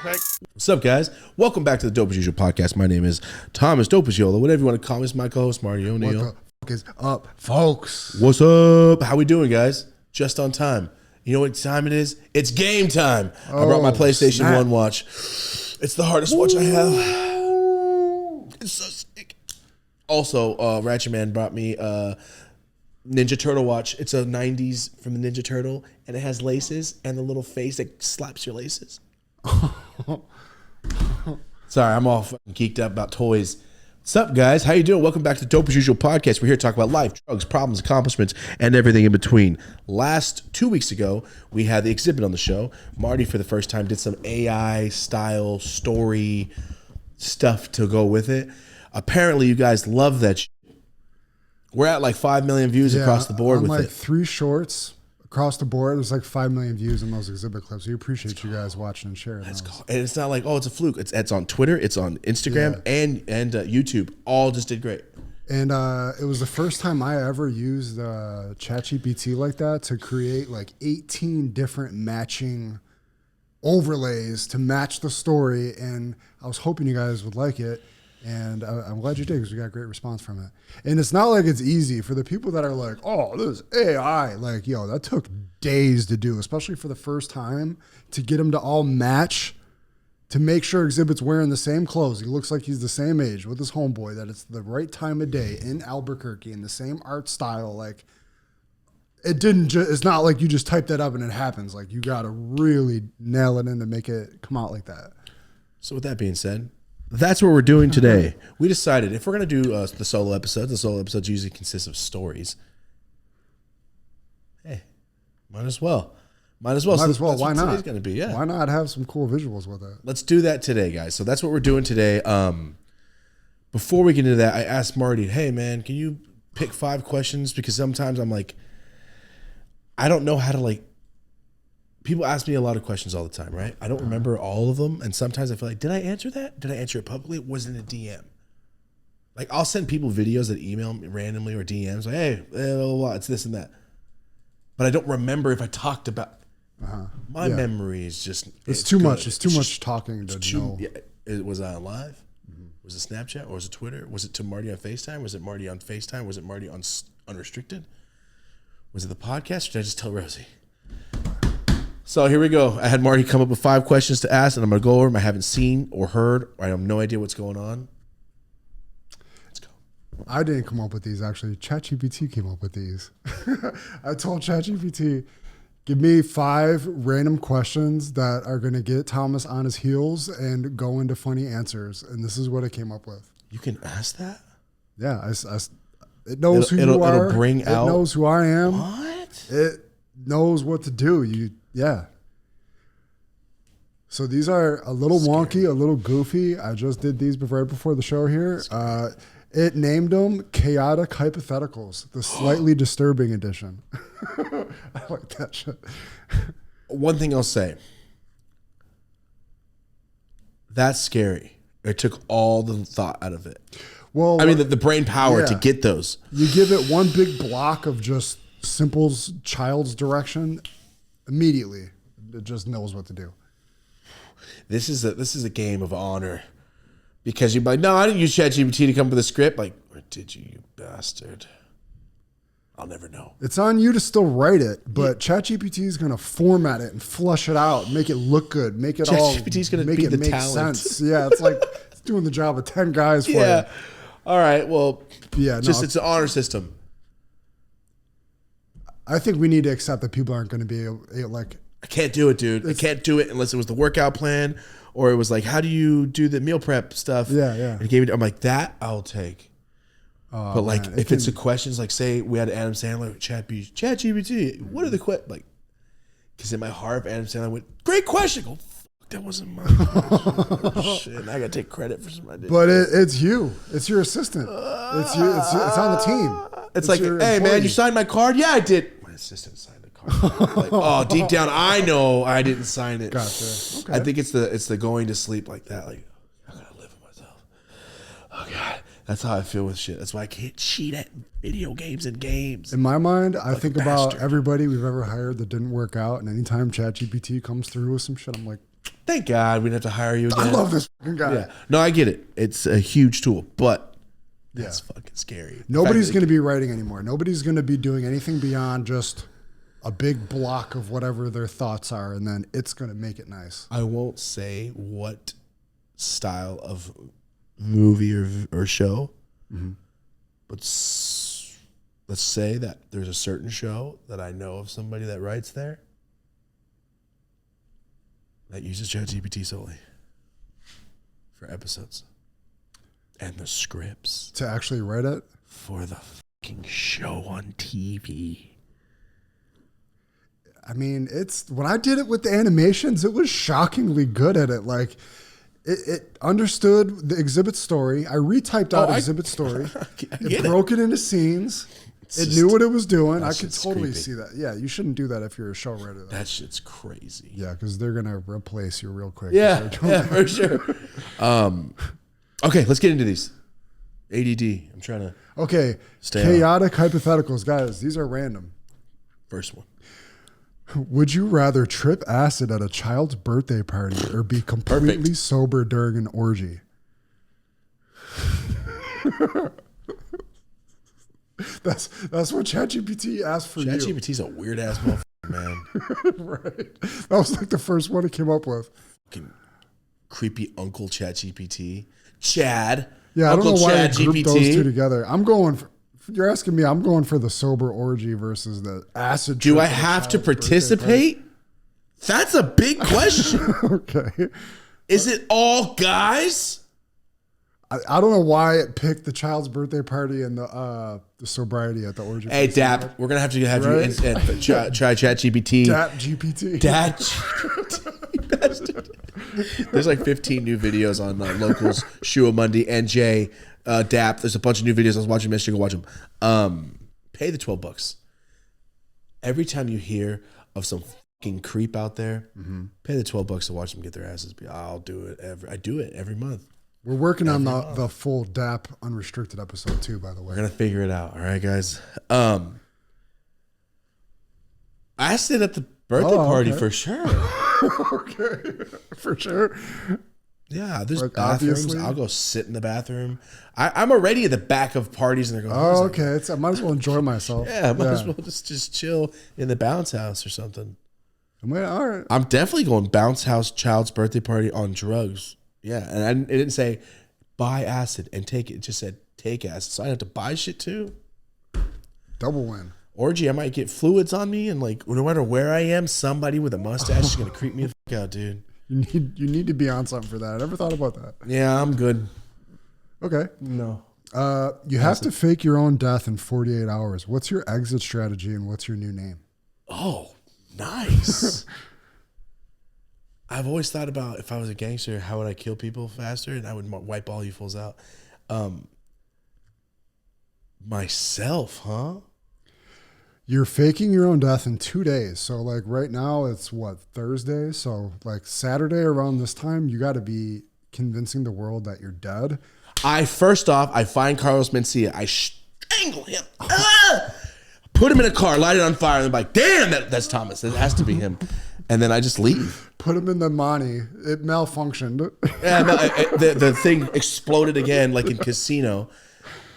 What's up, guys? Welcome back to the Dope as Usual podcast. My name is Thomas Dope as Yola, whatever you want to call me. It's my co-host, Marty O'Neill. What the fuck is up, folks? What's up? How we doing, guys? Just on time. You know what time it is? It's game time. I brought my PlayStation 1 watch. It's the hardest watch I have. It's so sick. Also, Ratchet Man brought me a Ninja Turtle watch. It's a 90s from the Ninja Turtle, and it has laces and the little face that slaps your laces. Sorry, I'm all fucking geeked up about toys. What's up, guys? How you doing? Welcome back to the Dope as Usual podcast. We're here to talk about life, drugs, problems, accomplishments, and everything in between. 2 weeks ago, we had the exhibit on the show. Marty, for the first time, did some AI style story stuff to go with it. Apparently, you guys love that shit. We're at like 5 million views across the board with like it. 3 shorts across the board. There's like 5 million views in those exhibit clips. We appreciate you guys watching and sharing those. And it's not like, oh, it's a fluke. It's on Twitter, it's on Instagram, and YouTube. All just did great. And it was the first time I ever used ChatGPT like that to create like 18 different matching overlays to match the story. And I was hoping you guys would like it. And I'm glad you did, because we got a great response from it. And it's not like it's easy for the people that are like, oh, this is AI. Like, yo, that took days to do, especially for the first time, to get them to all match, to make sure Exhibit's wearing the same clothes. He looks like he's the same age with his homeboy, that it's the right time of day in Albuquerque in the same art style. Like, it's not like you just type that up and it happens. Like, you got to really nail it in to make it come out like that. So with that being said, that's what we're doing today. We decided if we're going to do the solo episodes usually consist of stories. Hey, might as well. Why not? Today's going to be, yeah. Why not have some cool visuals with it? Let's do that today, guys. So that's what we're doing today. Before we get into that, I asked Marty, hey, man, can you pick 5 questions? Because sometimes I'm like, I don't know how to like, people ask me a lot of questions all the time, right? I don't remember all of them. And sometimes I feel like, did I answer that? Did I answer it publicly? It wasn't a DM. Like, I'll send people videos that email me randomly or DMs like, hey, blah, blah, blah, it's this and that. But I don't remember if I talked about my memory is just it's too good. Much. It's too much talking to know. Yeah. Was I on live? Was it Snapchat or was it Twitter? Was it to Marty on FaceTime? Was it Marty on FaceTime? Was it Marty on Unrestricted? Was it the podcast, or did I just tell Rosie? So here we go. I had Marty come up with 5 questions to ask, and I'm going to go over them. I haven't seen or heard. I have no idea what's going on. Let's go. I didn't come up with these, actually. ChatGPT came up with these. I told ChatGPT, give me 5 random questions that are going to get Thomas on his heels and go into funny answers. And this is what it came up with. You can ask that? Yeah. It knows who you are. It'll bring out. It knows who I am. What? It knows what to do. Yeah. So these are a little wonky, a little goofy. I just did these right before the show here. It named them chaotic hypotheticals, the slightly disturbing edition. I like that shit. One thing I'll say. That's scary. It took all the thought out of it. Well, I mean, the brain power to get those. You give it one big block of just simple child's direction, immediately it just knows what to do. This is a game of honor, because you're like, no, I didn't use ChatGPT to come up with a script. Like, or did you bastard? I'll never know. It's on you to still write it, but ChatGPT is going to format it and flush it out, make it look good, make it all ChatGPT is going to make be it the make talent. sense. Yeah, it's like it's doing the job of 10 guys for you. All right. Well, yeah, it's an honor system. I think we need to accept that people aren't going to be able, like. I can't do it, dude. I can't do it unless it was the workout plan, or it was like, how do you do the meal prep stuff? Yeah. And it gave me, I'm like, that I'll take. But like, man, if it's the questions, like say we had Adam Sandler, ChatGPT, what are the questions? Like, because in my heart, Adam Sandler went, great question. Go, fuck, that wasn't my question. Shit, I got to take credit for something I did. But it's you. It's your assistant. It's you. It's on the team. It's like, hey, man, you signed my card? Yeah, I did. My assistant signed the card. Like, oh, deep down, I know I didn't sign it. Gotcha. Okay. I think it's the going to sleep like that. Like, I gotta live with myself. Oh God, that's how I feel with shit. That's why I can't cheat at video games and games. In my mind, I think about everybody we've ever hired that didn't work out, and anytime ChatGPT comes through with some shit, I'm like, Thank God we didn't have to hire you again. I love this fucking guy. Yeah. No, I get it. It's a huge tool, but that's fucking scary. Nobody's going to be writing anymore. Nobody's going to be doing anything beyond just a big block of whatever their thoughts are, and then it's going to make it nice. I won't say what style of movie or show, but let's say that there's a certain show that I know of somebody that writes there that uses ChatGPT solely for episodes and the scripts To actually write it? for the fucking show on TV. I mean, it's when I did it with the animations, it was shockingly good at it. Like, it understood the exhibit story. I retyped out exhibit story. It broke it into scenes. It knew what it was doing. I could totally see that. Yeah, you shouldn't do that if you're a show writer, though. That shit's crazy. Yeah, because they're going to replace you real quick. Yeah, for sure. Okay, let's get into these. ADD. I'm trying to. Okay, chaotic hypotheticals. Guys, these are random. First one. Would you rather trip acid at a child's birthday party or be completely sober during an orgy? That's what ChatGPT asked for you. ChatGPT's a weird ass motherfucker, man. Right. That was like the first one it came up with. Fucking creepy Uncle ChatGPT. Chad. Yeah, Uncle I don't know why Chad they grouped GPT. those two together. I'm going for, you're asking me, I'm going for the sober orgy versus the acid. Do I have to participate? That's a big question. Okay. Is it all guys? I don't know why it picked the child's birthday party and the sobriety at the orgy. Hey, Dap, we're going to have you try ChatGPT. Dap GPT. Dap GPT. Bastard. There's like 15 new videos on Locals, Shua Monday, NJ, Dap. There's a bunch of new videos. I was watching yesterday. Go watch them. Pay the $12. Every time you hear of some fucking creep out there, pay the $12 to watch them get their asses beat. I'll do it I do it every month. We're working on the full DAP unrestricted episode too, by the way. We're gonna figure it out. All right, guys. Acid at the birthday party for sure. Okay, for sure. Yeah, there's Like, bathrooms. obviously. I'll go sit in the bathroom. I'm already at the back of parties, and they're going. Oh, okay. I might as well enjoy myself. Yeah, I might as well just chill in the bounce house or something. All right. I'm definitely going bounce house child's birthday party on drugs. Yeah, and it didn't say buy acid and take it. It just said take acid. So I have to buy shit too. Double win. Orgy, I might get fluids on me, and like no matter where I am, somebody with a mustache is gonna creep me the fuck out, dude. You need to be on something for that. I never thought about that. Yeah, I'm good. Okay. No. You have to fake your own death in 48 hours. What's your exit strategy and what's your new name? Oh, nice. I've always thought about if I was a gangster, how would I kill people faster? And I would wipe all you fools out. Myself, huh? You're faking your own death in 2 days. So like right now it's what, Thursday? So like Saturday around this time, you got to be convincing the world that you're dead. First off, I find Carlos Mencia. I strangle him. Put him in a car, light it on fire, and I'm like, damn, that's Thomas. It has to be him. And then I just leave. Put him in the Monty. It malfunctioned. Yeah, the thing exploded again, like in Casino.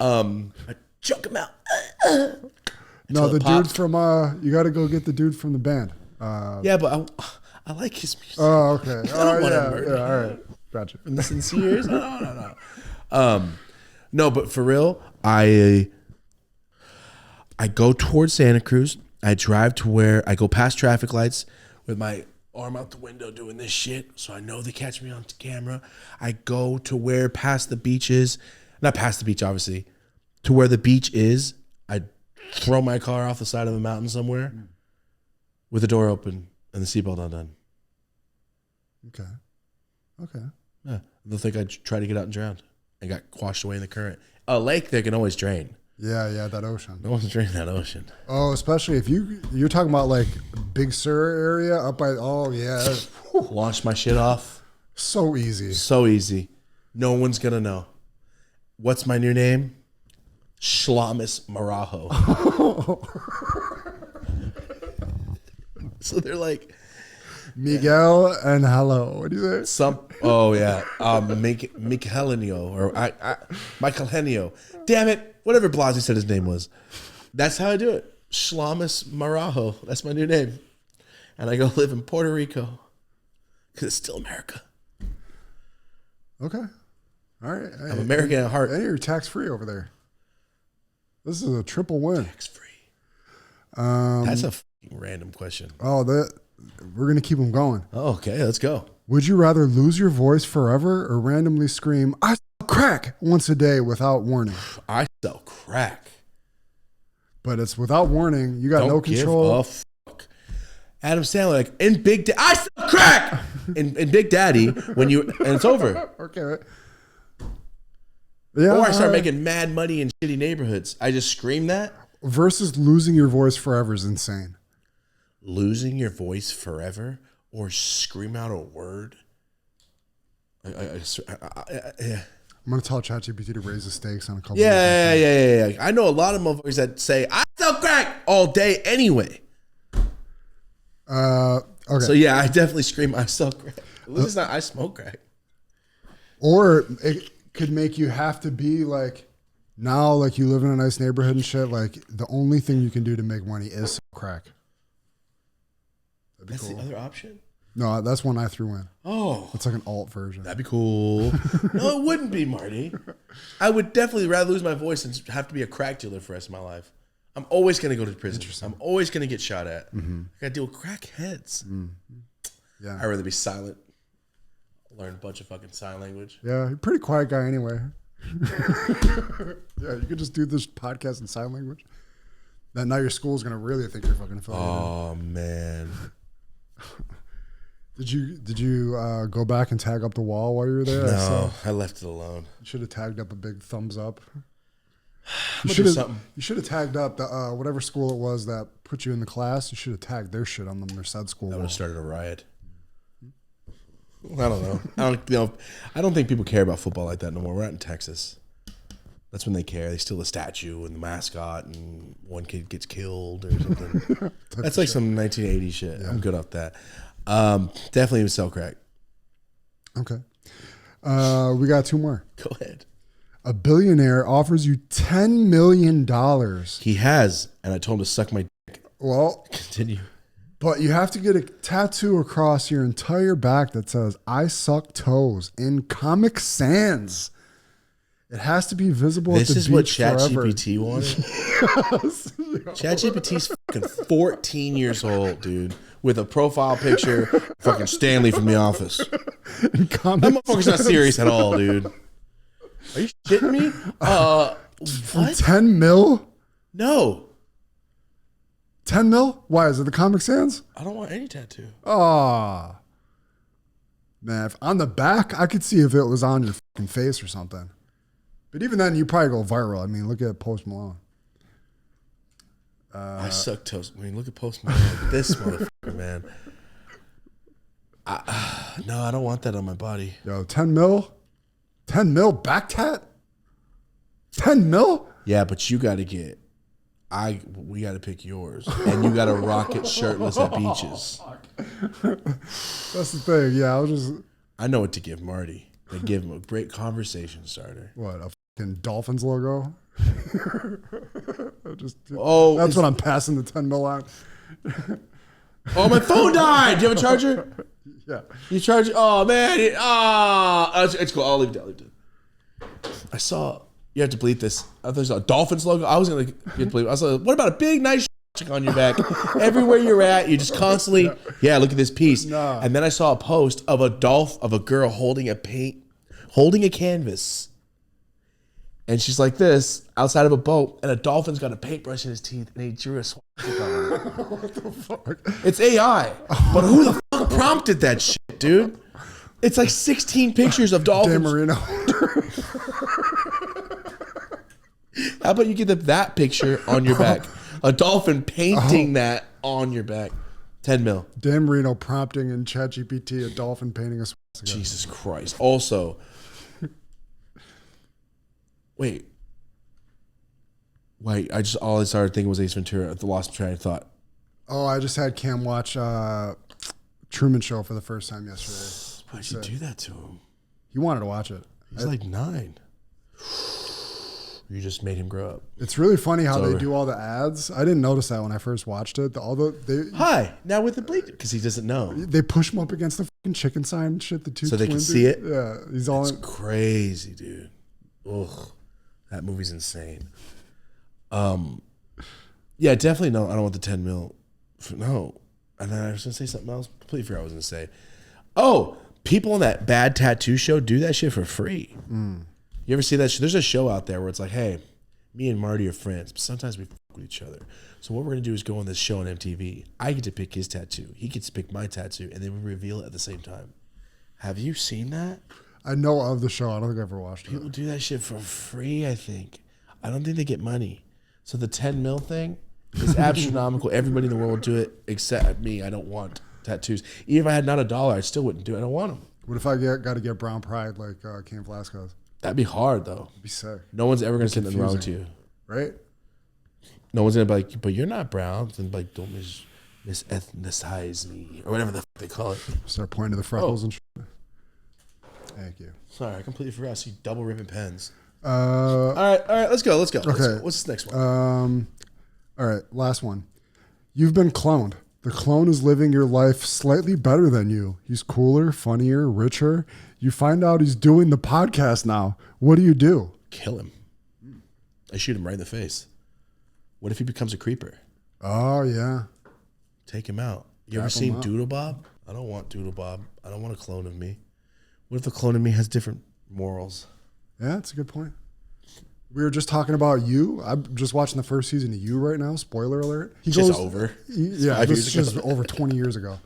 I choke him out. No, the dude from you got to go get the dude from the band. Yeah, but I like his music. Oh, okay. I don't want to murder him. All right, gotcha. In the Sinceres? No. No, but for real, I go towards Santa Cruz. I drive to where I go past traffic lights with my arm out the window doing this shit, so I know they catch me on camera. I go to where past the beach is, not past the beach, obviously, to where the beach is. I throw my car off the side of a mountain somewhere with the door open and the seatbelt undone. Okay. Yeah, they'll think I tried to get out and drowned and got washed away in the current. A lake they can always drain. Yeah, that ocean. No one's draining that ocean. Oh, especially if you're talking about like Big Sur area up by. Oh yeah, Launch my shit off. so easy. So easy. No one's gonna know. What's my new name? Shlamis Marajo. So they're like, Miguel and hello. What do you say? Oh yeah, Michelenio or Michelenio. Damn it, whatever Blasey said his name was. That's how I do it. Shlamis Marajo. That's my new name, and I go live in Puerto Rico because it's still America. Okay, all right. I'm American at heart. And you're tax free over there. This is a triple win. Tax free. That's a random question. Oh, we're gonna keep them going. Oh, okay, let's go. Would you rather lose your voice forever or randomly scream "I sell crack" once a day without warning? I sell crack, but it's without warning. You got no control. Give a fuck. Adam Sandler, like in Big Daddy, I sell crack. in Big Daddy, and it's over. Okay. Yeah. Or I start making mad money in shitty neighborhoods. I just scream that. Versus losing your voice forever is insane. Losing your voice forever or scream out a word. I'm going to tell ChatGPT to raise the stakes on a couple. Yeah. I know a lot of motherfuckers that say, I sell crack all day anyway. Okay. So yeah, I definitely scream, I sell crack. At least it's not, I smoke crack. Or it could make you have to be like, now, like you live in a nice neighborhood and shit, like the only thing you can do to make money is sell crack. That's cool. The other option? No, that's one I threw in. Oh. It's like an alt version. That'd be cool. No, it wouldn't be, Marty. I would definitely rather lose my voice than have to be a crack dealer for the rest of my life. I'm always going to go to prison. I'm always going to get shot at. I got to deal with crackheads. Yeah. I'd rather be silent. Learn a bunch of fucking sign language. Yeah, you're a pretty quiet guy anyway. Yeah, you could just do this podcast in sign language. Then now your school's going to really think you're fucking affiliated. Oh, man. Did you go back and tag up the wall while you were there? No, I left it alone. You should have tagged up a big thumbs up. You should have tagged up the whatever school it was that put you in the class. You should have tagged their shit on their said school. That would have started a riot. I don't know. I don't think people care about football like that no more. We're not in Texas. That's when they care. They steal the statue and the mascot, and one kid gets killed or something. That's like some 1980s shit. Yeah. I'm good off that. Definitely would sell crack. Okay. We got two more. Go ahead. A billionaire offers you $10 million. He has, and I told him to suck my dick. Well, continue. But you have to get a tattoo across your entire back that says, "I suck toes" in Comic Sans. It has to be visible at the beach. This is what ChatGPT wanted? Yes. ChatGPT's fucking 14 years old, dude. With a profile picture, fucking Stanley from The Office. That motherfucker's not serious at all, dude. Are you shitting me? What? 10 mil? No. 10 mil? Why? Is it the Comic Sans? I don't want any tattoo. Oh. Man, if on the back, I could see if it was on your fucking face or something. But even then, you probably go viral. I mean, look at Post Malone. I suck toes. I mean, look at Post Malone. This motherfucker, man. No, I don't want that on my body. Yo, 10 mil? 10 mil back tat? 10 mil? Yeah, but you got to get... we got to pick yours. And you got to rock it shirtless at beaches. That's the thing. Yeah, I know what to give Marty. I give him a great conversation starter. What, a fucking Dolphins logo? That's what I'm passing the 10 mil on. Oh, my phone died. Do you have a charger? Yeah. You charge it? Oh, man. It's cool. I'll leave it. I saw... You have to bleep this. I thought it was a Dolphins logo. I was going to get bleep. I was like, what about a big, nice on your back? Everywhere you're at, you just constantly, look at this piece. No. And then I saw a post of a girl holding a canvas. And she's like this, outside of a boat, and a dolphin's got a paintbrush in his teeth, and he drew a swastika on it. What the fuck? It's AI. But who the fuck prompted that shit, dude? It's like 16 pictures of dolphins. Dan Marino. How about you get that picture on your back? A dolphin painting that on your back. 10 mil. Dan Marino prompting in ChatGPT a dolphin painting a swastika. Jesus Christ. Also, wait, all I started thinking was Ace Ventura. The lost train of thought. Oh, I just had Cam watch Truman Show for the first time yesterday. Why'd you do that to him? He wanted to watch it. He's like 9. You just made him grow up. It's really funny how they do all the ads. I didn't notice that when I first watched it. Hi, now with the bleed, because he doesn't know. They push him up against the fucking chicken sign and shit. The two so they can see it. Yeah, he's all. It's crazy, dude. Ugh, that movie's insane. Yeah, definitely no. I don't want the 10 mil. No, and then I was gonna say something else. Completely forgot what I was gonna say. Oh, people on that bad tattoo show do that shit for free. You ever see that? There's a show out there where it's like, hey, me and Marty are friends, but sometimes we fuck with each other. So what we're going to do is go on this show on MTV. I get to pick his tattoo. He gets to pick my tattoo, and then we reveal it at the same time. Have you seen that? I know of the show. I don't think I've ever watched it. People do that shit for free, I think. I don't think they get money. So the 10 mil thing is astronomical. Everybody in the world will do it except me. I don't want tattoos. Even if I had not $1, I still wouldn't do it. I don't want them. What if I got to get brown pride like Cain Velasquez? That'd be hard, though. It'd be sick. No one's ever going to say nothing wrong to you. Right? No one's going to be like, but you're not brown. And like, don't mis-ethnicize me. Or whatever the fuck they call it. Start pointing to the freckles and shit. Thank you. Sorry, I completely forgot. I see double ribbon pens. All right, let's go. Okay. What's this next one? All right, last one. You've been cloned. The clone is living your life slightly better than you. He's cooler, funnier, richer. You find out he's doing the podcast now. What do? Kill him. I shoot him right in the face. What if he becomes a creeper? Oh, yeah. Take him out. You ever seen Doodle Bob? I don't want Doodle Bob. I don't want a clone of me. What if the clone of me has different morals? Yeah, that's a good point. We were just talking about You. I'm just watching the first season of You right now. Spoiler alert. It's just over. Yeah, this is just over 20 years ago.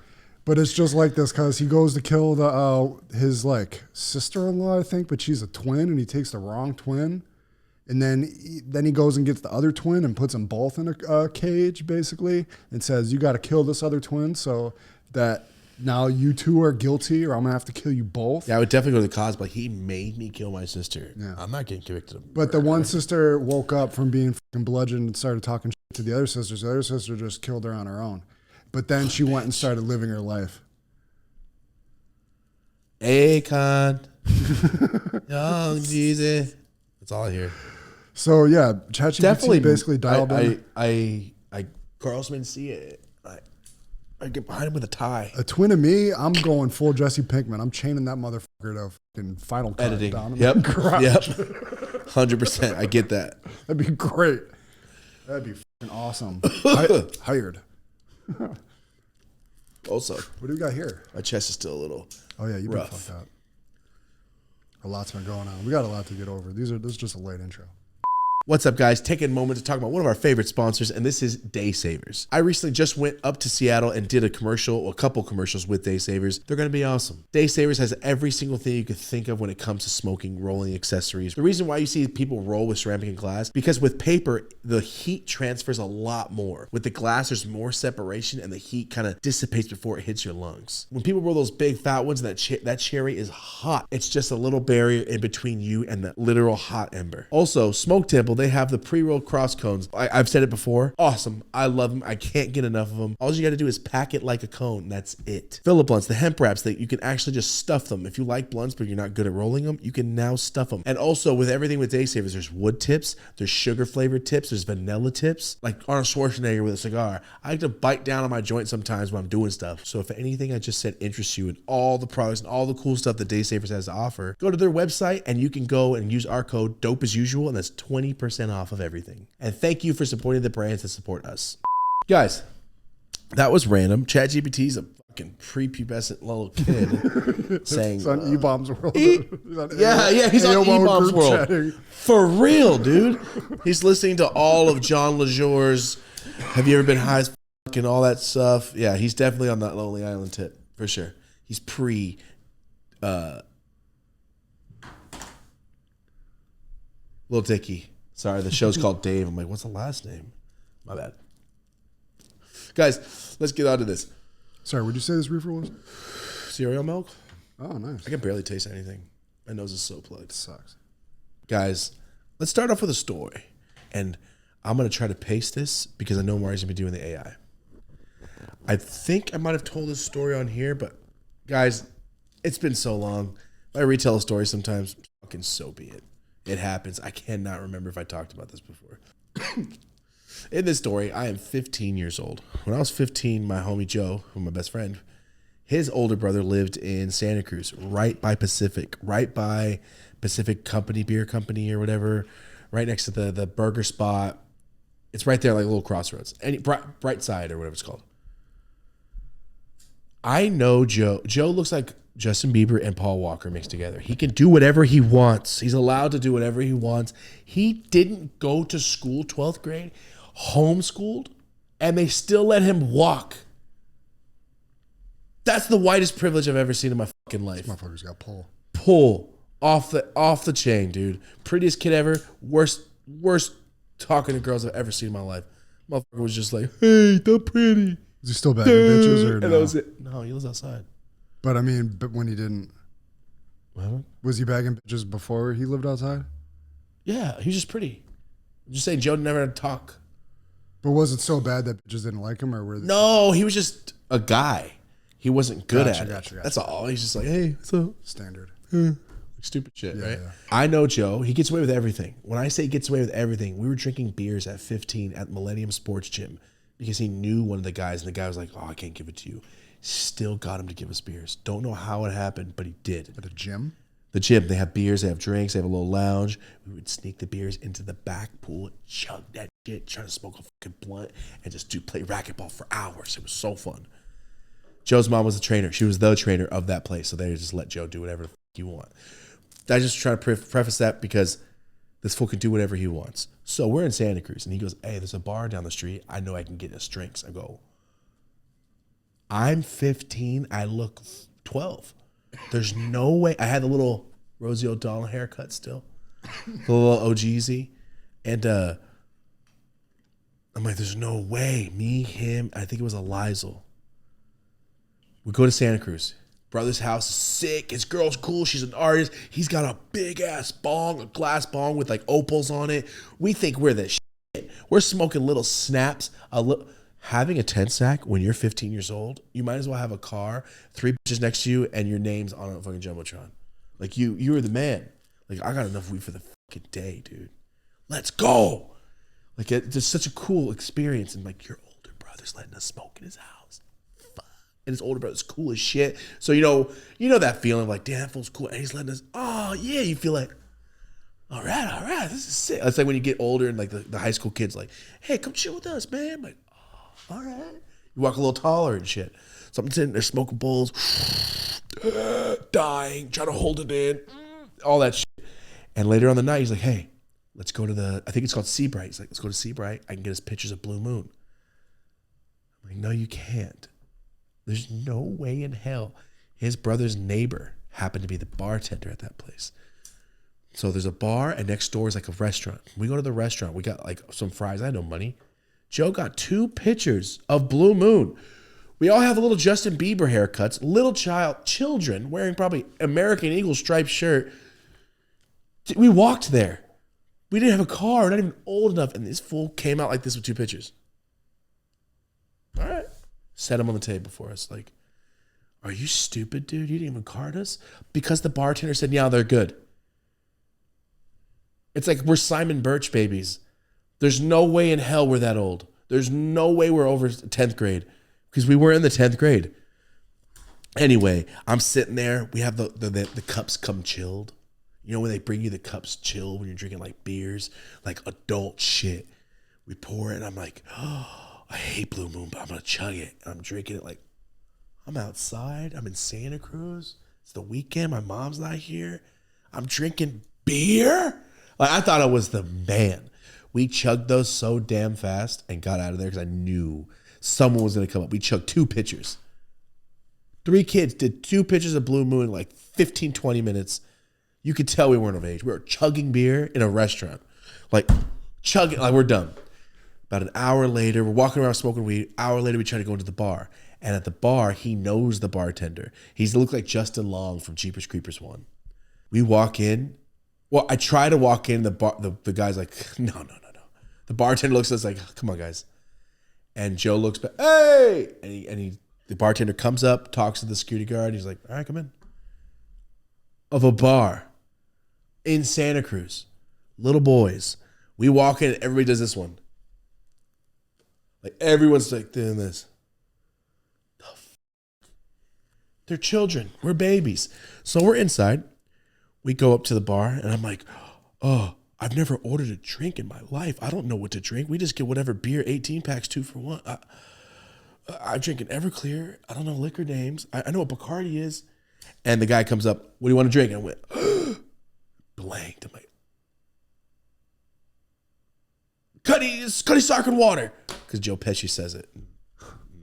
But it's just like this because he goes to kill his like sister-in-law, I think, but she's a twin, and he takes the wrong twin. And then he goes and gets the other twin and puts them both in a cage, basically, and says, you got to kill this other twin so that now you two are guilty, or I'm going to have to kill you both. Yeah, I would definitely go to the cause, but he made me kill my sister. Yeah. I'm not getting convicted of But the one sister woke up from being fucking bludgeoned and started talking shit to the other sisters. The other sister just killed her on her own. But then she went and started living her life. Akon. Young Jesus. That's all I hear. So, yeah, ChatGPT basically dialed in. Carl Smith see it. I get behind him with a tie. A twin of me, I'm going full Jesse Pinkman. I'm chaining that motherfucker to fucking Final Cut Editing. down in Yep. the garage. Yep. 100%. I get that. That'd be great. That'd be fucking awesome. Hired. Also, What do we got here? my chest is still a little Oh, yeah, you've been rough. fucked up. A lot's been going on. We got a lot to get over. This is just a late intro. What's up, guys? Taking a moment to talk about one of our favorite sponsors, and this is Day Savers. I recently just went up to Seattle and did a couple commercials with Day Savers. They're going to be awesome. Day Savers has every single thing you could think of when it comes to smoking, rolling accessories. The reason why you see people roll with ceramic and glass, because with paper, the heat transfers a lot more. With the glass, there's more separation, and the heat kind of dissipates before it hits your lungs. When people roll those big fat ones, that cherry is hot. It's just a little barrier in between you and the literal hot ember. Also, Smoke Temple, they have the pre-rolled cross cones. I've said it before. Awesome. I love them. I can't get enough of them. All you got to do is pack it like a cone. That's it. Philip blunts, the hemp wraps, that you can actually just stuff them. If you like blunts, but you're not good at rolling them, you can now stuff them. And also with everything with Day Savers, there's wood tips, there's sugar flavored tips, there's vanilla tips. Like Arnold Schwarzenegger with a cigar. I like to bite down on my joint sometimes when I'm doing stuff. So if anything I just said interests you in all the products and all the cool stuff that Day Savers has to offer, go to their website and you can go and use our code DOPE as usual, and that's 20% off of everything. And thank you for supporting the brands that support us. Guys, that was random. ChatGPT's a fucking prepubescent little kid saying... It's on E-Bomb's World. He's on E-Bomb's World. Chatting. For real, dude. He's listening to all of John LeJour's Have You Ever Been High as Fuck and all that stuff. Yeah, he's definitely on that Lonely Island tip, for sure. He's Lil Dicky. Sorry, the show's called Dave. I'm like, what's the last name? My bad. Guys, let's get on to this. Sorry, what'd you say this reefer was? Cereal milk? Oh, nice. I can barely taste anything. My nose is so plugged. It sucks. Guys, let's start off with a story. And I'm going to try to paste this because I know Mari's going to be doing the AI. I think I might have told this story on here, but guys, it's been so long. I retell a story sometimes. Fucking so be it. It happens. I cannot remember if I talked about this before. In this story, I am 15 years old. When I was 15, my homie Joe, who's my best friend, his older brother lived in Santa Cruz, right by Pacific Company, beer company or whatever, right next to the burger spot. It's right there, like a little crossroads. Bright Side or whatever it's called. I know Joe. Joe looks like Justin Bieber and Paul Walker mixed together. He can do whatever he wants. He's allowed to do whatever he wants. He didn't go to school, 12th grade, homeschooled, and they still let him walk. That's the whitest privilege I've ever seen in my fucking life. This motherfucker's got pull off the chain, dude. Prettiest kid ever. Worst talking to girls I've ever seen in my life. Motherfucker was just like, hey, they're pretty. Is he still bagging bitches or no? And that was it. No, he lives outside. But I mean, but when he didn't, What? was he bagging bitches before he lived outside? Yeah, he was just pretty. I'm just saying, Joe never had to talk. But was it so bad that bitches didn't like him, or were they? No, he was just a guy. He wasn't good at it. Gotcha. That's all. He's just like, hey, what's up? Standard. Stupid shit, Yeah, right? yeah. I know Joe. He gets away with everything. When I say gets away with everything, we were drinking beers at 15 at Millennium Sports Gym because he knew one of the guys, and the guy was like, oh, I can't give it to you. Still got him to give us beers. Don't know how it happened, but he did. At the gym? The gym, they have beers, they have drinks, they have a little lounge. We would sneak the beers into the back pool, chug that shit, try to smoke a fucking blunt, and just play racquetball for hours. It was so fun. Joe's mom was the trainer. She was the trainer of that place, so they just let Joe do whatever the fuck you want. I just try to preface that because this fool can do whatever he wants. So we're in Santa Cruz, and he goes, hey, there's a bar down the street. I know I can get us drinks. I go, I'm 15. I look 12. There's no way. I had the little Rosie O'Donnell haircut still, the little OGZ. And I'm like, there's no way. Me, him, I think it was a Lizel. We go to Santa Cruz. Brother's house is sick. His girl's cool. She's an artist. He's got a big ass bong, a glass bong with like opals on it. We think we're the shit. We're smoking little snaps. Having a 10 sack when you're 15 years old, you might as well have a car, 3 bitches next to you, and your name's on a fucking jumbotron. Like you were the man. Like I got enough weed for the fucking day, dude. Let's go. Like it's just such a cool experience, and like your older brother's letting us smoke in his house. And his older brother's cool as shit. So you know that feeling of like, damn, that fool's cool. And he's letting us, oh yeah, you feel like, all right, this is sick. It's like when you get older and like the high school kids like, hey, come chill with us, man. I'm like, oh, all right. You walk a little taller and shit. Something's in there smoking bowls, dying, trying to hold it in, all that shit. And later on the night, he's like, hey, let's go to I think it's called Seabright. He's like, let's go to Seabright. I can get us pictures of Blue Moon. I'm like, no, you can't. There's no way in hell. His brother's neighbor happened to be the bartender at that place. So there's a bar, and next door is like a restaurant. We go to the restaurant. We got like some fries. I had no money. Joe got 2 pictures of Blue Moon. We all have little Justin Bieber haircuts. Little children wearing probably American Eagle striped shirt. We walked there. We didn't have a car. We're not even old enough. And this fool came out like this with 2 pictures. All right. Set them on the table for us. Like, are you stupid, dude? You didn't even card us? Because the bartender said, yeah, they're good. It's like we're Simon Birch babies. There's no way in hell we're that old. There's no way we're over 10th grade because we were in the 10th grade. Anyway, I'm sitting there. We have the cups come chilled. You know when they bring you the cups chilled when you're drinking like beers, like adult shit. We pour it and I'm like, oh, I hate Blue Moon, but I'm going to chug it. And I'm drinking it like I'm outside. I'm in Santa Cruz. It's the weekend. My mom's not here. I'm drinking beer. Like I thought I was the man. We chugged those so damn fast and got out of there because I knew someone was going to come up. We chugged 2 pitchers. 3 kids did 2 pitchers of Blue Moon in like 15, 20 minutes. You could tell we weren't of age. We were chugging beer in a restaurant. Like chugging, like we're done. About an hour later, we're walking around smoking weed. Hour later, we try to go into the bar. And at the bar, he knows the bartender. He's looked like Justin Long from Jeepers Creepers 1. We walk in. Well, I try to walk in. The guy's like, no. The bartender looks at us like, come on, guys. And Joe looks back, hey! The bartender comes up, talks to the security guard. He's like, all right, come in. Of a bar in Santa Cruz. Little boys. We walk in, everybody does this one. Like, everyone's like doing this. They're children. We're babies. So we're inside. We go up to the bar, and I'm like, oh, I've never ordered a drink in my life. I don't know what to drink. We just get whatever beer, 18 packs, 2 for 1. I'm drinking Everclear. I don't know liquor names. I know what Bacardi is. And the guy comes up, what do you want to drink? And I went, blanked. I'm like, Cuddy sock and water. Because Joe Pesci says it.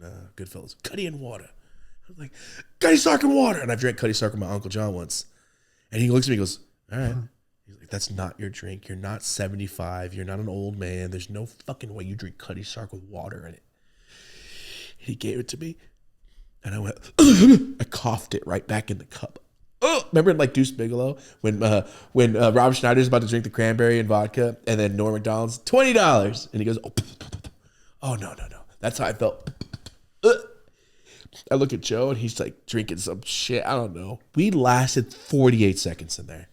No, Goodfellas. Cuddy and water. I was like, Cuddy sock and water. And I've drank Cuddy sock with my Uncle John once. And he looks at me and goes, all right. He's like, that's not your drink. You're not 75. You're not an old man. There's no fucking way you drink Cuddy sock with water in it. He gave it to me. And I went, I coughed it right back in the cup. Oh, remember like Deuce Bigelow when Rob Schneider's about to drink the cranberry and vodka, and then Norm Macdonald's $20, and he goes, oh no. That's how I felt. I look at Joe, and he's like drinking some shit. I don't know. We lasted 48 seconds in there.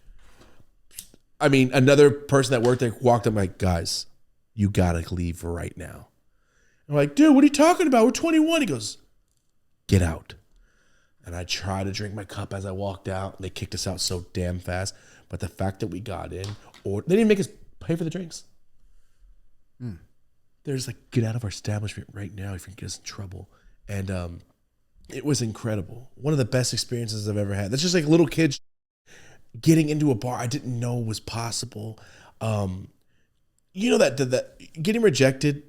I mean, another person that worked there walked up, like, guys, you gotta leave right now. I'm like, dude, what are you talking about? We're 21. He goes, get out. And I tried to drink my cup as I walked out. And they kicked us out so damn fast. But the fact that we got in, or they didn't make us pay for the drinks. They're just like, get out of our establishment right now if you can get us in trouble. And it was incredible. One of the best experiences I've ever had. That's just like little kids getting into a bar I didn't know was possible. You know that getting rejected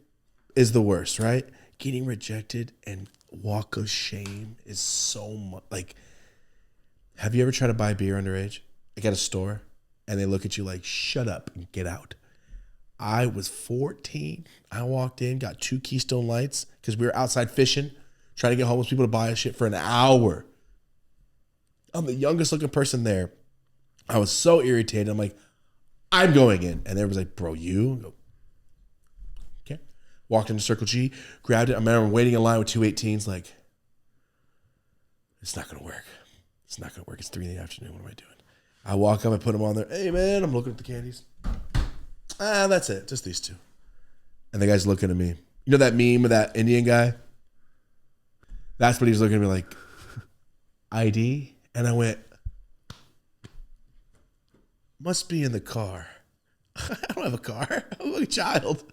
is the worst, right? Getting rejected and walk of shame is so much. Like, have you ever tried to buy beer underage? Like at a store, and they look at you like, shut up and get out. I was 14. I walked in, got 2 Keystone Lights because we were outside fishing, trying to get homeless people to buy us shit for an hour. I'm the youngest looking person there. I was so irritated. I'm like, I'm going in. And everyone's like, bro, you? I go, okay. Walked into Circle G, grabbed it. I remember waiting in line with 2 18s like, it's not going to work. It's not going to work. It's 3 p.m. What am I doing? I walk up, I put them on there. Hey, man, I'm looking at the candies. That's it. Just these 2. And the guy's looking at me. You know that meme of that Indian guy? That's what he was looking at me like, ID? And I went, must be in the car. I don't have a car. I'm a child.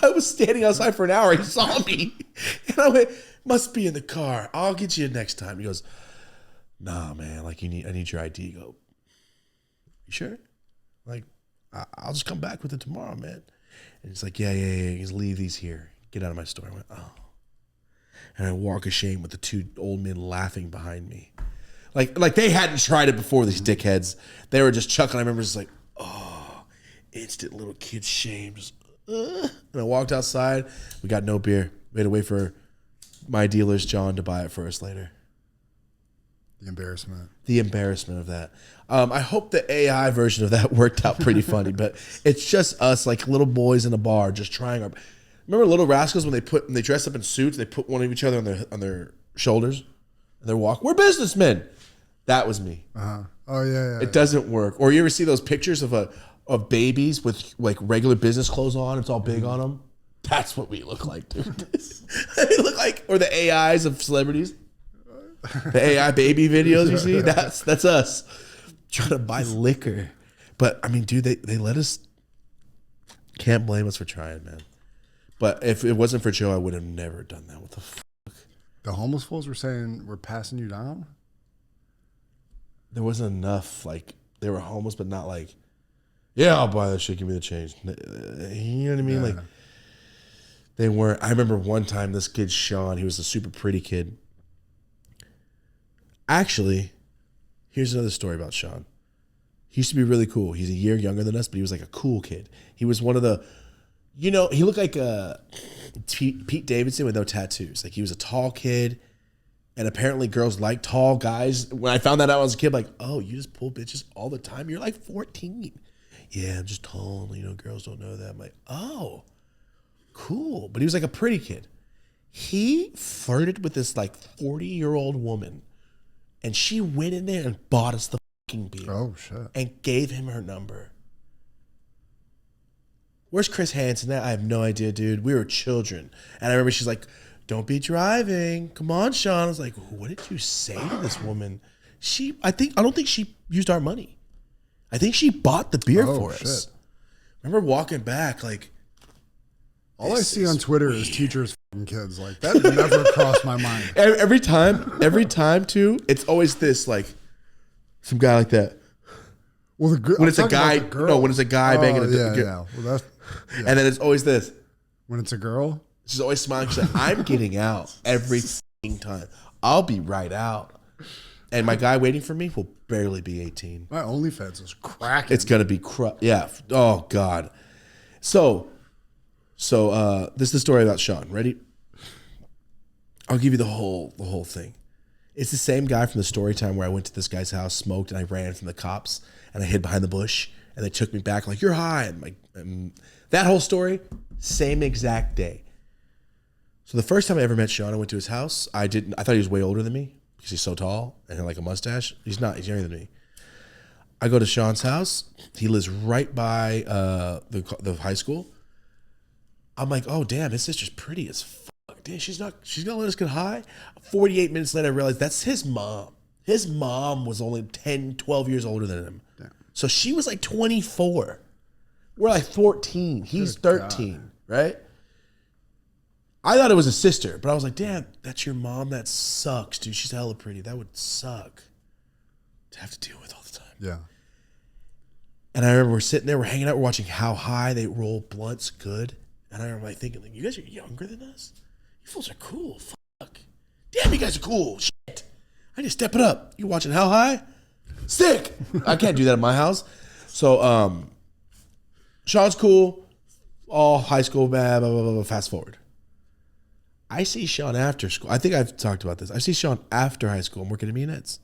I was standing outside for an hour. He saw me. And I went, must be in the car. I'll get you next time. He goes, nah, man. Like, I need your ID. Go, you sure? Like, I'll just come back with it tomorrow, man. And he's like, yeah. He's leave these here. Get out of my store. I went, oh. And I walk of shame with the 2 old men laughing behind me. Like they hadn't tried it before, these dickheads. They were just chuckling. I remember just like, oh, instant little kid shame. Just, And I walked outside. We got no beer. We had to wait for my dealer's John to buy it for us later. The embarrassment. The embarrassment of that. I hope the AI version of that worked out pretty funny, but it's just us like little boys in a bar just trying our. Remember Little Rascals when they dress up in suits, they put one of each other on their shoulders, and they walk. We're businessmen. That was me. Oh yeah. It doesn't work. Or you ever see those pictures of babies with like regular business clothes on? It's all big on them. That's what we look like, dude. We look like, or the AIs of celebrities. The AI baby videos you see, that's us trying to buy liquor. But I mean, dude, they let us. Can't blame us for trying, man. But if it wasn't for Joe, I would have never done that. What the fuck? The homeless fools were saying we're passing you down. There wasn't enough. Like they were homeless, but not like, yeah, I'll buy that shit. Give me the change. You know what I mean? Yeah. Like they weren't. I remember one time this kid Sean. He was a super pretty kid. Actually, here's another story about Sean. He used to be really cool. He's a year younger than us, but he was like a cool kid. He was one of the, he looked like Pete Davidson with no tattoos. Like he was a tall kid, and apparently girls like tall guys. When I found that out when I was a kid, like, oh, you just pull bitches all the time? You're like 14. Yeah, I'm just tall. Girls don't know that. I'm like, oh, cool. But he was like a pretty kid. He flirted with this like 40-year-old woman, and she went in there and bought us the fucking beer. Oh shit! And gave him her number. Where's Chris Hansen? I have no idea, dude. We were children, and I remember she's like, "Don't be driving. Come on, Sean." I was like, "What did you say to this woman?" I don't think she used our money. I think she bought the beer for us. Shit. I remember walking back like. All I see on Twitter is teachers fucking kids. Like that never crossed my mind. Every time too, it's always this like some guy like that. Well, when it's a guy, when it's a guy banging a girl. Yeah. Well, and then it's always this. When it's a girl, she's always smiling. She's like, "I'm getting out every time. I'll be right out." And my guy waiting for me will barely be 18. My OnlyFans is cracking. It's gonna be yeah. Oh God. So this is the story about Sean. Ready? I'll give you the whole thing. It's the same guy from the story time where I went to this guy's house, smoked, and I ran from the cops, and I hid behind the bush, and they took me back like, "You're high." And that whole story, same exact day. So the first time I ever met Sean, I went to his house. I thought he was way older than me because he's so tall and had like a mustache. He's not. He's younger than me. I go to Sean's house. He lives right by the high school. I'm like, "Oh damn, his sister's pretty as fuck. Damn, she's gonna let us get high." 48 minutes later, I realized that's his mom. His mom was only 10, 12 years older than him. Damn. So she was like 24. We're like 14. He's 13, right? I thought it was a sister, but I was like, "Damn, that's your mom? That sucks, dude. She's hella pretty. That would suck to have to deal with all the time." Yeah. And I remember we're sitting there, we're hanging out, we're watching How High They Roll Blunts. Good. And I remember like thinking, like, "You guys are younger than us? You fools are cool. Fuck. Damn, you guys are cool. Shit. I need to step it up. You watching How High? Sick." I can't do that at my house. So Sean's cool. All high school, blah, blah, blah, blah. Fast forward. I see Sean after school. I think I've talked about this. I see Sean after high school. I'm working at Munet's.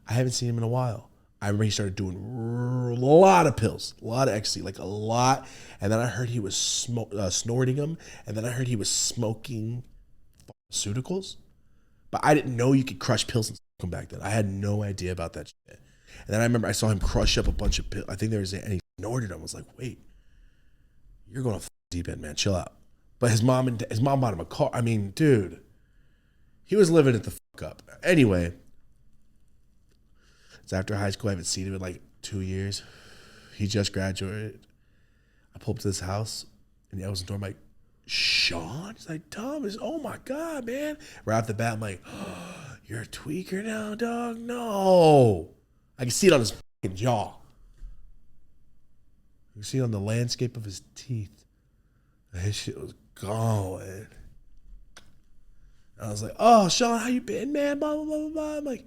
I haven't seen him in a while. I remember he started doing a lot of pills, a lot of ecstasy, like a lot. And then I heard he was snorting them. And then I heard he was smoking pharmaceuticals. But I didn't know you could crush pills and smoke them back then. I had no idea about that shit. And then I remember I saw him crush up a bunch of pills. I think and he snorted them. I was like, "Wait, you're going to deep end, man. Chill out." But his mom bought him a car. I mean, dude, he was living it the fuck up. Anyway, it's after high school. I haven't seen him in like 2 years. He just graduated. I pull up to this house, and I was in the door. I'm like, "Sean?" He's like, "Thomas, oh my God, man." Right off the bat, I'm like, "Oh, you're a tweaker now, dog?" No. I can see it on his fucking jaw. You can see it on the landscape of his teeth. His shit was going. I was like, "Oh, Sean, how you been, man?" Blah, blah, blah, blah, blah. I'm like,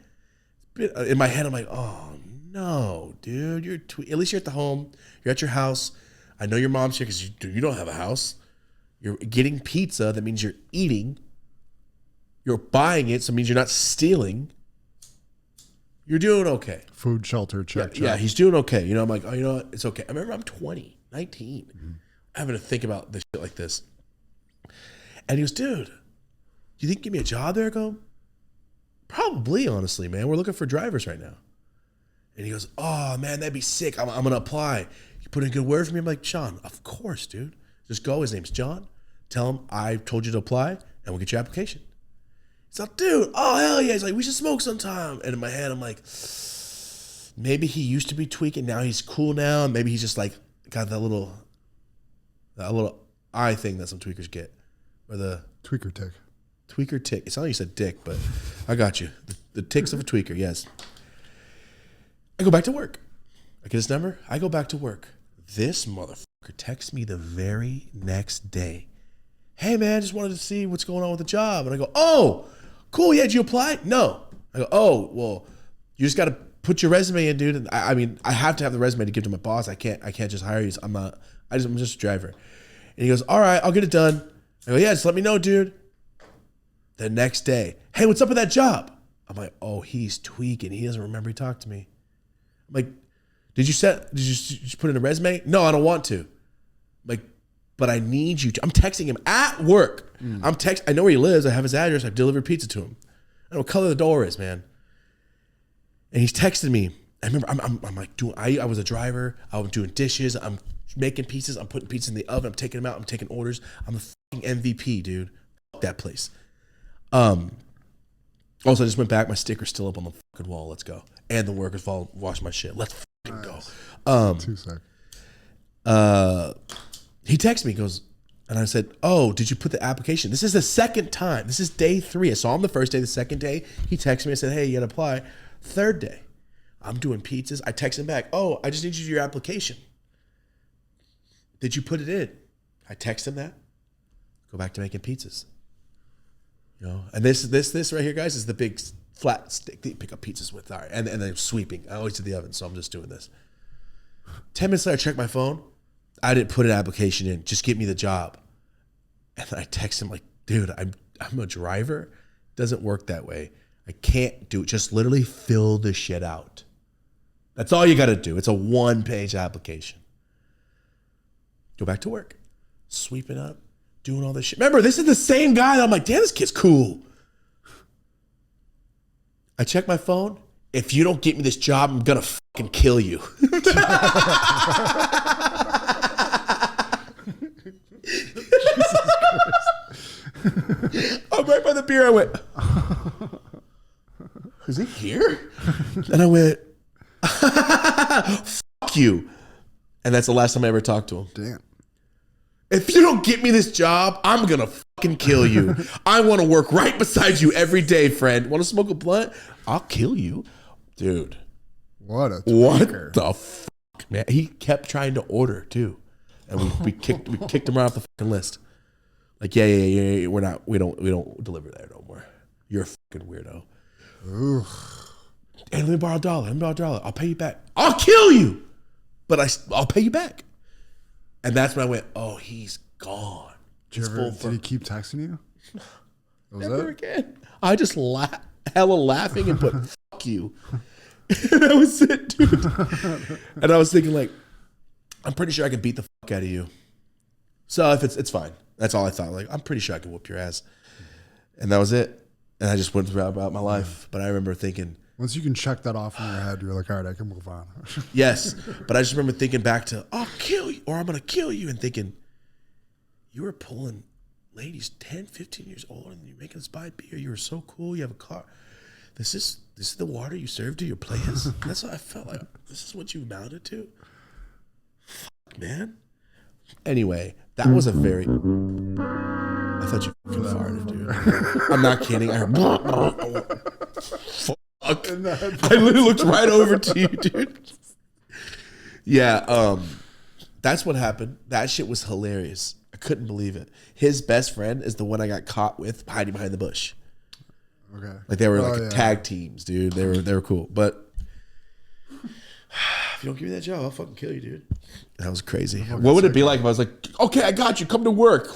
in my head, I'm like, "Oh, no, dude. At least you're at the home. You're at your house. I know your mom's here because you don't have a house. You're getting pizza. That means you're eating. You're buying it, so it means you're not stealing. You're doing okay." Food, shelter, check. Yeah, he's doing okay. You know, I'm like, "Oh, you know what? It's okay." I remember I'm 20, 19. Mm-hmm. Having to think about this shit like this. And he goes, "Dude, do you think you give me a job there?" I go, "Probably, honestly, man. We're looking for drivers right now." And he goes, "Oh, man, that'd be sick. I'm going to apply. You put in a good word for me?" I'm like, "Sean, of course, dude. Just go." His name's John. Tell him I told you to apply, and we'll get your application. He's like, "Dude, oh, hell yeah." He's like, "We should smoke sometime." And in my head, I'm like, maybe he used to be tweaking. Now he's cool now. And maybe he's just like got that little eye thing that some tweakers get. Or the tweaker tick. Tweaker tick. It's not like you said dick, but I got you. The ticks of a tweaker, yes. I go back to work. I get his number. I go back to work. This motherfucker texts me the very next day. "Hey, man, just wanted to see what's going on with the job." And I go, "Oh, cool. Yeah, did you apply?" "No." I go, "Oh, well, you just got to put your resume in, dude." And I mean, I have to have the resume to give to my boss. I can't just hire you. I'm just a driver. And he goes, "All right, I'll get it done." I go, "Yeah, just let me know, dude." The next day, "Hey, what's up with that job?" I'm like, "Oh, he's tweaking. He doesn't remember he talked to me." I'm like, did you put in a resume?" "No, I don't want to." I'm like, but I need you to. I'm texting him at work. I know where he lives. I have his address. I've delivered pizza to him. I know what color the door is, man. And he's texting me. I remember I'm like I was a driver. I was doing dishes. I'm making pizzas. I'm putting pizza in the oven. I'm taking them out. I'm taking orders. I'm a fucking MVP, dude. Fuck that place. Also, I just went back. My sticker's still up on the fucking wall. Let's go. And the workers wash my shit. Let's fucking go. 2 seconds. He texted me, goes, and I said, oh, did you put the application? This is the second time. This is day 3. I saw him the first day. The second day, he texted me. I said, hey, you got to apply. Third day, I'm doing pizzas. I text him back, oh, I just need you to do your application. Did you put it in? I text him that. Go back to making pizzas. You know, and this right here, guys, is the big flat stick that you pick up pizzas with. All right, and then sweeping. I always do the oven, so I'm just doing this. 10 minutes later, I check my phone. I didn't put an application in. Just get me the job. And then I text him like, dude, I'm a driver. Doesn't work that way. I can't do it. Just literally fill the shit out. That's all you got to do. It's a 1-page application. Go back to work. Sweeping up. Doing all this shit. Remember, this is the same guy that I'm like, damn, this kid's cool. I check my phone. If you don't get me this job, I'm going to fucking kill you. I'm right by the beer. I went, is he here? And I went, fuck you. And that's the last time I ever talked to him. Damn. If you don't get me this job, I'm going to fucking kill you. I want to work right beside you every day, friend. Want to smoke a blunt? I'll kill you. Dude. What a tweaker. What the fuck, man? He kept trying to order, too. And we kicked him right off the fucking list. Like, yeah, we don't deliver there no more. You're a fucking weirdo. Ooh. Hey, let me borrow $1. I'll pay you back. I'll kill you. But I'll pay you back. And that's when I went, oh, he's gone. Did he keep texting you? Never again. I just hella laughing and put, fuck you. And that was it, dude. And I was thinking like, I'm pretty sure I can beat the fuck out of you. So if it's fine. That's all I thought. Like, I'm pretty sure I can whoop your ass. And that was it. And I just went about my life. But I remember thinking, once you can check that off in your head, you're like, all right, I can move on. Yes. But I just remember thinking back to, I'll kill you, or I'm going to kill you. And thinking, you were pulling ladies 10, 15 years old, and you're making us buy beer. You were so cool. You have a car. This is the water you serve to your players. That's what I felt like. This is what you amounted to? Fuck, man. Anyway, that was a very... I thought you fucking farted, dude. I'm not kidding. I heard... Fuck. I literally looked right over to you, dude. Yeah, that's what happened. That shit was hilarious. I couldn't believe it. His best friend is the one I got caught with hiding behind the bush. Okay. Like they were tag teams, dude. They were cool. But if you don't give me that job, I'll fucking kill you, dude. That was crazy. What would it be like if I was like, okay, I got you, come to work?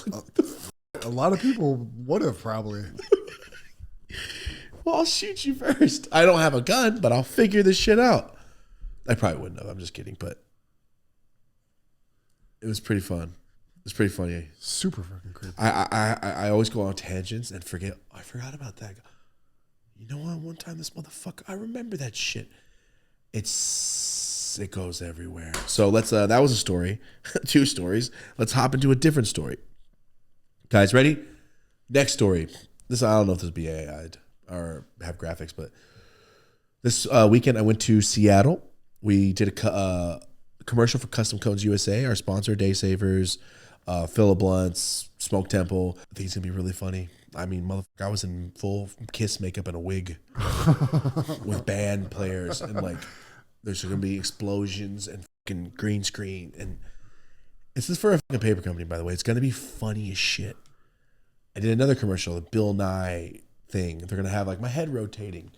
A lot of people would have probably. Well, I'll shoot you first. I don't have a gun, but I'll figure this shit out. I probably wouldn't have. I'm just kidding, but it was pretty fun. It was pretty funny. Super fucking creepy. I always go on tangents and forget. I forgot about that. You know what? One time this motherfucker. I remember that shit. It goes everywhere. So let's. That was a story. 2 stories. Let's hop into a different story. Guys, ready? Next story. This I don't know if this will be AI'd or have graphics, but this weekend I went to Seattle. We did a commercial for Custom Cones USA, our sponsor, Day Savers, Philip Blunts, Smoke Temple. I think it's gonna be really funny. I mean, motherfucker, I was in full Kiss makeup and a wig with band players, and like there's gonna be explosions and fucking green screen, and this is for a fucking paper company, by the way. It's gonna be funny as shit. I did another commercial, the Bill Nye thing. They're gonna have like my head rotating.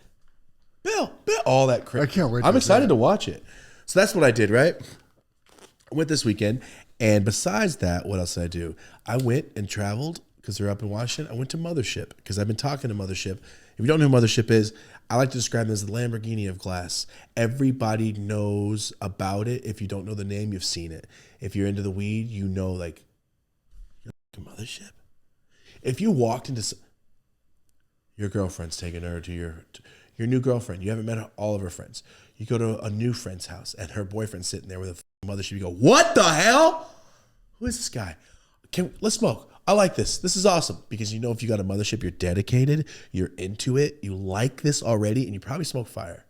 Bill, all that crap. I can't wait. I'm excited to watch it. So that's what I did, right? I went this weekend, and besides that, what else did I do? I went and traveled because they're up in Washington. I went to Mothership because I've been talking to Mothership. If you don't know who Mothership is, I like to describe them as the Lamborghini of glass. Everybody knows about it. If you don't know the name, you've seen it. If you're into the weed, you know like mothership. If you walked into your girlfriend's taking her to your new girlfriend, you haven't met all of her friends. You go to a new friend's house and her boyfriend's sitting there with a mothership. You go, what the hell? Who is this guy? Let's smoke. I like this. This is awesome because you know if you got a mothership, you're dedicated, you're into it, you like this already, and you probably smoke fire.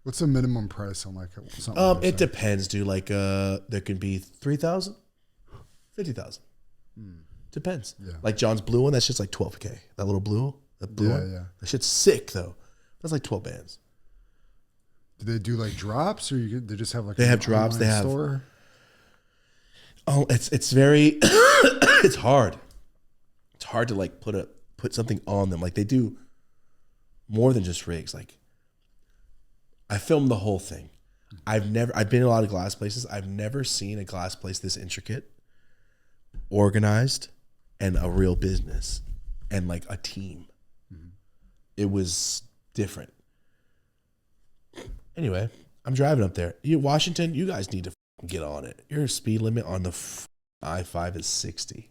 What's the minimum price on like something? It depends, dude. Like there can be 3,000, 50,000. Depends. Yeah. Like John's blue one, that's just like 12K. That little blue one. Yeah. That shit's sick though. That's like 12 bands. Do they do like drops or they just have like they have drops? They have store? Oh, it's very it's hard. It's hard to like put something on them. Like they do more than just rigs. Like I filmed the whole thing. I've been in a lot of glass places. I've never seen a glass place this intricate, organized, and a real business and like a team. It was different. Anyway, I'm driving up there. Washington, you guys need to get on it. Your speed limit on the I-5 is 60.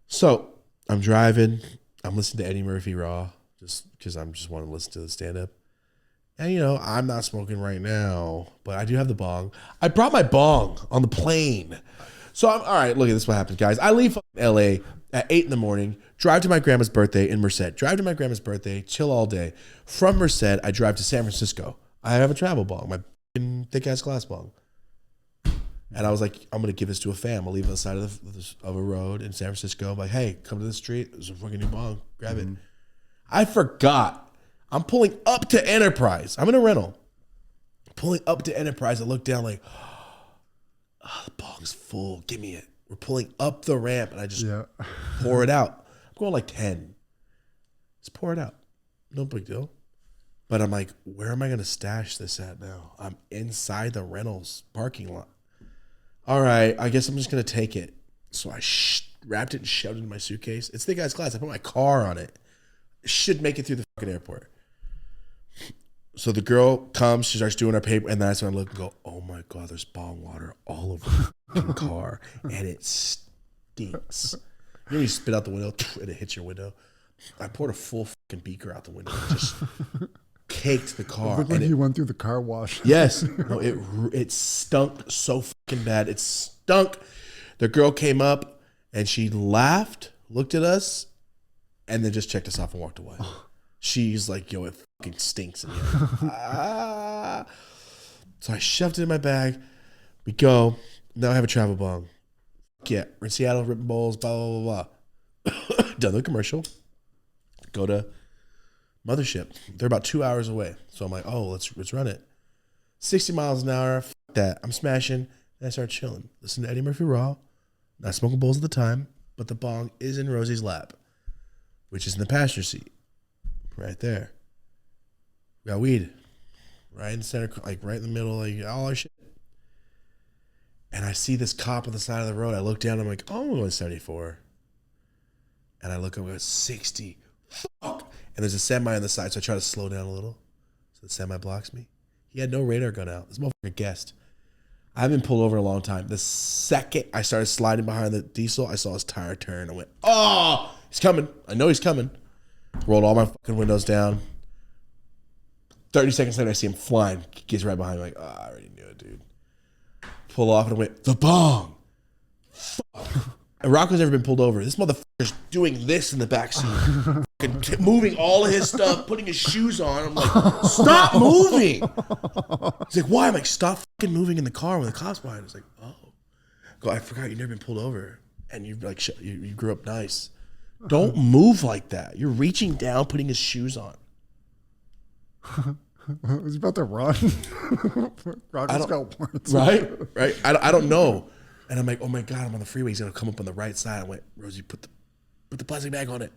So I'm driving. I'm listening to Eddie Murphy Raw just because I'm just want to listen to the stand-up. And, you know, I'm not smoking right now, but I do have the bong. I brought my bong on the plane. So all right, look at this. What happens, guys. I leave LA at 8 in the morning, drive to my grandma's birthday in Merced. Drive to my grandma's birthday, chill all day. From Merced, I drive to San Francisco. I have a travel bong, my thick-ass glass bong. And I was like, I'm going to give this to a fam. I'll leave it on the side of a road in San Francisco. I'm like, hey, come to the street. There's a fucking new bong. Grab it. I forgot. I'm pulling up to Enterprise. I'm in a rental. Pulling up to Enterprise. I look down like, oh, the bong's full. Give me it. We're pulling up the ramp and I just pour it out. I'm going like 10. Just pour it out. No big deal. But I'm like, where am I going to stash this at now? I'm inside the rentals parking lot. All right, I guess I'm just going to take it. So I wrapped it and shoved it in my suitcase. It's thick ass glass. I put my car on it. Should make it through the fucking airport. So the girl comes, she starts doing her paper, and that's when I look and go, oh my God, there's bong water all over the fucking car, and it stinks. You know, you spit out the window, and it hits your window. I poured a full fucking beaker out the window and just caked the car. It looked like you went through the car wash. Yes. No, it stunk so fucking bad. It stunk. The girl came up, and she laughed, looked at us, and then just checked us off and walked away. She's like, yo, it fucking stinks in here. So I shoved it in my bag. We go. Now I have a travel bong. Yeah, we're in Seattle, ripping bowls, blah, blah, blah, blah. Done the commercial. Go to Mothership. They're about 2 hours away. So I'm like, oh, let's run it. 60 miles an hour. Fuck that. I'm smashing. And I start chilling. Listen to Eddie Murphy Raw. Not smoking bowls at the time, but the bong is in Rosie's lap, which is in the passenger seat. Right there. We got weed. Right in the center, like right in the middle, like all our shit. And I see this cop on the side of the road. I look down, I'm like, oh, I'm going 74. And I look up, I go, 60. Fuck. And there's a semi on the side, so I try to slow down a little. So the semi blocks me. He had no radar gun out. This motherfucker guessed. I haven't been pulled over in a long time. The second I started sliding behind the diesel, I saw his tire turn. I went, oh, he's coming. I know he's coming. Rolled all my fucking windows down. 30 seconds later, I see him flying. He gets right behind me, like, oh, I already knew it, dude. Pull off and I went, the bong. Fuck. And Rocco's never been pulled over. This motherfucker's doing this in the backseat. Moving all of his stuff, putting his shoes on. I'm like, stop moving. He's like, why? I'm like, stop fucking moving in the car when the cops behind. I was like, oh. I forgot you've never been pulled over. And you like you grew up nice. Don't move like that. You're reaching down, putting his shoes on. Was he about to run? Rocco's got warrants. Right? I don't know. And I'm like, oh my God, I'm on the freeway. He's gonna come up on the right side. I went, Rosie, put the plastic bag on it.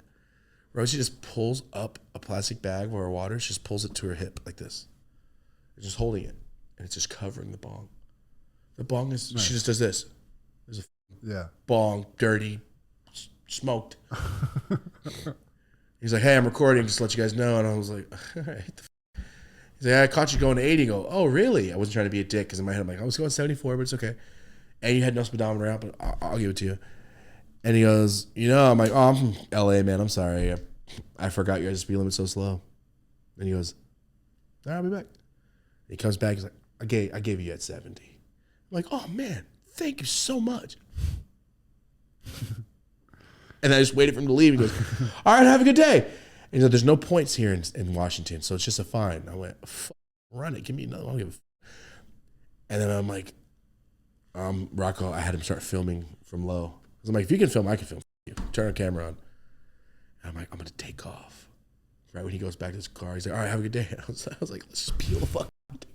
Rosie just pulls up a plastic bag for her water. She just pulls it to her hip like this. She's just holding it, and it's just covering the bong. The bong is. Nice. She just does this. There's a bong, dirty, smoked. He's like, hey, I'm recording, just to let you guys know. And I was like, all right. He's like, I caught you going to 80. I go, oh, really? I wasn't trying to be a dick because in my head, I'm like, I was going 74, but it's okay. And you had no speedometer out, but I'll give it to you. And he goes, I'm like, oh, I'm from LA, man. I'm sorry. I forgot your speed limit's so slow. And he goes, all right, I'll be back. And he comes back. He's like, I gave you at 70. I'm like, oh man, thank you so much. And I just waited for him to leave. He goes, all right, have a good day. And he's like, there's no points here in Washington, so it's just a fine. I went, run it. Give me another one. I don't give a f-. And then I'm like, Rocco, I had him start filming from low. I'm like, if you can film, I can film. You. Turn the camera on. And I'm like, I'm going to take off. Right when he goes back to his car, he's like, all right, have a good day. And I was like, let's just peel the fuck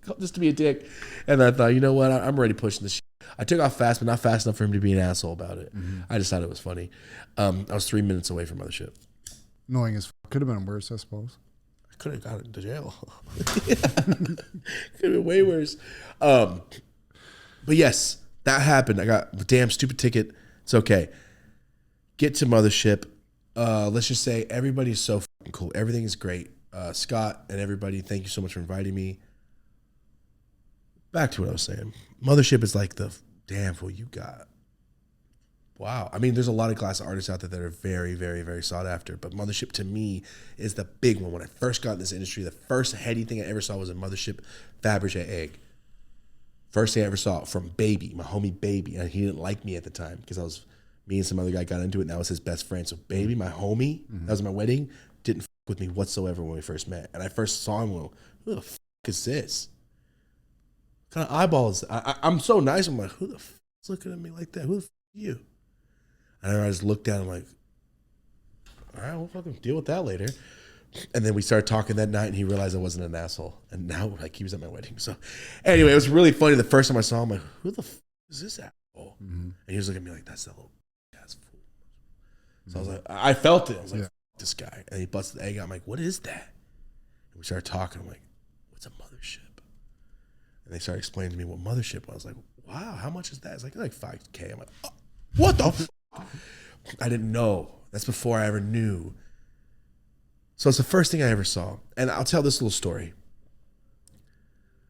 off, just to be a dick. And I thought, you know what? I'm already pushing this shit. I took off fast, but not fast enough for him to be an asshole about it. Mm-hmm. I just thought it was funny. I was 3 minutes away from Mothership. Annoying as fuck. Could have been worse, I suppose. I could have got it to jail. Could have been way worse. But yes, that happened. I got the damn stupid ticket. It's okay. Get to Mothership. Let's just say everybody's so fucking cool. Everything is great. Scott and everybody, thank you so much for inviting me. Back to what I was saying. Mothership is like the damn fool you got. Wow. I mean, there's a lot of classic artists out there that are very, very, very sought after. But Mothership to me is the big one. When I first got in this industry, the first heady thing I ever saw was a Mothership Fabergé egg. First thing I ever saw from Baby, my homie Baby. And he didn't like me at the time because me and some other guy got into it and that was his best friend. So Baby, my homie, that was my wedding, didn't fuck with me whatsoever when we first met. And I first saw him and went, who the fuck is this? What kind of eyeballs? I'm so nice. I'm like, who the fuck is looking at me like that? Who the fuck are you? And I just looked down. I'm like, all right, we'll fucking deal with that later. And then we started talking that night, and he realized I wasn't an asshole. And now, like, he was at my wedding. So, anyway, it was really funny. The first time I saw him, I'm like, who the fuck is this asshole? Mm-hmm. And he was looking at me like, that's that little ass fool. So I was like, I felt it. I was like, fuck this guy. And he busted the egg out. I'm like, what is that? And we started talking. I'm like, what's a Mothership? And they started explaining to me what Mothership was. I was like, wow, how much is that? It's like $5K. I'm like, oh, what the fuck? I didn't know. That's before I ever knew. So it's the first thing I ever saw. And I'll tell this little story.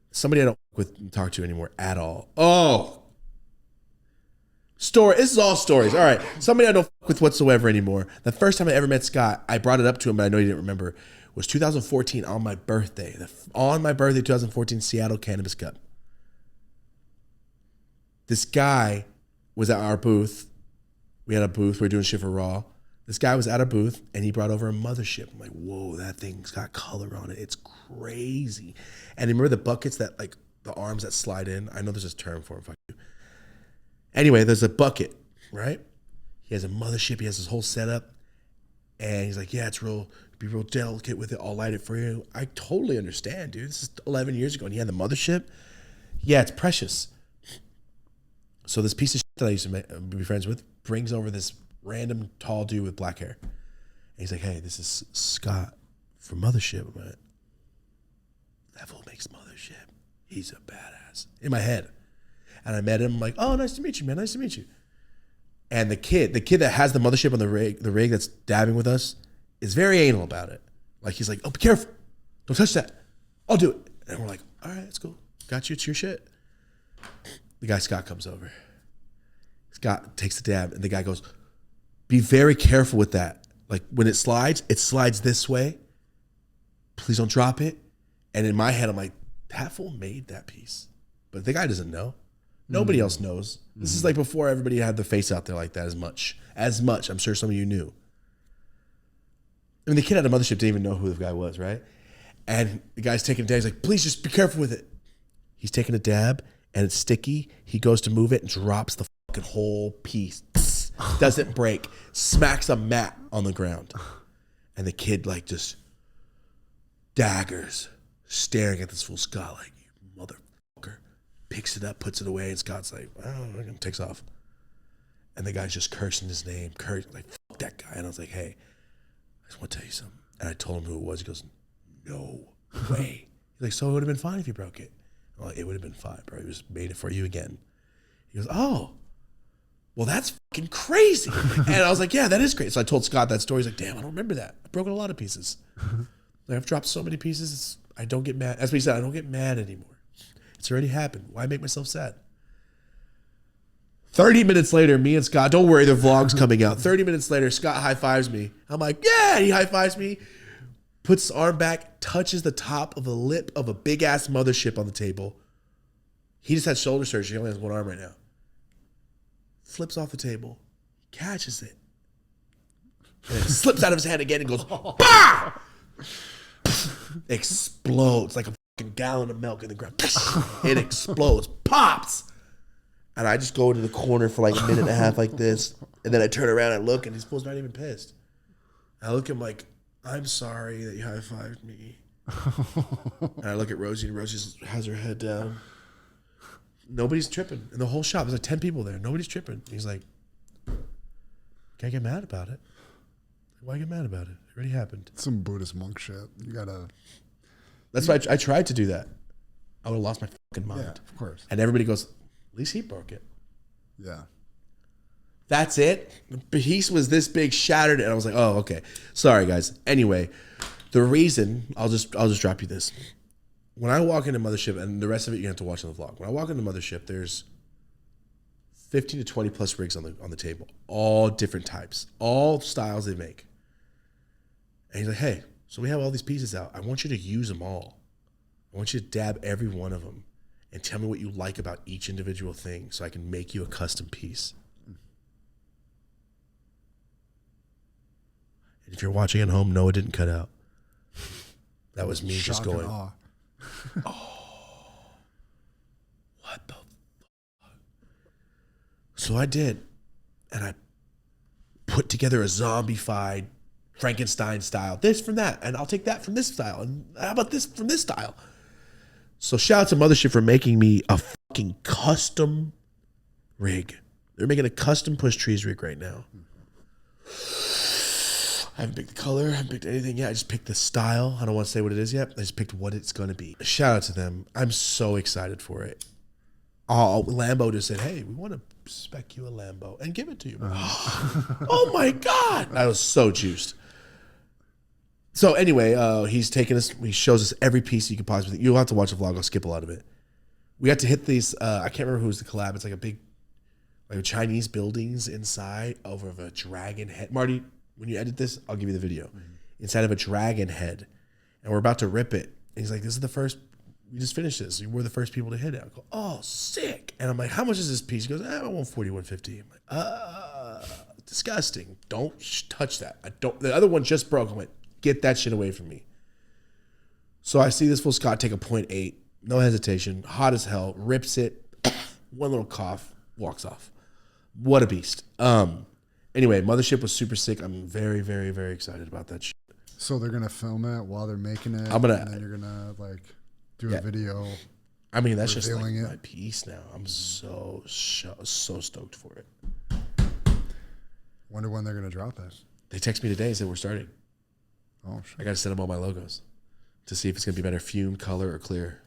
Somebody I don't talk to anymore at all. Oh. Story. This is all stories. All right. Somebody I don't fuck with whatsoever anymore. The first time I ever met Scott, I brought it up to him, but I know he didn't remember, was 2014 on my birthday. On my birthday, 2014, Seattle Cannabis Cup. This guy was at our booth. We had a booth. We were doing shit for Raw. This guy was at a booth, and he brought over a Mothership. I'm like, whoa, that thing's got color on it. It's crazy. And remember the buckets that, like, the arms that slide in? I know there's a term for them. Fuck you. Anyway, there's a bucket, right? He has a Mothership. He has his whole setup. And he's like, yeah, be real delicate with it. I'll light it for you. I totally understand, dude. This is 11 years ago, and he had the Mothership. Yeah, it's precious. So this piece of shit that I used to be friends with brings over this random tall dude with black hair. And he's like, hey, this is Scott from Mothership. I'm like, that fool makes Mothership. He's a badass. In my head. And I met him. I'm like, oh, nice to meet you, man. Nice to meet you. And the kid that has the Mothership on the rig that's dabbing with us is very anal about it. Like, he's like, oh, be careful. Don't touch that. I'll do it. And we're like, all right, that's cool. Got you. It's your shit. The guy Scott comes over. Scott takes the dab, and the guy goes, be very careful with that. Like, when it slides this way. Please don't drop it. And in my head, I'm like, that fool made that piece. But the guy doesn't know. Nobody else knows. This is like before everybody had the face out there like that as much. I'm sure some of you knew. I mean, the kid at the Mothership didn't even know who the guy was, right? And the guy's taking a dab. He's like, please just be careful with it. He's taking a dab, and it's sticky. He goes to move it and drops the fucking whole piece. Doesn't break. Smacks a mat on the ground. And the kid, like, just daggers, staring at this fool Scott like, you motherfucker. Picks it up, puts it away, and Scott's like, oh, and takes off. And the guy's just cursing his name, like, fuck that guy. And I was like, hey, I just want to tell you something. And I told him who it was. He goes, no way. He's like, so it would have been fine if you broke it. I'm like, it would have been fine, bro. He just made it for you again. He goes, oh, well, that's fucking crazy. And I was like, yeah, that is great. So I told Scott that story. He's like, damn, I don't remember that. I've broken a lot of pieces. Like, I've dropped so many pieces. I don't get mad. As we said, I don't get mad anymore. It's already happened. Why make myself sad? 30 minutes later, me and Scott, don't worry, the vlog's coming out. 30 minutes later, Scott high-fives me. I'm like, yeah, he high-fives me, puts his arm back, touches the top of the lip of a big-ass mothership on the table. He just had shoulder surgery. He only has one arm right now. Flips off the table, catches it, and it slips out of his hand again and goes, bah! Explodes like a fucking gallon of milk in the ground. It explodes, pops. And I just go into the corner for like a minute and a half like this. And then I turn around and look, and he's supposed to not even pissed. I look at him like, I'm sorry that you high-fived me. And I look at Rosie, and Rosie has her head down. Nobody's tripping. In the whole shop, there's like 10 people there. Nobody's tripping. He's like, can't get mad about it. Why get mad about it? It already happened. Some Buddhist monk shit. You gotta. That's why I tried to do that. I would have lost my fucking mind. Yeah, of course. And everybody goes, at least he broke it. Yeah. That's it. The piece was this big, shattered, and I was like, oh, okay. Sorry, guys. Anyway, the reason, I'll just drop you this. When I walk into Mothership, and the rest of it you have to watch on the vlog. When I walk into Mothership, there's 15 to 20 plus rigs on the table. All different types. All styles they make. And he's like, hey, so we have all these pieces out. I want you to use them all. I want you to dab every one of them and tell me what you like about each individual thing so I can make you a custom piece. And if you're watching at home, no, it didn't cut out. That was me just going, oh, what the fuck? So I did. And I put together a zombified Frankenstein style, this from that, and I'll take that from this style, and how about this from this style? So shout out to Mothership for making me a fucking custom rig. They're making a custom push trees rig right now. I haven't picked the color, I haven't picked anything yet. I just picked the style. I don't want to say what it is yet. I just picked what it's going to be. Shout out to them. I'm so excited for it. Oh, Lambo just said, hey, we want to spec you a Lambo and give it to you. Oh my God. I was so juiced. So anyway, he's taking us, he shows us every piece you could possibly think. You'll have to watch the vlog. I'll skip a lot of it. We had to hit these, I can't remember who's the collab. It's like a big, like Chinese buildings inside over of a dragon head. Marty, when you edit this, I'll give you the video. Inside of a dragon head. And we're about to rip it. And he's like, this is the first, we just finished this. We're the first people to hit it. I go, oh, sick. And I'm like, how much is this piece? He goes, I want 40, 150. I'm like, disgusting. Don't touch that. I don't, the other one just broke. I went, get that shit away from me. So I see this fool Scott take a 0.8, no hesitation, hot as hell, rips it, one little cough, walks off. What a beast. Anyway, Mothership was super sick. I'm very, very, very excited about that shit. So they're gonna film it while they're making it, and then you're gonna like do a video. I mean, that's just like it. my piece now. I'm so stoked for it. Wonder when they're gonna drop it. They text me today and said we're starting. Oh shit. I gotta send them all my logos to see if it's gonna be better fume, color, or clear.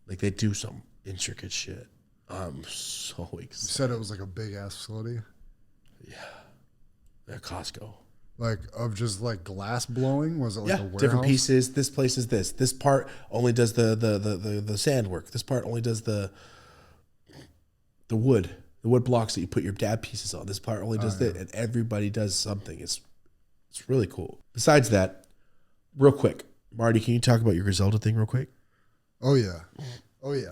Like they do some intricate shit. I'm so excited. You said it was like a big ass facility. Yeah, Costco. Like of just like glass blowing? Was it like a warehouse? Different pieces. This place is this. This part only does the sand work. This part only does the wood blocks that you put your dab pieces on. This part only does that, and everybody does something. It's really cool. Besides that, real quick, Marty, can you talk about your Griselda thing real quick? Oh yeah.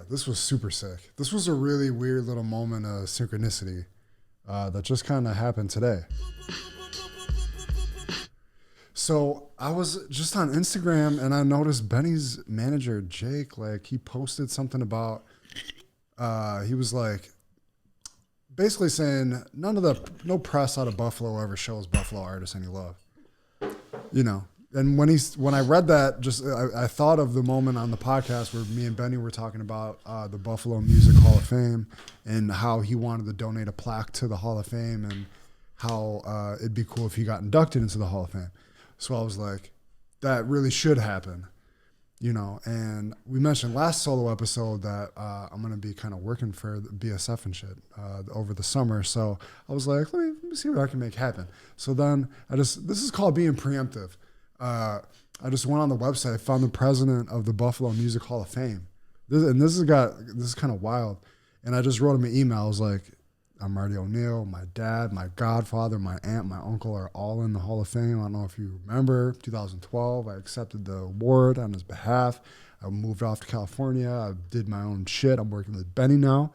This was super sick. This was a really weird little moment of synchronicity that just kind of happened today. So I was just on Instagram and I noticed Benny's manager, Jake, like he posted something about, he was like, basically saying no press out of Buffalo ever shows Buffalo artists any love, you know? And when I read that, just I thought of the moment on the podcast where me and Benny were talking about the Buffalo Music Hall of Fame and how he wanted to donate a plaque to the Hall of Fame and how it'd be cool if he got inducted into the Hall of Fame. So I was like, that really should happen, you know. And we mentioned last solo episode that I'm going to be kind of working for the BSF and shit over the summer. So I was like, let me see what I can make happen. So then this is called being preemptive. I just went on the website. I found the president of the Buffalo Music Hall of Fame. This is kind of wild. And I just wrote him an email. I was like, Marty O'Neill, my dad, my godfather, my aunt, my uncle are all in the Hall of Fame. I don't know if you remember, 2012, I accepted the award on his behalf. I moved off to California. I did my own shit. I'm working with Benny now.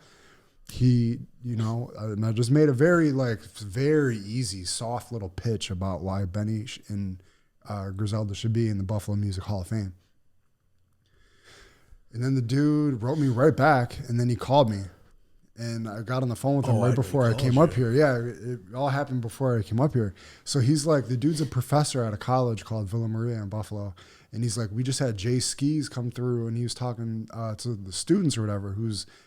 He, and I just made a very easy, soft little pitch about why Benny and Griselda should be in the Buffalo Music Hall of Fame. And then the dude wrote me right back, and then he called me. And I got on the phone with him right before I came up here. Yeah, it all happened before I came up here. So he's like, the dude's a professor at a college called Villa Maria in Buffalo. And he's like, we just had Jay Skis come through, and he was talking to the students or whatever,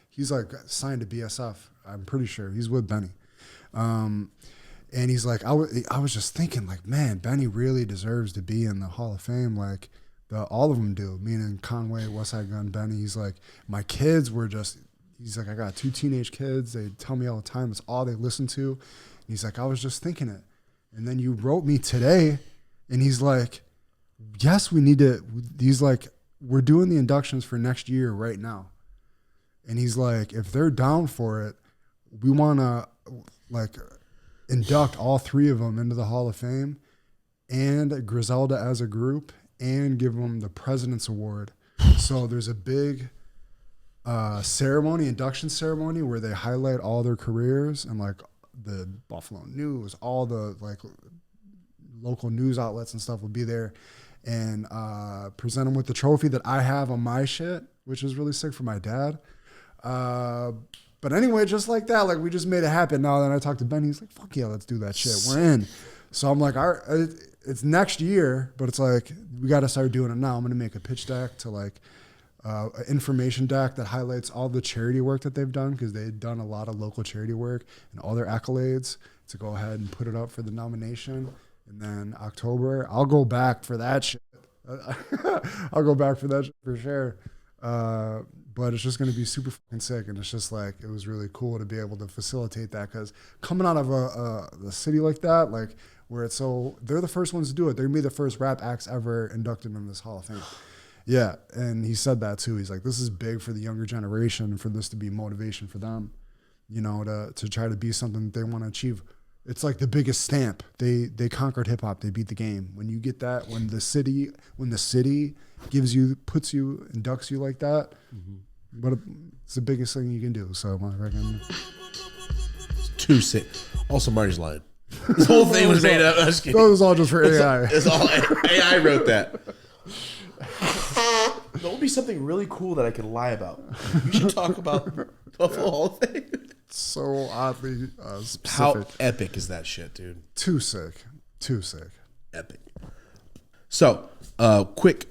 he's like signed to BSF. I'm pretty sure he's with Benny. And he's like, I was just thinking like, man, Benny really deserves to be in the Hall of Fame. Like all of them do, meaning Conway, Westside Gun, Benny. He's like, my kids were just, he's like, I got 2 teenage kids. They tell me all the time, it's all they listen to. And he's like, I was just thinking it. And then you wrote me today, and he's like, yes, we need to, he's like, we're doing the inductions for next year right now. And he's like, if they're down for it, we want to induct all 3 of them into the Hall of Fame and Griselda as a group and give them the President's Award. So there's a big induction ceremony where they highlight all their careers, and like the Buffalo News, all the local news outlets and stuff will be there, and present them with the trophy that I have on my shit, which is really sick for my dad. But anyway, just like that, like we just made it happen. Now then I talked to Benny, he's like, fuck yeah, let's do that shit. We're in. So I'm like, all right, it's next year, but it's like, we got to start doing it now. I'm going to make a pitch deck to an information deck that highlights all the charity work that they've done, because they've done a lot of local charity work and all their accolades, to go ahead and put it up for the nomination. And then October, I'll go back for that shit. I'll go back for that shit for sure. But it's just going to be super fucking sick. And it's just like, it was really cool to be able to facilitate that, because coming out of a city like that, like where it's so, they're the first ones to do it. They're going to be the first rap acts ever inducted in this Hall of Fame. Yeah. And he said that too. He's like, this is big for the younger generation, for this to be motivation for them, to try to be something that they want to achieve. It's like the biggest stamp. They conquered hip hop. They beat the game. When you get that, when the city gives you, inducts you like that, it's the biggest thing you can do. So I reckon. Too sick. Also, Marty's lying. This whole thing was made up. That was all just for AI. It's all AI wrote that. That would be something really cool that I could lie about. You should talk about Buffalo Hall of Fame. So oddly specific. How epic is that shit, dude? Too sick. Epic. So, quick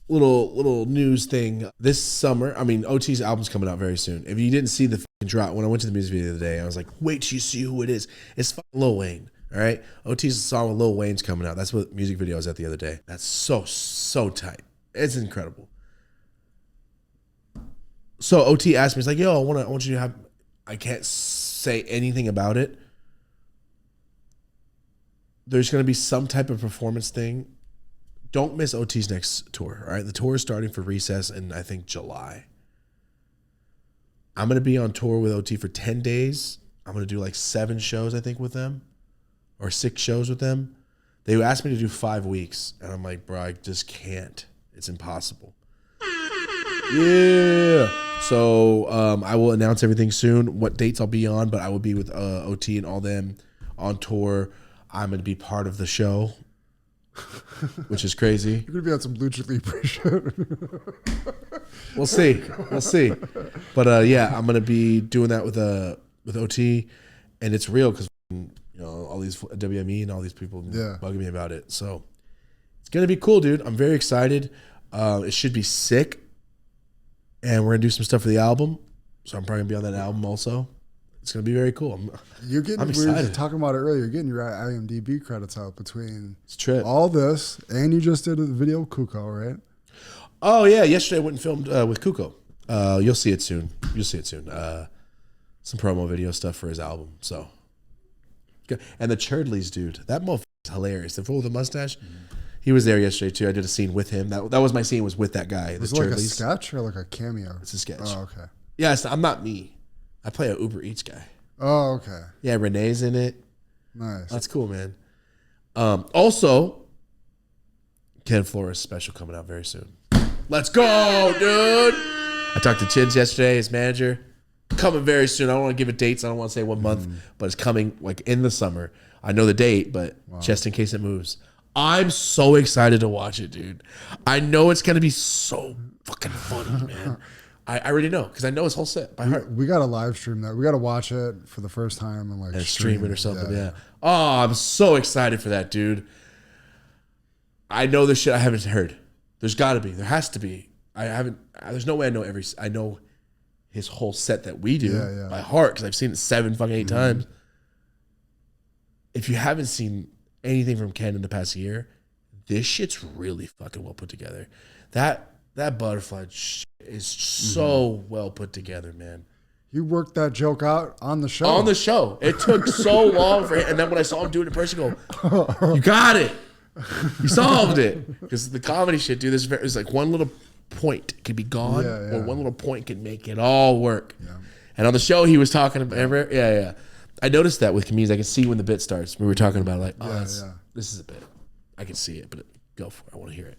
little news thing. This summer, OT's album's coming out very soon. If you didn't see the fucking drop, when I went to the music video the other day, I was like, wait till you see who it is. It's fucking Lil Wayne. All right? OT's song with Lil Wayne's coming out. That's what music video was at the other day. That's so tight. It's incredible. So OT asked me, he's like, yo, I want you to have, I can't say anything about it. There's going to be some type of performance thing. Don't miss OT's next tour, all right? The tour is starting for Recess in, I think, July. I'm going to be on tour with OT for 10 days. I'm going to do like 7 shows, I think, with them, or 6 shows with them. They asked me to do 5 weeks, and I'm like, bro, I just can't. It's impossible. Yeah. So I will announce everything soon, what dates I'll be on, but I will be with OT and all them on tour. I'm going to be part of the show, which is crazy. You're going to be on some Lucha Libre shit. We'll see. But yeah, I'm going to be doing that with OT, and it's real because all these WME and all these people bugging me about it. So it's going to be cool, dude. I'm very excited. It should be sick. And we're going to do some stuff for the album. So I'm probably going to be on that album also. It's going to be very cool. I'm excited. We were talking about it earlier. You're getting your IMDb credits out between all this, and you just did a video with Kuko, right? Oh, yeah. Yesterday I went and filmed with Kuko. You'll see it soon. Some promo video stuff for his album. So, and the Churdleys dude, that motherfucker is hilarious. The fool with the mustache. Mm-hmm. He was there yesterday too. I did a scene with him. That was my scene. Was with that guy. Was it like a sketch or like a cameo? It's a sketch. Oh, okay. Yeah, I'm not me. I play a Uber Eats guy. Oh, okay. Yeah, Renee's in it. Nice. That's cool, man. Also, Ken Flores special coming out very soon. Let's go, dude. I talked to Chins yesterday, his manager. Coming very soon. I don't want to give it dates. I don't want to say what month, but it's coming like in the summer. I know the date, but just in case it moves. I'm so excited to watch it, dude. I know it's going to be so fucking funny, man. I already know because I know his whole set by heart. We got to live stream that. We got to watch it for the first time and like stream it or something. Yeah. Oh, I'm so excited for that, dude. I know this shit I haven't heard. There's got to be. There has to be. I haven't. There's no way I know I know his whole set that we do by heart because I've seen it 7 fucking 8 times. If you haven't seen anything from Ken in the past year, this shit's really fucking well put together. That butterfly is so well put together, man. You worked that joke out on the show. On the show. It took so long for him. And then when I saw him do it in person, I go, you got it. You solved it. Because the comedy shit, dude, there's like one little point can be gone or one little point can make it all work. Yeah. And on the show, he was talking about, I noticed that with comedians. I can see when the bit starts. We were talking about like, this is a bit. I can see it, but go for it. I want to hear it.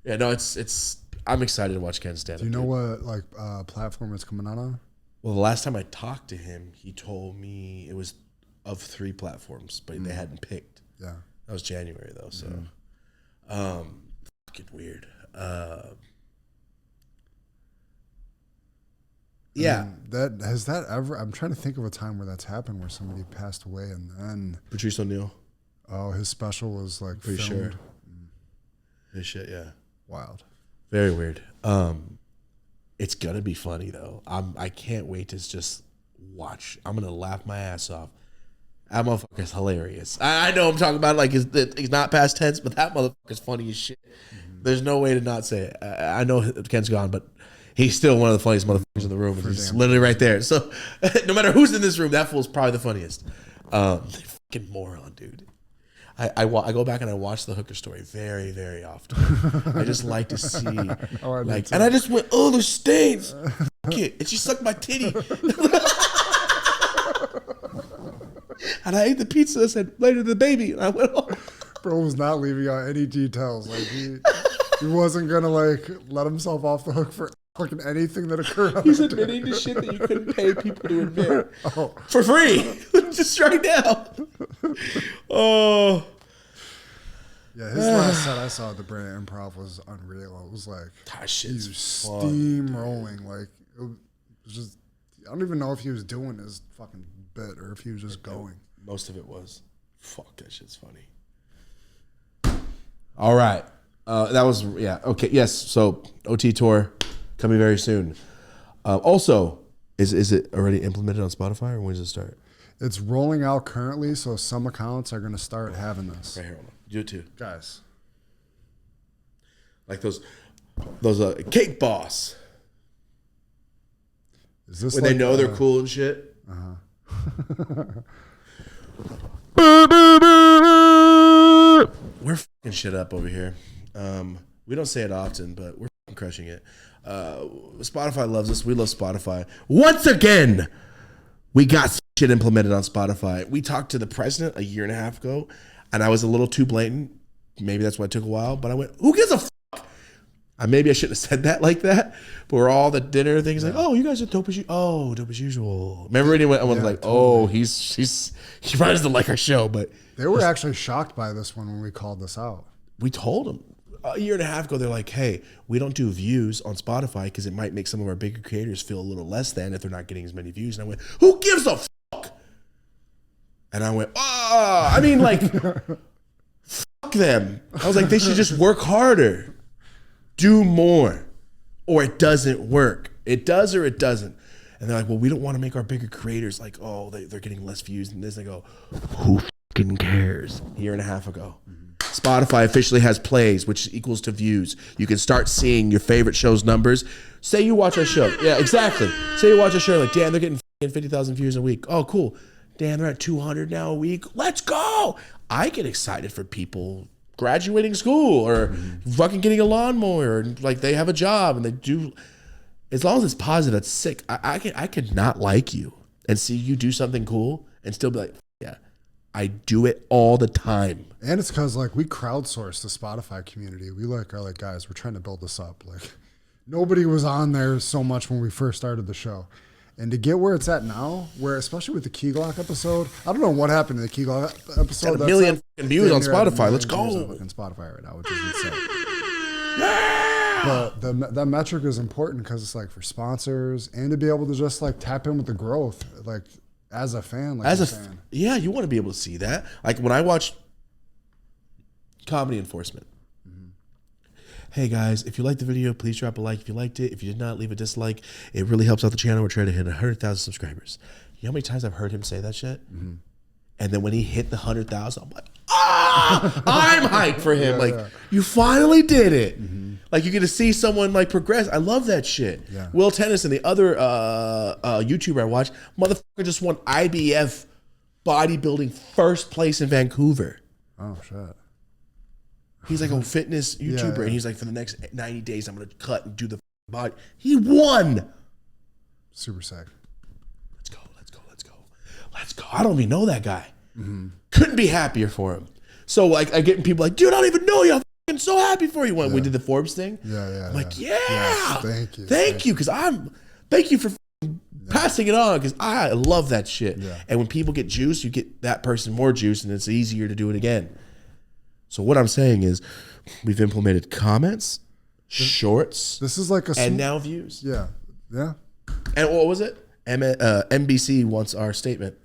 Yeah, no, I'm excited to watch Ken stand up. Do you know what like platform it's coming out on? Well, the last time I talked to him, he told me it was of 3 platforms, but they hadn't picked. Yeah. That was January though, so fucking weird. Yeah. Has that ever, I'm trying to think of a time where that's happened where somebody passed away and then Patrice O'Neal. Oh, his special was like pretty filmed. Sure. His shit, yeah. Wild. Very weird. It's gonna be funny though. I can't wait to just watch. I'm gonna laugh my ass off. That motherfucker's hilarious. I know I'm talking about like he's not past tense, but that motherfucker's funny as shit. There's no way to not say it. I know Ken's gone, but he's still one of the funniest motherfuckers in the room. And he's literally right there. So no matter who's in this room, that fool's probably the funniest. Fucking moron, dude. I go back and I watch the Hooker story very, very often. I just like to see, and I just went, oh, there's stains. Fuck it. And she sucked my titty. And I ate the pizza and said, later the baby. And I went, oh. Bro was not leaving out any details. Like he wasn't gonna like let himself off the hook for fucking anything that occurred. He's admitting to shit that you couldn't pay people to admit for free, just right now. Oh, yeah. His last set I saw at the Brandon Improv was unreal. It was like he was steamrolling. Like it was just, I don't even know if he was doing his fucking bit or if he was just going. Most of it was. Fuck, that shit's funny. All right. That was, okay. Yes. So OT tour coming very soon. Also, is it already implemented on Spotify or when does it start? It's rolling out currently. So some accounts are going to start having this. Right here. Hold on. Do it too. Guys. Like those Cake Boss. Is this when they know they're cool and shit? We're fucking shit up over here. We don't say it often, but we're fucking crushing it. Spotify loves us. We love Spotify. Once again, we got shit implemented on Spotify. We talked to the president a year and a half ago, and I was a little too blatant. Maybe that's why it took a while, but I went, who gives a fuck? Maybe I shouldn't have said that like that, but we're all the dinner things like, oh, you guys are dope as dope as usual. Remember, I was like, oh, he probably doesn't like our show, but they were actually shocked by this one when we called this out. We told them a year and a half ago. They're like, hey, we don't do views on Spotify because it might make some of our bigger creators feel a little less than if they're not getting as many views. And I went, who gives a fuck? And I went, fuck them. I was like, they should just work harder. Do more, or it doesn't work. It does or it doesn't. And they're like, well, we don't want to make our bigger creators like, oh, they're getting less views than this. And I go, who fucking cares? A year and a half ago. Spotify officially has plays, which equals to views. You can start seeing your favorite show's numbers. Say you watch our show. Yeah, exactly. Say you watch a show like, damn, they're getting 50,000 views a week. Oh, cool. Damn, they're at 200 now a week. Let's go. I get excited for people graduating school or fucking getting a lawnmower, or like they have a job and they do, as long as it's positive, that's sick. I could not like you and see you do something cool and still be like, yeah, I do it all the time. And it's because like we crowdsource the Spotify community. We like are like, guys, we're trying to build this up. Like nobody was on there so much when we first started the show. And to get where it's at now, where especially with the Key Glock episode, I don't know what happened to the Key Glock episode. Got a million views on Spotify. Let's go. On Spotify right now, which is insane. But that metric is important because it's like for sponsors and to be able to just like tap in with the growth, like as a fan, like yeah, you want to be able to see that. Like when I watch Comedy Enforcement. Hey guys, if you liked the video, please drop a like if you liked it. If you did not, leave a dislike. It really helps out the channel. We're trying to hit 100,000 subscribers. You know how many times I've heard him say that shit? And then when he hit the 100,000, I'm like, I'm hyped for him. You finally did it. Like you get to see someone like progress. I love that shit. Yeah. Will Tennyson, the other YouTuber I watch, motherfucker just won IBF bodybuilding first place in Vancouver. Oh shit. He's like a fitness YouTuber, and he's like, for the next 90 days, I'm going to cut and do the body. He won. Super sick. Let's go. I don't even know that guy. Couldn't be happier for him. So like, I get people like, dude, I don't even know you. I'm fucking so happy for you. When we did the Forbes thing. I'm like, yes, thank you. Because thank you for passing it on, because I love that shit. And when people get juice, you get that person more juice, and it's easier to do it again. So what I'm saying is, we've implemented comments, shorts. This is like and now views. Yeah. And what was it? NBC wants our statement.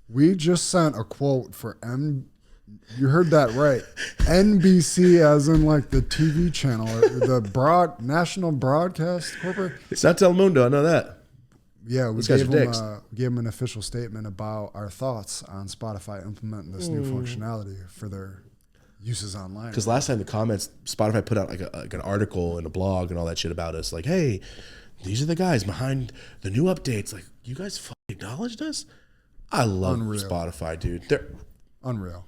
We just sent a quote for You heard that right. NBC, as in like the TV channel, the National Broadcast Corporate. It's not Telemundo. I know that. Yeah, we gave them an official statement about our thoughts on Spotify implementing this new functionality for their uses online. Because last time the comments, Spotify put out like an article and a blog and all that shit about us. Like, hey, these are the guys behind the new updates. Like, you guys fucking acknowledged us? I love Spotify, dude. They're unreal.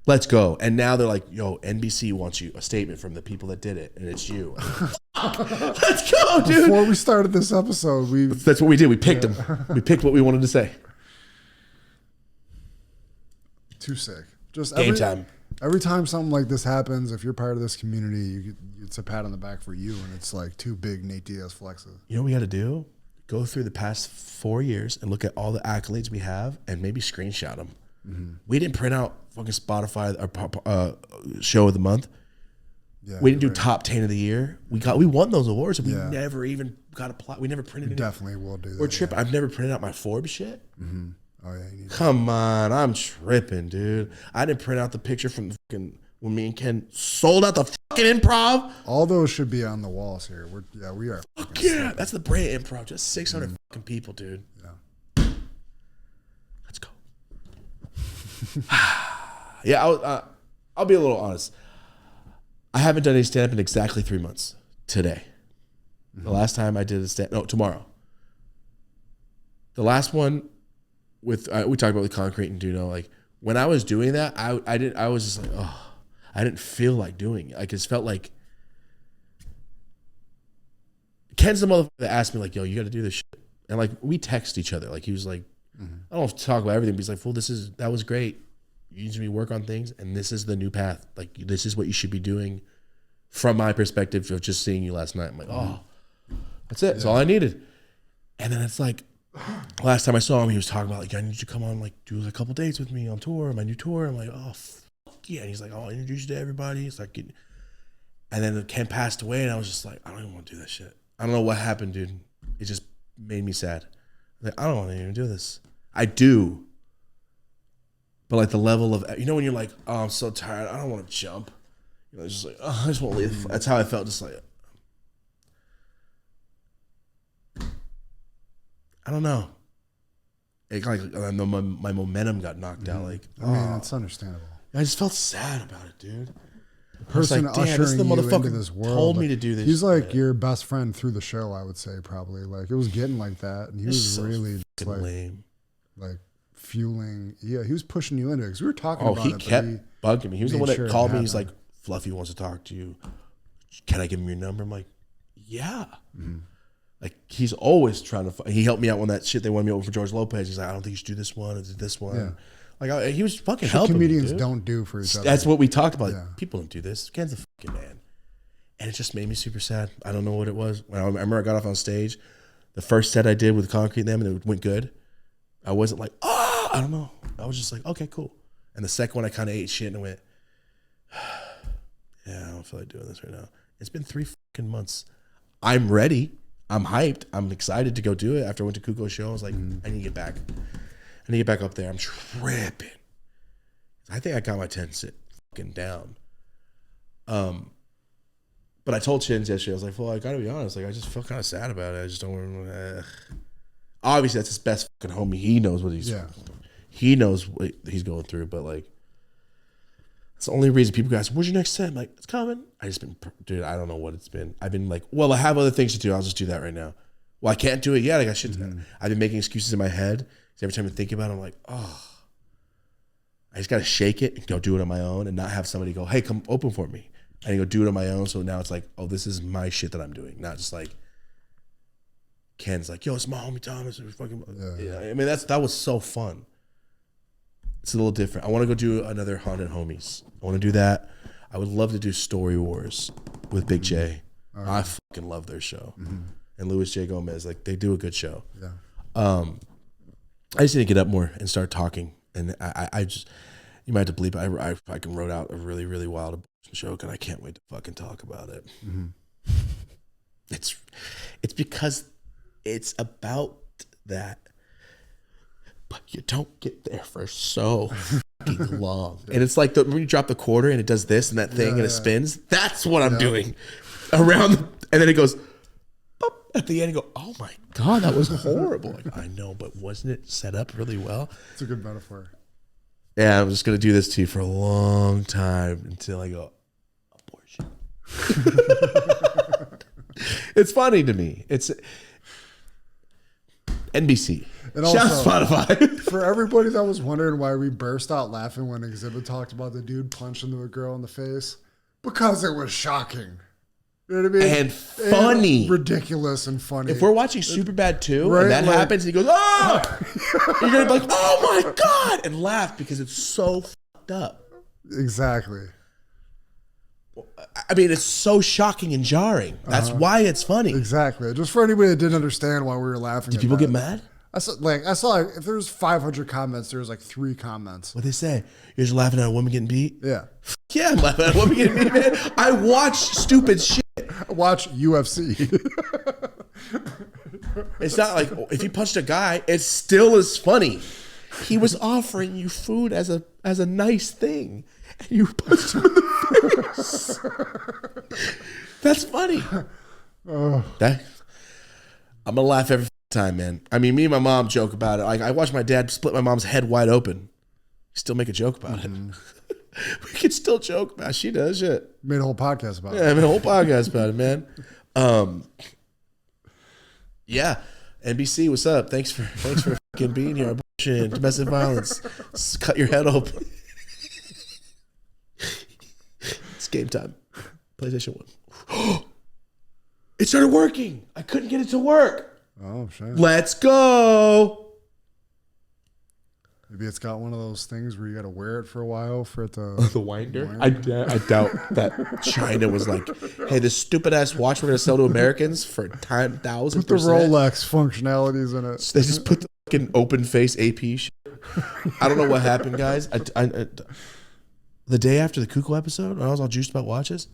Let's go. And now they're like, yo, NBC wants you a statement from the people that did it, and it's you. Let's go, dude. Before we started this episode, that's what we did. We picked them. We picked what we wanted to say. Too sick. Just game time. Every time something like this happens, if you're part of this community, it's a pat on the back for you, and it's like two big Nate Diaz flexes. You know what we got to do? Go through the past 4 years and look at all the accolades we have and maybe screenshot them. We didn't print out fucking Spotify show of the month. Yeah, we didn't do top 10 of the year. We won those awards, and we never even got a plot. We never printed it. Definitely will do that. We're tripping. I've never printed out my Forbes shit. Oh yeah, you need come on, I'm tripping, dude. I didn't print out the picture from the fucking when me and Ken sold out the fucking Improv. All those should be on the walls here. We are. Fuck yeah, that's the brand Improv. Just 600 fucking people, dude. Yeah. Let's go. Yeah, I'll be a little honest. I haven't done any stand-up in exactly 3 months. Today. The last time I did a tomorrow. The last one with we talked about with Concrete and Duno. Like when I was doing that, I was just like, oh, I didn't feel like doing it. Like it felt like Ken's the motherfucker that asked me like, yo, you got to do this shit. And like we text each other. Like he was like, I don't know if to talk about everything, but he's like, fool, that was great. You need to work on things, and this is the new path. Like this is what you should be doing. From my perspective of just seeing you last night, I'm like, oh, that's it. That's all I needed. And then it's like, last time I saw him, he was talking about like, I need you to come on, like, do a couple dates with me on tour, my new tour. I'm like, oh, fuck yeah. And he's like, oh, I'll introduce you to everybody. It's like, and then Ken passed away, and I was just like, I don't even want to do that shit. I don't know what happened, dude. It just made me sad. Like, I don't want to even do this. I do. But like the level of, you know, when you're like, oh, I'm so tired, I don't want to jump. You know, it's just like, oh, I just want to leave. That's how I felt, just like, I don't know. It like my momentum got knocked out. Like, I mean, that's understandable. I just felt sad about it, dude. Person like, ushering this is the you motherfucker into this world told me to do this. He's like your best friend through the show, I would say, probably. Like it was getting like that, and he was so really just like lame. Like fueling. Yeah, he was pushing you into it because we were talking about it. He kept bugging me. He was the one that called me. He's like, Fluffy wants to talk to you. Can I give him your number? I'm like, yeah. Like he's always trying to. He helped me out when that shit they wanted me over for George Lopez. He's like, I don't think you should do this one or do this one. Yeah. Like he was fucking Shit helping comedians me, dude. don't do for each other. That's what we talked about. Yeah. People don't do this. Ken's a fucking man, and it just made me super sad. I don't know what it was. When I remember I got off on stage, the first set I did with Concrete and them, and it went good. I wasn't like, oh, I don't know. I was just like, okay, cool. And the second one, I kind of ate shit and I went, yeah, I don't feel like doing this right now. It's been 3 fucking months. I'm ready. I'm hyped. I'm excited to go do it. After I went to Kuko's show, I was like, I need to get back. I need to get back up there. I'm tripping. I think I got my 10 sit fucking down. But I told Chins yesterday, I was like, well, I gotta be honest, like I just feel kind of sad about it. I just don't want obviously that's his best fucking homie. He knows what he knows what he's going through, but like it's the only reason people ask, where's your next set? I'm like, it's coming. I just been, dude, I don't know what it's been. I've been like, well, I have other things to do. I'll just do that right now. Well, I can't do it yet. Like I should. I've been making excuses in my head. Every time I think about it, I'm like, oh, I just got to shake it and go do it on my own and not have somebody go, hey, come open for me. And go do it on my own. So now it's like, oh, this is my shit that I'm doing. Not just like, Ken's like, yo, it's my homie Thomas. Yeah. I mean, that was so fun. It's a little different. I want to go do another Haunted Homies. I want to do that. I would love to do Story Wars with Big J. Right. I fucking love their show. And Louis J. Gomez, like they do a good show. Yeah. I just need to get up more and start talking. And I just, you might have to bleep. I fucking wrote out a really, really wild joke, and I can't wait to fucking talk about it. It's because it's about that, but you don't get there for so fucking long. And it's like when you drop the quarter and it does this and that thing and it spins. That's what I'm doing around, and then it goes boop, at the end. You go, oh my god, that was horrible. Like, I know, but wasn't it set up really well? It's a good metaphor. Yeah, I'm just gonna do this to you for a long time until I go abortion. It's funny to me. It's NBC. And Shout also, Spotify. For everybody that was wondering why we burst out laughing when Exhibit talked about the dude punching the girl in the face, because it was shocking. You know what I mean? And funny. And ridiculous and funny. If we're watching Superbad 2 and that happens and he goes, oh! You're going to be like, oh my God! And laugh because it's so fucked up. Exactly. I mean, it's so shocking and jarring. That's why it's funny. Exactly. Just for anybody that didn't understand why we were laughing. Did people get mad? I saw if there was 500 comments, there was like 3 comments. What'd they say? You're just laughing at a woman getting beat? Yeah. Yeah, I'm laughing at a woman getting beat, man. I watch stupid shit. Watch UFC. It's not like if he punched a guy, it's still as funny. He was offering you food as a nice thing, and you punched him in the face. That's funny. I'm gonna laugh every time, man. I mean, me and my mom joke about it. Like I watched my dad split my mom's head wide open. Still make a joke about it. We can still joke about it. She does shit. Made a whole podcast about it. Yeah, I made a whole podcast about it, man. Yeah, NBC, what's up? Thanks for fucking being here. Abortion, domestic violence. Cut your head open. It's game time. PlayStation 1. It started working. I couldn't get it to work. Oh, shit. Let's go. Maybe it's got one of those things where you got to wear it for a while for it to... The winder? I doubt that China was like, hey, this stupid ass watch we're going to sell to Americans for 10,000%. Put the Rolex functionalities in it. So they just put the fucking open face AP shit. I don't know what happened, guys. The day after the Kuko episode, when I was all juiced about watches,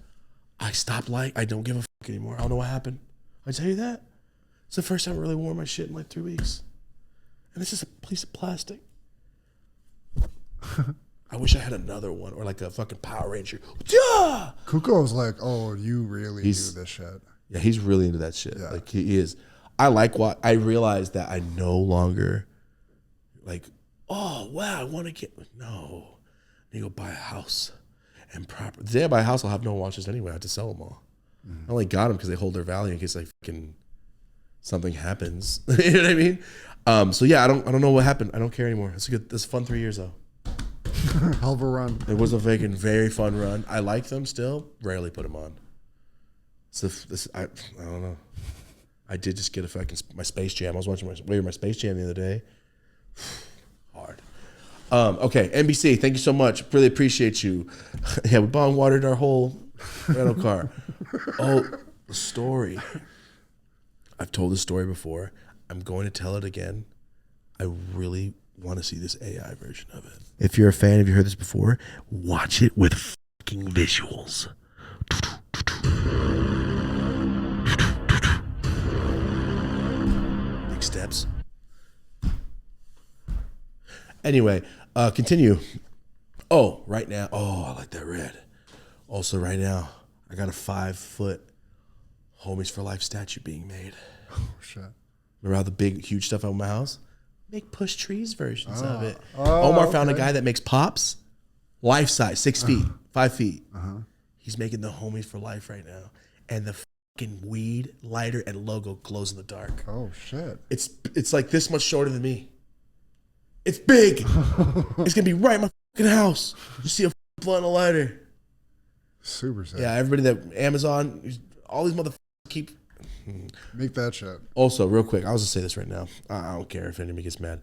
I stopped I don't give a fuck anymore. I don't know what happened. I tell you that. It's the first time I really wore my shit in like 3 weeks. And it's just a piece of plastic. I wish I had another one or like a fucking Power Ranger. Yeah! Kuko was like, oh, you really do this shit. Yeah, he's really into that shit. Yeah. Like he is. I realized that I no longer like, oh, wow, I want to get, no. I need to go buy a house and proper. The day I buy a house, I'll have no watches anyway. I have to sell them all. I only got them because they hold their value in case like fucking something happens. You know what I mean? So yeah, I don't know what happened. I don't care anymore. It's a fun 3 years though. Hell of a run. It was a very fun run. I like them still. Rarely put them on. So I don't know. I did just get a fucking my Space Jam. I was watching my Space Jam the other day. Hard. Okay, NBC, thank you so much. Really appreciate you. Yeah, we bong watered our whole rental car. Oh, the story. I've told this story before. I'm going to tell it again. I really want to see this AI version of it. If you're a fan, if you heard this before, watch it with fucking visuals. Big steps. Anyway, continue. Oh, right now. Oh, I like that red. Also, right now, I got a 5-foot Homies for Life statue being made. Oh, shit. Remember how the big, huge stuff on my house? Make push trees versions of it. Omar found a guy that makes pops, life size, 6 feet, 5 feet. He's making the Homies for Life right now. And the fucking weed lighter and logo glows in the dark. Oh, shit. It's like this much shorter than me. It's big. It's going to be right in my fucking house. You see a blunt and a lighter. Super sick. Yeah, everybody that Amazon, all these motherfuckers keep. Make that shit. Also, real quick, I was going to say this right now. I don't care if anybody gets mad.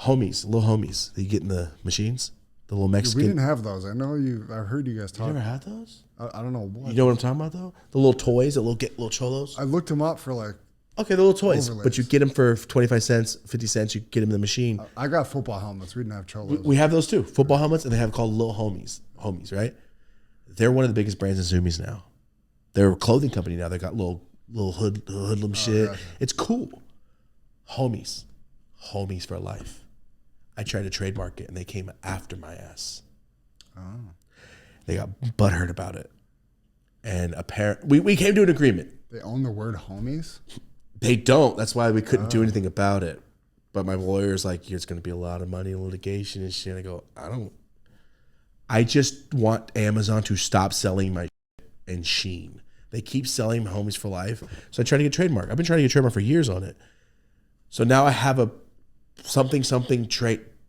Homies, little homies that you get in the machines, the little Mexican. We didn't have those. I know you. I heard you guys talk. You never had those? I don't know what. You know what I'm talking about though? The little toys, the little cholos. I looked them up for like. Okay, the little toys, overlays. but you get them for 25 cents, 50 cents. You get them in the machine. I got football helmets. We didn't have cholos. We have those too, football helmets, and they have called little homies, right? They're one of the biggest brands in Zoomies now. They're a clothing company now. They got little hoodlum shit. Gotcha. It's cool. Homies for life. I tried to trademark it, and they came after my ass. Oh. They got butthurt about it, and apparently we came to an agreement. They own the word homies? They don't. That's why we couldn't do anything about it. But my lawyer's like, there's going to be a lot of money in litigation and shit. And I go, I just want Amazon to stop selling my shit and Shein. They keep selling Homies for Life. So I try to get trademark. I've been trying to get trademark for years on it. So now I have a something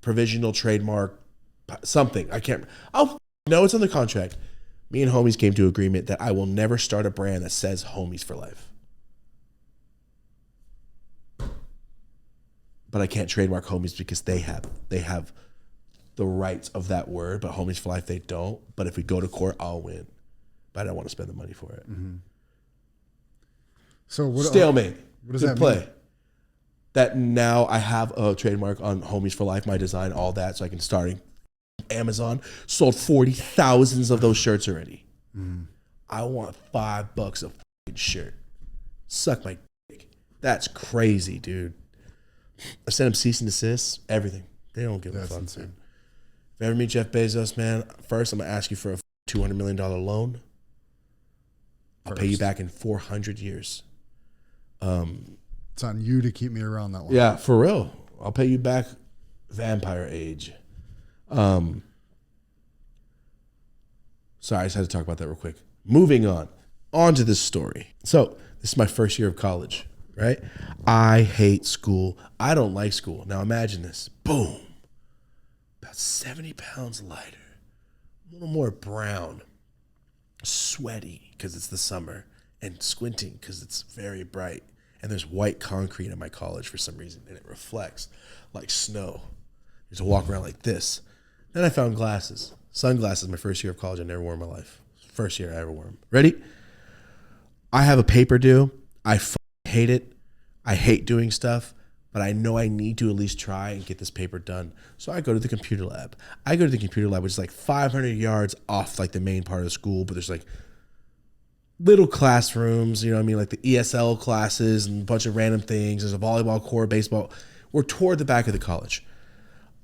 provisional trademark, something. I can't. Oh, no, it's on the contract. Me and Homies came to agreement that I will never start a brand that says Homies for Life. But I can't trademark Homies because they have the rights of that word, but Homies for Life, they don't. But if we go to court, I'll win. But I don't want to spend the money for it. Mm-hmm. So what? Stalemate. What does Good that play. mean? That now I have a trademark on Homies for Life, my design, all that, so I can start Amazon. Sold 40,000 of those shirts already. Mm. I want $5 a fucking shirt. Suck my dick. That's crazy, dude. I sent them cease and desist, everything. They don't give a fuck. If you ever meet Jeff Bezos, man, first I'm going to ask you for a $200 million loan. I'll pay you back in 400 years. It's on you to keep me around that long. Yeah, for real. I'll pay you back vampire age. Sorry, I just had to talk about that real quick. Moving on to this story. So this is my first year of college, right? I hate school. I don't like school. Now imagine this. Boom. About 70 pounds lighter. A little more brown. Sweaty because it's the summer. And squinting because it's very bright. And there's white concrete in my college for some reason. And it reflects like snow. You just walk around like this. Then I found glasses. Sunglasses my first year of college. I never wore in my life. First year I ever wore them. Ready? I have a paper due. I hate it. I hate doing stuff, but I know I need to at least try and get this paper done. So I go to the computer lab. Which is like 500 yards off like the main part of the school, but there's like little classrooms, you know what I mean? Like the ESL classes and a bunch of random things. There's a volleyball court, baseball. We're toward the back of the college.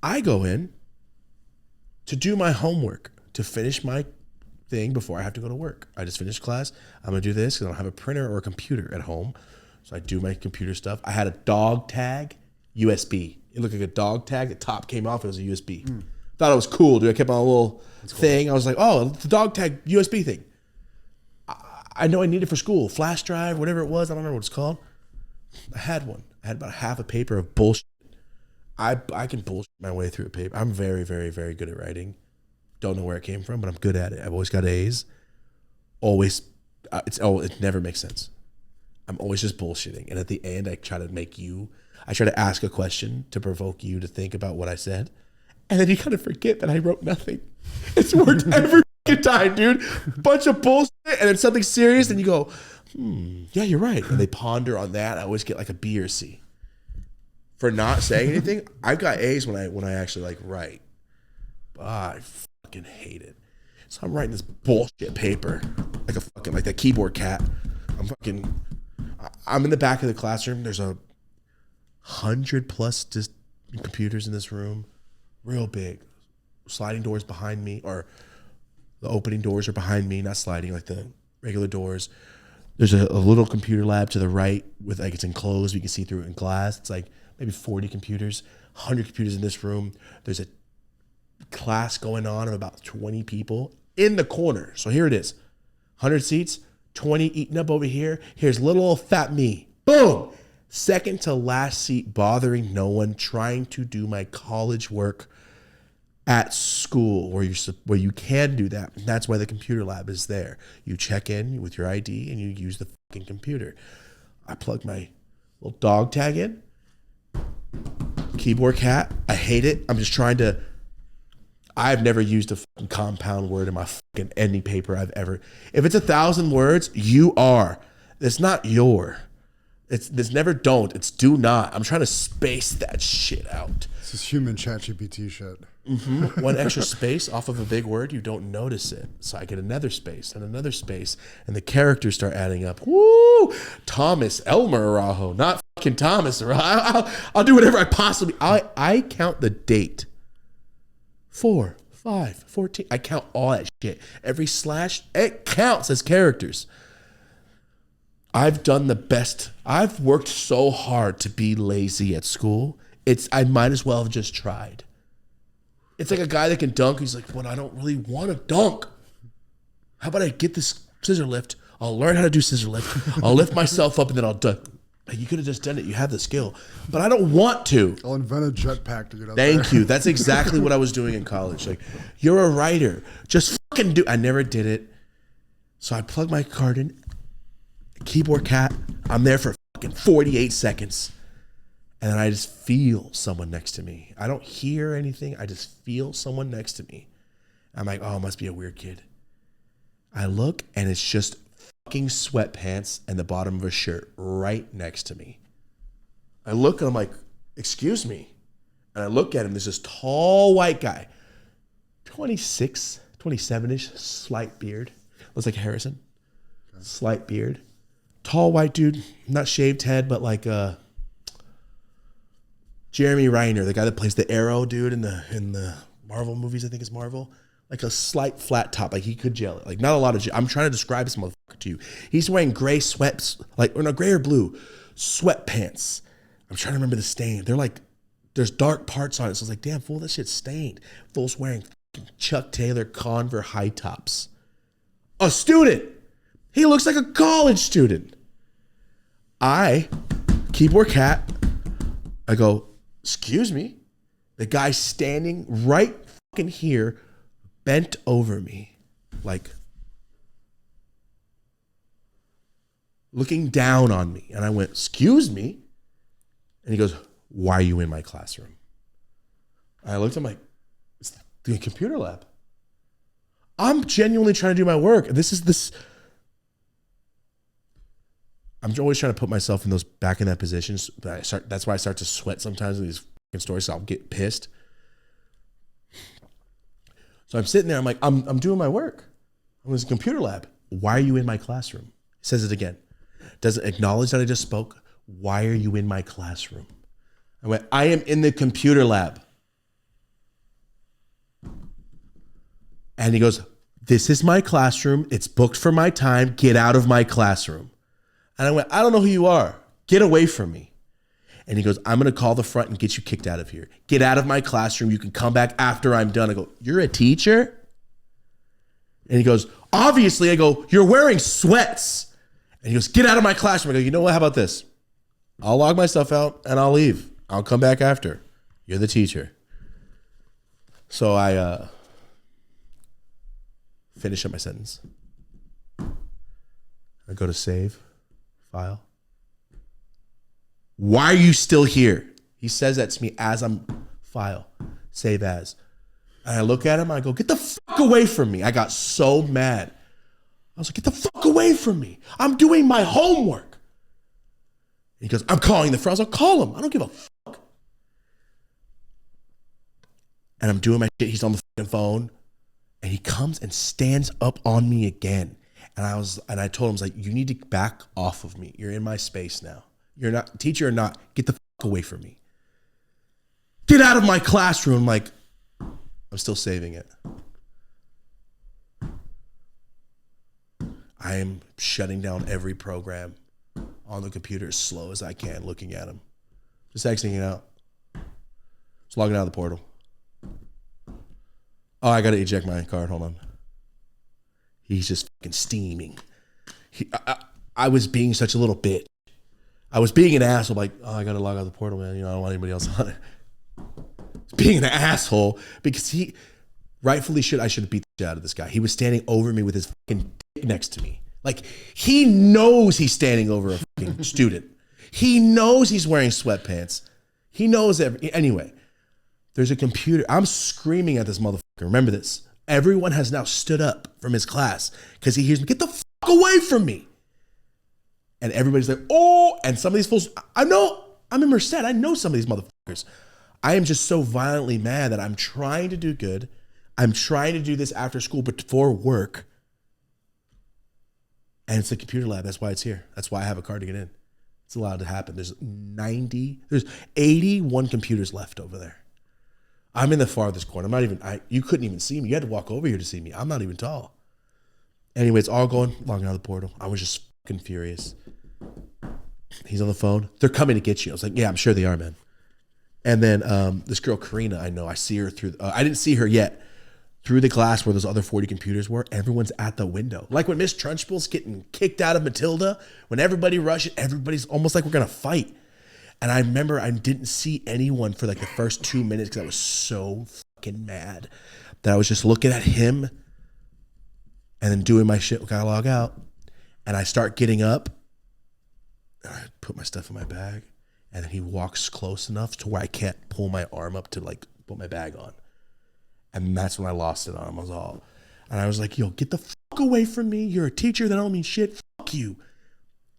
I go in to do my homework, to finish my thing before I have to go to work. I just finished class. I'm going to do this because I don't have a printer or a computer at home. So I do my computer stuff. I had a dog tag USB. It looked like a dog tag. The top came off. It was a USB. Thought it was cool, dude. I kept on a little thing. I was like, oh, the dog tag USB thing. I know I need it for school. Flash drive, whatever it was. I don't remember what it's called. I had one. I had about half a paper of bullshit. I can bullshit my way through a paper. I'm very, very, very good at writing. Don't know where it came from, but I'm good at it. I've always got A's. Always. It never makes sense. I'm always just bullshitting. And at the end, I try to ask a question to provoke you to think about what I said. And then you kind of forget that I wrote nothing. It's worked every fucking time, dude. Bunch of bullshit and then something serious. And you go, yeah, you're right. And they ponder on that. I always get like a B or C. For not saying anything, I've got A's when I actually like write. But I fucking hate it. So I'm writing this bullshit paper like that keyboard cat. I'm in the back of the classroom. There's 100+ computers in this room, real big. Sliding doors behind me, or the opening doors are behind me, not sliding like the regular doors. There's a little computer lab to the right with like it's enclosed. You can see through it in glass. It's like maybe 40 computers, 100 computers in this room. There's a class going on of about 20 people in the corner. So here it is, 100 seats, 20 eating up over here. Here's little old fat me. Boom. Second to last seat, bothering no one, trying to do my college work at school where you can do that. And that's why the computer lab is there. You check in with your ID and you use the fucking computer. I plug my little dog tag in. Keyboard cat. I hate it. I've never used a fucking compound word in my fucking any paper I've ever. If it's 1,000 words, you are. It's not your. It's never don't. It's do not. I'm trying to space that shit out. This is human ChatGPT shit. Mm-hmm. One extra space off of a big word, you don't notice it. So I get another space and another space, and the characters start adding up. Woo! Thomas Elmer Arajo, not fucking Thomas Arajo. I'll do whatever I possibly. I count the date. 4, 5, 14. I count all that shit. Every slash, it counts as characters. I've done the best. I've worked so hard to be lazy at school. I might as well have just tried. It's like a guy that can dunk. He's like, well, I don't really want to dunk. How about I get this scissor lift? I'll learn how to do scissor lift. I'll lift myself up and then I'll dunk. You could have just done it. You have the skill. But I don't want to. I'll invent a jetpack to get up there. Thank you. That's exactly what I was doing in college. Like, you're a writer. Just fucking do. I never did it. So I plug my card in. Keyboard cat. I'm there for fucking 48 seconds. And then I just feel someone next to me. I don't hear anything. I just feel someone next to me. I'm like, oh, it must be a weird kid. I look and it's just fucking sweatpants and the bottom of a shirt right next to me. I look and I'm like, excuse me. And I look at him. There's this tall white guy, 26, 27-ish, slight beard. Looks like Harrison. Slight beard. Tall white dude, not shaved head, but like Jeremy Renner, the guy that plays the Arrow dude in the Marvel movies. I think it's Marvel. Like a slight flat top, like he could gel it. Like not a lot of. I'm trying to describe this motherfucker to you. He's wearing gray sweats, gray or blue sweatpants. I'm trying to remember the stain. They're like, there's dark parts on it. So I was like, damn, fool, that shit's stained. Fool's wearing Chuck Taylor Converse high tops. A student. He looks like a college student. Keyboard cat. I go, excuse me. The guy standing right fucking here bent over me, like looking down on me. And I went, excuse me. And he goes, why are you in my classroom? And I looked at him like, it's the computer lab. I'm genuinely trying to do my work. I'm always trying to put myself in back in that position. That's why I start to sweat sometimes in these fucking stories. So I'll get pissed. So I'm sitting there. I'm like, I'm doing my work. I'm in this computer lab. Why are you in my classroom? He says it again. Doesn't acknowledge that I just spoke. Why are you in my classroom? I went, I am in the computer lab. And he goes, this is my classroom. It's booked for my time. Get out of my classroom. And I went, I don't know who you are. Get away from me. And he goes, I'm going to call the front and get you kicked out of here. Get out of my classroom. You can come back after I'm done. I go, you're a teacher? And he goes, obviously. I go, you're wearing sweats. And he goes, get out of my classroom. I go, you know what? How about this? I'll log myself out and I'll leave. I'll come back after. You're the teacher. So I finish up my sentence. I go to save, file. Why are you still here? He says that to me as I'm file, save as. And I look at him, I go, get the fuck away from me. I got so mad. I was like, get the fuck away from me. I'm doing my homework. And he goes, I'm calling the friend. I was like, call him. I don't give a fuck. And I'm doing my shit. He's on the fucking phone. And he comes and stands up on me again. And I told him, I was like, you need to back off of me. You're in my space now. You're not, teacher or not, get the fuck away from me. Get out of my classroom. Like, I'm still saving it. I am shutting down every program on the computer as slow as I can, looking at him. Just exiting it out. Just logging out of the portal. Oh, I got to eject my card. Hold on. He's just fucking steaming. I was being such a little bitch. I was being an asshole, like, oh, I got to log out of the portal, man. You know, I don't want anybody else on it. Being an asshole because he rightfully I should have beat the shit out of this guy. He was standing over me with his fucking dick next to me. Like, he knows he's standing over a fucking student. He knows he's wearing sweatpants. He knows anyway, there's a computer. I'm screaming at this motherfucker. Remember this. Everyone has now stood up from his class because he hears me, get the fuck away from me. And everybody's like, oh, and some of these fools, I'm in Merced. I know some of these motherfuckers. I am just so violently mad that I'm trying to do good. I'm trying to do this after school, but before work. And it's a computer lab. That's why it's here. That's why I have a card to get in. It's allowed to happen. There's 81 computers left over there. I'm in the farthest corner. You couldn't even see me. You had to walk over here to see me. I'm not even tall. Anyway, it's all going logging out of the portal. I was just fucking furious. He's on the phone. They're coming to get you. I was like, yeah, I'm sure they are, man. And then this girl, Karina, I see her through, I didn't see her yet, through the glass where those other 40 computers were. Everyone's at the window. Like when Miss Trunchbull's getting kicked out of Matilda, when everybody rushes, everybody's almost like we're going to fight. And I remember I didn't see anyone for like the first 2 minutes because I was so fucking mad that I was just looking at him and then doing my shit. Gotta log out. And I start getting up and I put my stuff in my bag. And then he walks close enough to where I can't pull my arm up to like put my bag on. And that's when I lost it on him. And I was like, yo, get the fuck away from me. You're a teacher. That don't mean shit. Fuck you.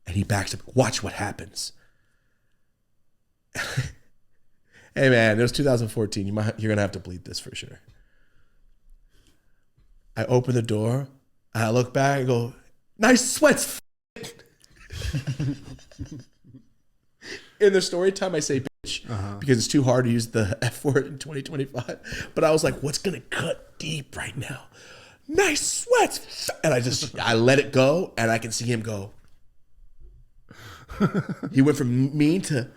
And he backs up. Watch what happens. Hey man, it was 2014. You're going to have to bleep this for sure. I open the door. And I look back and go, nice sweats. In the story time, I say bitch because it's too hard to use the F word in 2025. But I was like, what's going to cut deep right now? Nice sweats. And I let it go and I can see him go. He went from mean to,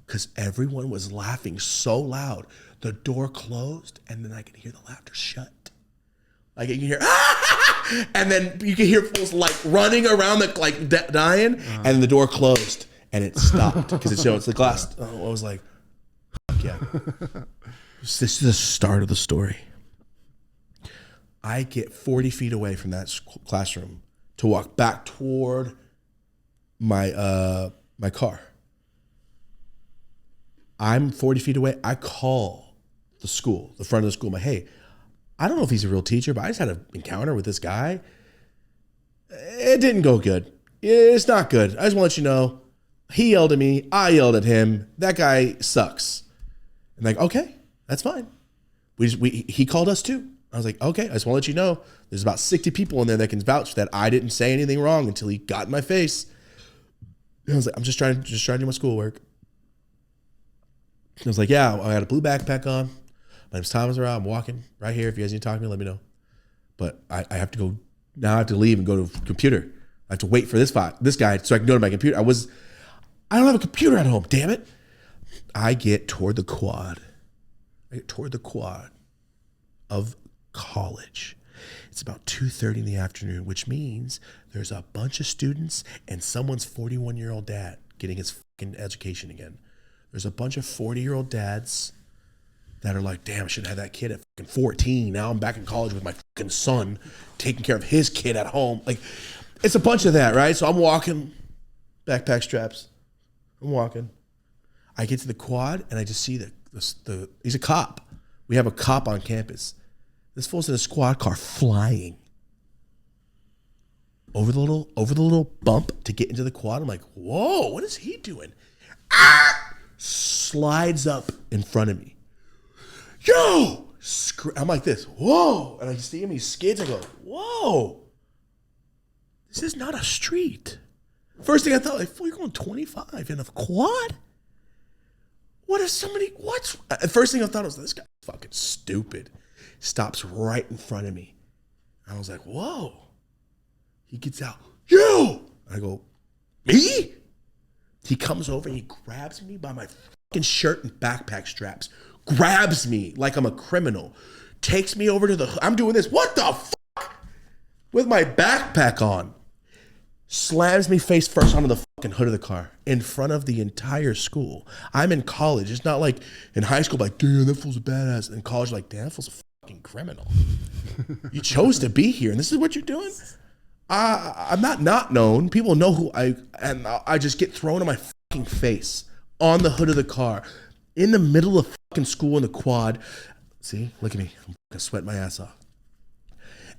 because everyone was laughing so loud. The door closed and then I could hear the laughter shut. Like you can hear, and then you can hear fools like running around like dying and the door closed. And it stopped because it's the glass. I was like, fuck yeah. This is the start of the story. I get 40 feet away from that classroom to walk back toward my my car. I'm 40 feet away. I call the school, the front of the school. I'm like, hey, I don't know if he's a real teacher, but I just had an encounter with this guy. It didn't go good. It's not good. I just want to let you know. He yelled at me. I yelled at him. That guy sucks. And like, okay, that's fine. He called us too. I was like, okay, I just want to let you know. There's about 60 people in there that can vouch that I didn't say anything wrong until he got in my face. And I was like, I'm just trying to do my schoolwork. I was like, yeah, I got a blue backpack on. My name's Thomas Arau. I'm walking right here. If you guys need to talk to me, let me know. But I have to go. Now I have to leave and go to the computer. I have to wait for this guy so I can go to my computer. I don't have a computer at home, damn it. I get toward the quad. Of college. It's about 2:30 in the afternoon, which means there's a bunch of students and someone's 41-year-old dad getting his fucking education again. There's a bunch of 40-year-old dads that are like, damn, I should have had that kid at fucking 14. Now I'm back in college with my fucking son, taking care of his kid at home. Like, it's a bunch of that, right? So I'm walking, backpack straps, I'm walking. I get to the quad and I just see the he's a cop. We have a cop on campus. This fool's in a squad car flying over the little bump to get into the quad. I'm like, whoa, what is he doing? Slides up in front of me. Yo! I'm like this. Whoa! And I see him, he skids. I go, whoa! This is not a street. First thing I thought, like, you're going 25 in a quad? What if somebody, the first thing I thought was, this guy's fucking stupid. Stops right in front of me. I was like, whoa. He gets out, you! I go, me? He comes over and he grabs me by my fucking shirt and backpack straps. Grabs me like I'm a criminal. Takes me over to I'm doing this, what the fuck? With my backpack on. Slams me face first onto the fucking hood of the car in front of the entire school. I'm in college. It's not like in high school, like, damn, that fool's a badass. In college, like, damn, that fool's a fucking criminal. You chose to be here, and this is what you're doing? I'm not known. People know who I just get thrown in my fucking face on the hood of the car in the middle of fucking school in the quad. See, look at me. I'm fucking sweating my ass off.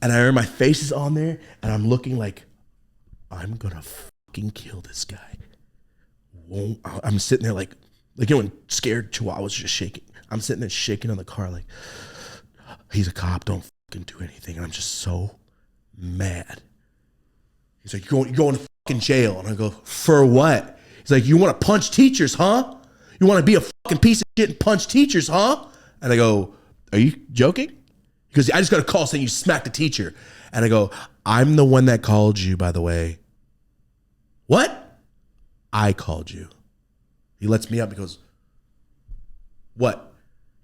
And I remember my face is on there, and I'm looking like, I'm gonna fucking kill this guy. I'm sitting there like when scared chihuahuas just shaking. I'm sitting there shaking on the car like, he's a cop, don't fucking do anything. And I'm just so mad. He's like, you're going to fucking jail. And I go, for what? He's like, you want to punch teachers, huh? You want to be a fucking piece of shit and punch teachers, huh? And I go, are you joking? Because I just got a call saying you smacked a teacher. And I go, I'm the one that called you, by the way. What? I called you. He lets me up. He goes, what?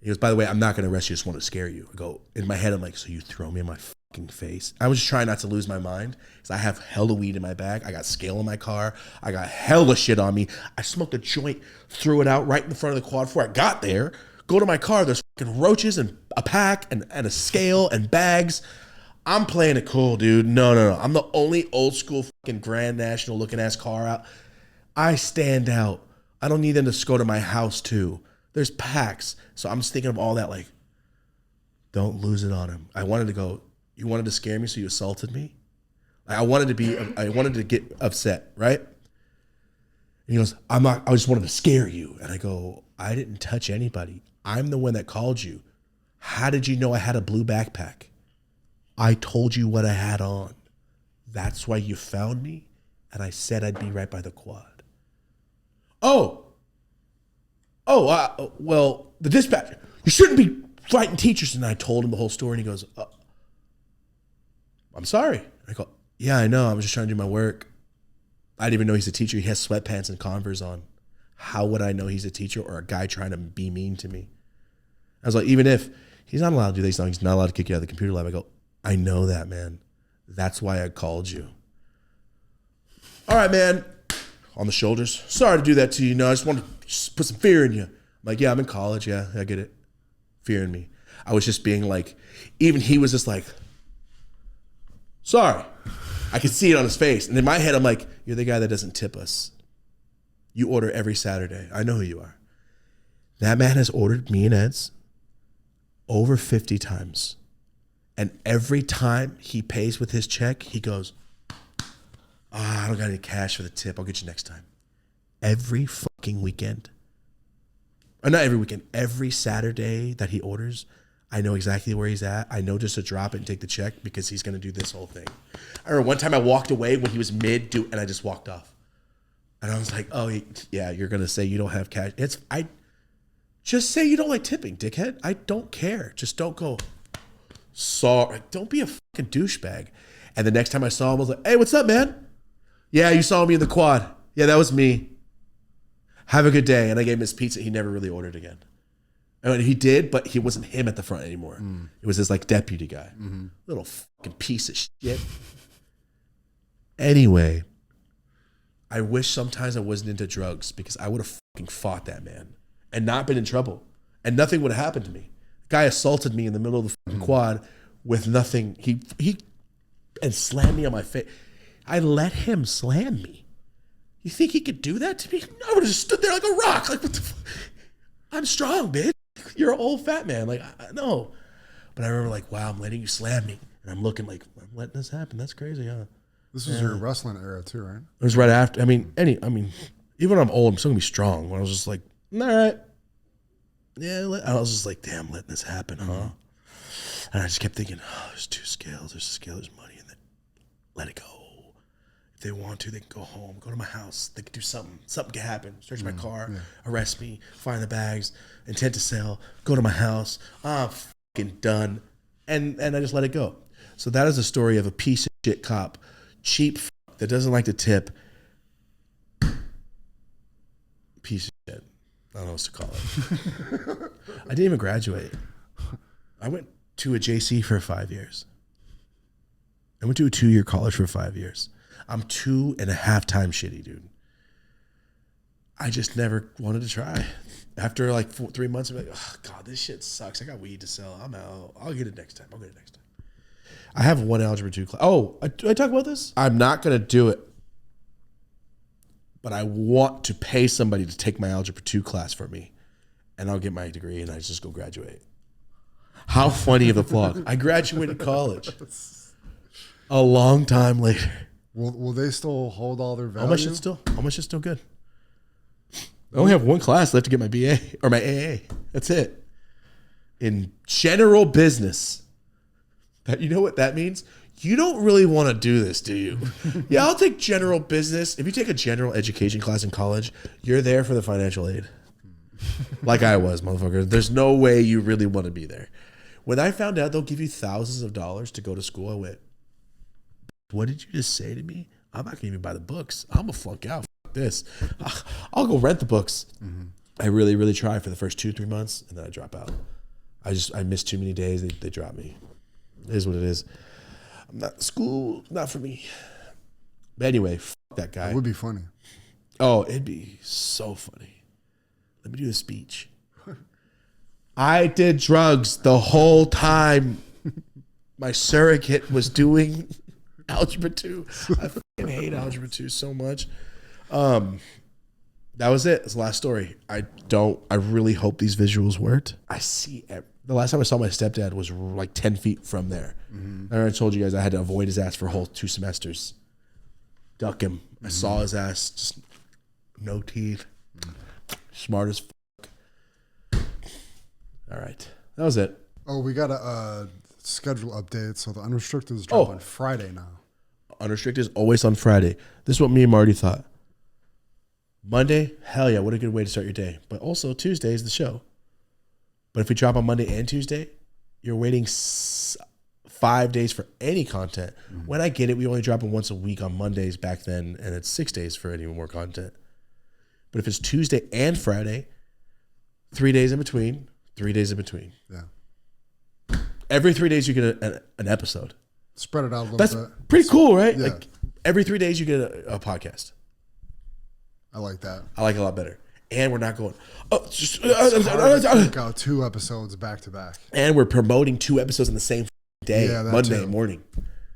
He goes, by the way, I'm not going to arrest you. I just want to scare you. I go, in my head, I'm like, so you throw me in my fucking face? I was just trying not to lose my mind because I have hella weed in my bag. I got scale in my car. I got hella shit on me. I smoked a joint, threw it out right in front of the quad before I got there. Go to my car. There's fucking roaches and a pack and a scale and bags. I'm playing it cool, dude. No. I'm the only old school fucking Grand National looking ass car out. I stand out. I don't need them to go to my house too. There's packs. So I'm just thinking of all that like, don't lose it on him. I wanted to go, you wanted to scare me so you assaulted me? I wanted to get upset, right? And he goes, I just wanted to scare you. And I go, I didn't touch anybody. I'm the one that called you. How did you know I had a blue backpack? I told you what I had on. That's why you found me, and I said I'd be right by the quad. Well, the dispatcher, you shouldn't be fighting teachers. And I told him the whole story, and he goes, I'm sorry. I go, yeah, I know. I was just trying to do my work. I didn't even know he's a teacher. He has sweatpants and Converse on. How would I know he's a teacher or a guy trying to be mean to me? I was like, even if he's not allowed to do this, he's not allowed to kick you out of the computer lab. I go, I know that, man. That's why I called you. All right, man. On the shoulders. Sorry to do that to you. No, I just want to put some fear in you. I'm like, yeah, I'm in college. Yeah, I get it. Fear in me. I was just being like, even he was just like, sorry. I could see it on his face. And in my head, I'm like, you're the guy that doesn't tip us. You order every Saturday. I know who you are. That man has ordered me and Ed's over 50 times. And every time he pays with his check, he goes, I don't got any cash for the tip. I'll get you next time. Every fucking weekend. Or not every weekend. Every Saturday that he orders, I know exactly where he's at. I know just to drop it and take the check because he's going to do this whole thing. I remember one time I walked away when he was and I just walked off. And I was like, oh, yeah, you're going to say you don't have cash. Just say you don't like tipping, dickhead. I don't care. Just don't go, sorry. Don't be a fucking douchebag. And the next time I saw him, I was like, hey, what's up, man? Yeah, you saw me in the quad. Yeah, that was me. Have a good day. And I gave him his pizza. He never really ordered again. I mean, he did, but he wasn't him at the front anymore. It was his like deputy guy. Little fucking piece of shit. Anyway, I wish sometimes I wasn't into drugs because I would have fucking fought that man and not been in trouble. And nothing would have happened to me. The guy assaulted me in the middle of the fucking quad with nothing. He and slammed me on my face. I let him slam me. You think he could do that to me? I would have just stood there like a rock. Like, what the fuck? I'm strong, bitch. You're an old fat man. Like, no. But I remember like, wow, I'm letting you slam me. And I'm looking like, I'm letting this happen. That's crazy, huh? This was your wrestling era too, right? It was right after. I mean, even when I'm old, I'm still gonna be strong. When I was just like, all right. Yeah, I was just like, damn, letting this happen, huh? And I just kept thinking, oh, there's two scales. There's a scale, there's money, and then let it go. If they want to, they can go home, go to my house. They can do something. Something can happen. Search my car, arrest me, find the bags, intent to sell, go to my house. I'm fucking done. And I just let it go. So that is a story of a piece of shit cop, cheap that doesn't like to tip. Piece of shit. I don't know what to call it. I didn't even graduate. I went to a JC for 5 years. I went to a 2-year college for 5 years. I'm 2.5 times shitty, dude. I just never wanted to try. After like 3 months, I'm like, oh, God, this shit sucks. I got weed to sell. I'm out. I'll get it next time. I have one algebra 2 class. Oh, did I talk about this? I'm not going to do it. But I want to pay somebody to take my algebra 2 class for me. And I'll get my degree and I just go graduate. How funny of a vlog. I graduated college a long time later. Will they still hold all their value? How much is still good? I only have one class left to get my BA or my AA. That's it. In general business. You know what that means? You don't really want to do this, do you? Yeah, I'll take general business. If you take a general education class in college, you're there for the financial aid. Like I was, motherfucker. There's no way you really want to be there. When I found out they'll give you thousands of dollars to go to school, I went, what did you just say to me? I'm not going to even buy the books. I'm going to flunk out. Fuck this. I'll go rent the books. Mm-hmm. I really, really try for the first 2-3 months, and then I drop out. I missed too many days. They drop me. It is what it is. School, not for me. But anyway, fuck that guy. It would be funny. Oh, it'd be so funny. Let me do a speech. I did drugs the whole time my surrogate was doing algebra 2. I fucking hate algebra 2 so much. That was it. It's the last story. I really hope these visuals worked. I see the last time I saw my stepdad was like 10 feet from there. Mm-hmm. I told you guys I had to avoid his ass for a whole 2 semesters. Duck him. Mm-hmm. I saw his ass, just no teeth. Mm-hmm. Smart as fuck. All right. That was it. Oh, we got a schedule update. So the unrestricted is dropping on Friday now. Unrestricted is always on Friday. This is what me and Marty thought. Monday, hell yeah, what a good way to start your day. But also Tuesday is the show. But if we drop on Monday and Tuesday, you're waiting 5 days for any content. Mm-hmm. When I get it, we only drop them once a week on Mondays back then, and it's 6 days for any more content. But if it's Tuesday and Friday, 3 days in between, 3 days in between. Yeah. Every 3 days you get an episode. Spread it out a little bit. That's pretty cool, right? Yeah. Like every 3 days you get a podcast. I like that. I like it a lot better. And we're not going, pick out 2 episodes back to back. And we're promoting 2 episodes on the same day, Monday morning.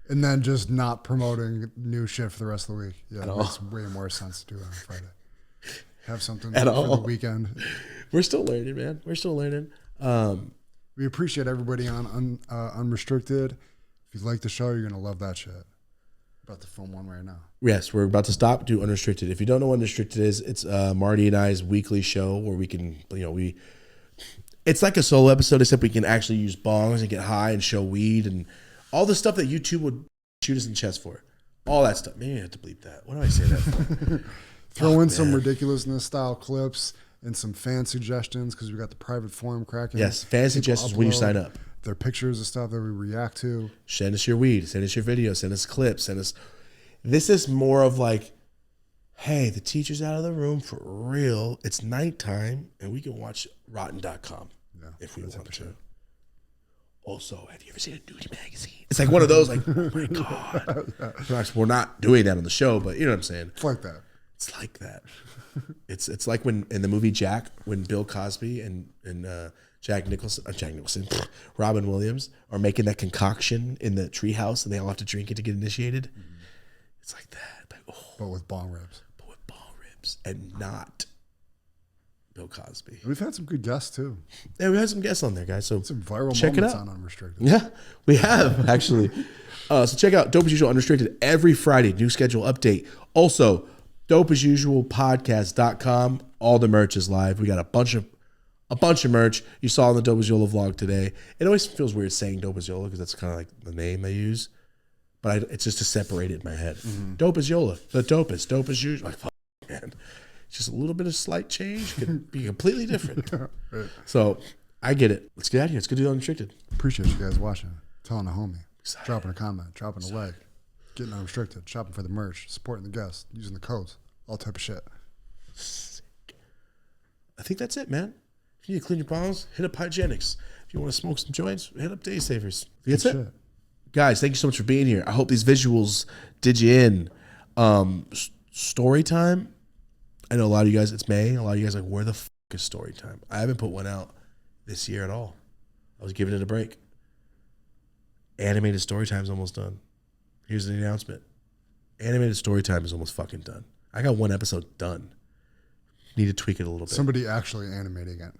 And then just not promoting new shit for the rest of the week. Yeah, that makes way more sense to do it on Friday. Have something for the weekend. We're still learning, man. We're still learning. We appreciate everybody on Unrestricted. If you like the show, you're going to love that shit. About to film one right now. Yes, we're about to stop, do Unrestricted. If you don't know what Unrestricted is, it's Marty and I's weekly show where we can, it's like a solo episode, except we can actually use bongs and get high and show weed and all the stuff that YouTube would shoot us in the chest for. All that stuff. Maybe I have to bleep that. What do I say that for? Throw in some ridiculousness style clips and some fan suggestions because we got the private forum cracking. Yes, fan suggestions when you sign up. Their pictures of stuff that we react to. Send us your weed. Send us your videos. Send us clips. Send us. This is more of like, hey, the teacher's out of the room for real. It's nighttime, and we can watch Rotten.com if we want to. Also, have you ever seen a nudie magazine? It's like one of those, like, oh my God. We're not doing that on the show, but you know what I'm saying? It's like that. It's like that. It's like when in the movie Jack, when Bill Cosby and Robin Williams are making that concoction in the treehouse and they all have to drink it to get initiated. Mm-hmm. It's like that. Like, but with bong ribs. vibes and not Bill Cosby. We've had some good guests too. Yeah, we had some guests on there, guys. So Some viral check it moments out. on Unrestricted. Yeah, we have actually. So check out Dope as Usual Unrestricted every Friday. New schedule update. Also, dopeasusualpodcast.com. All the merch is live. We got a bunch of merch. You saw in the Dope as Yola vlog today. It always feels weird saying Dope as Yola because that's kind of like the name I use. But it's just to separate it in my head. Mm-hmm. Dope as Yola, the dopest. Dope as usual. Like, fuck, man. Just a little bit of slight change could be completely different. Yeah, right. So I get it. Let's get out of here. Let's go do Unrestricted. Appreciate you guys watching. Telling a homie. Dropping a comment. Dropping a like. Getting Unrestricted. Shopping for the merch. Supporting the guests. Using the codes. All type of shit. Sick. I think that's it, man. If you need to clean your palms, hit up Hygienics. If you want to smoke some joints, hit up Day Savers. That's it. Shit. Guys, thank you so much for being here. I hope these visuals did you in. Story time. I know a lot of you guys, it's May. A lot of you guys are like, where the fuck is story time? I haven't put one out this year at all. I was giving it a break. Animated story time is almost done. Here's the announcement. Animated story time is almost fucking done. I got one episode done. Need to tweak it a little bit. Somebody actually animating it.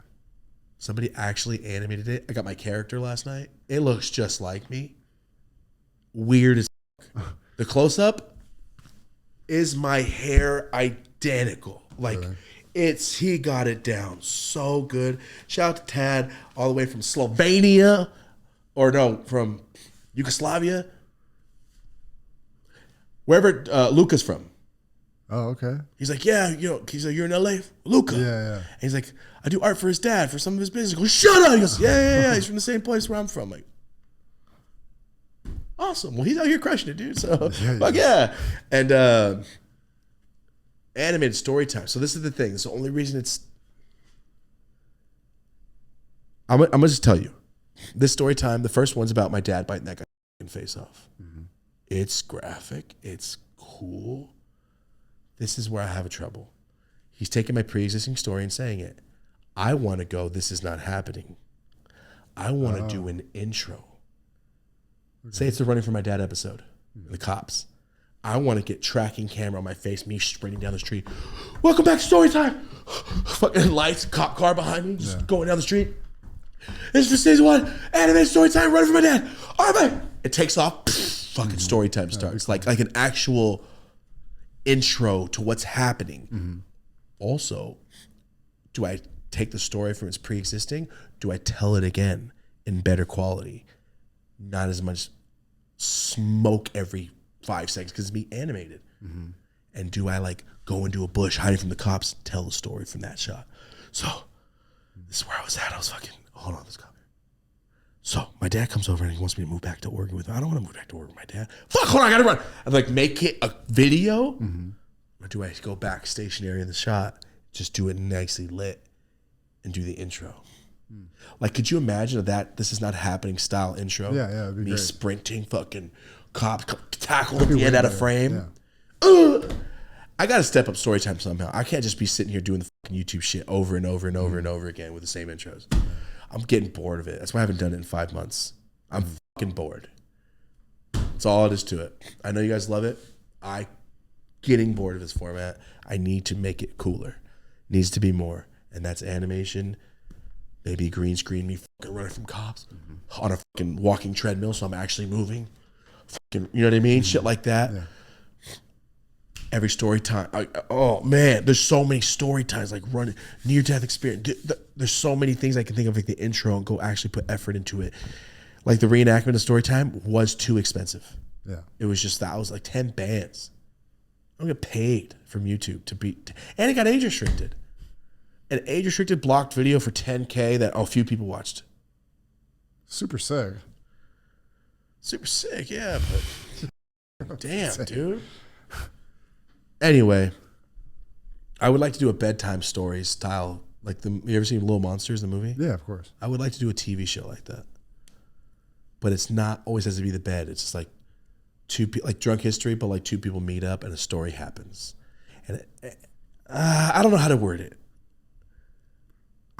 Somebody actually animated it. I got my character last night. It looks just like me. Weird as fuck. The close-up is my hair identical. Like, really? he got it down so good. Shout out to Tad, all the way from Slovenia, or no, from Yugoslavia, wherever Luca's from. Oh, okay. He's like, yeah, he's like, you're in LA, Luca. Yeah. And he's like, I do art for his dad for some of his business. I go, shut up. He goes, yeah. He's from the same place where I'm from. Like, awesome. Well, he's out here crushing it, dude. So, yeah. And animated story time. So this is the thing. It's the only reason it's. I'm gonna just tell you, this story time. The first one's about my dad biting that guy's face off. Mm-hmm. It's graphic. It's cool. This is where I have a trouble. He's taking my pre-existing story and saying it. I want to go, this is not happening. I want to do an intro. Okay. Say it's the Running for My Dad episode, the cops. I want to get tracking camera on my face, me sprinting down the street. Welcome back to story time. Fucking lights, cop car behind me, just going down the street. This is for season 1, animated story time, Running for My Dad. All right, man. It takes off, fucking story time starts. Like an actual intro to what's happening. Mm-hmm. Also, do I take the story from its pre-existing? Do I tell it again in better quality? Not as much smoke every 5 seconds because it's me animated. Mm-hmm. And do I like go into a bush hiding from the cops, tell the story from that shot? So this is where I was at. I was fucking, hold on, this cop. So my dad comes over and he wants me to move back to Oregon with him. I don't want to move back to Oregon with my dad. Fuck, hold on, I gotta run. I'm like, make it a video? Mm-hmm. Or do I go back stationary in the shot, just do it nicely lit and do the intro? Mm. Like, could you imagine that this is not happening style intro? Yeah, it'd be me great. Sprinting, fucking cops tackled at the end out of frame. Yeah. I gotta step up story time somehow. I can't just be sitting here doing the fucking YouTube shit over and over and over and over again with the same intros. I'm getting bored of it. That's why I haven't done it in 5 months. I'm fucking bored. That's all it is to it. I know you guys love it. I getting bored of this format. I need to make it cooler. Needs to be more. And that's animation. Maybe green screen me fucking running from cops on a fucking walking treadmill so I'm actually moving. Fucking, you know what I mean? Shit like that. Yeah. Every story time. Oh man, there's so many story times like running near death experience. There's so many things I can think of, like the intro, and go actually put effort into it. Like the reenactment of story time was too expensive. Yeah, it was just that. I was like 10 bands. I don't get paid from YouTube to be, and it got age restricted. An age restricted blocked video for 10K that a few people watched. Super sick. Super sick, yeah. But damn, dude. Anyway, I would like to do a bedtime story style. Like you ever seen Little Monsters, the movie? Yeah, of course. I would like to do a TV show like that. But it's not always has to be the bed. It's just like like Drunk History, but like 2 people meet up and a story happens. And I don't know how to word it.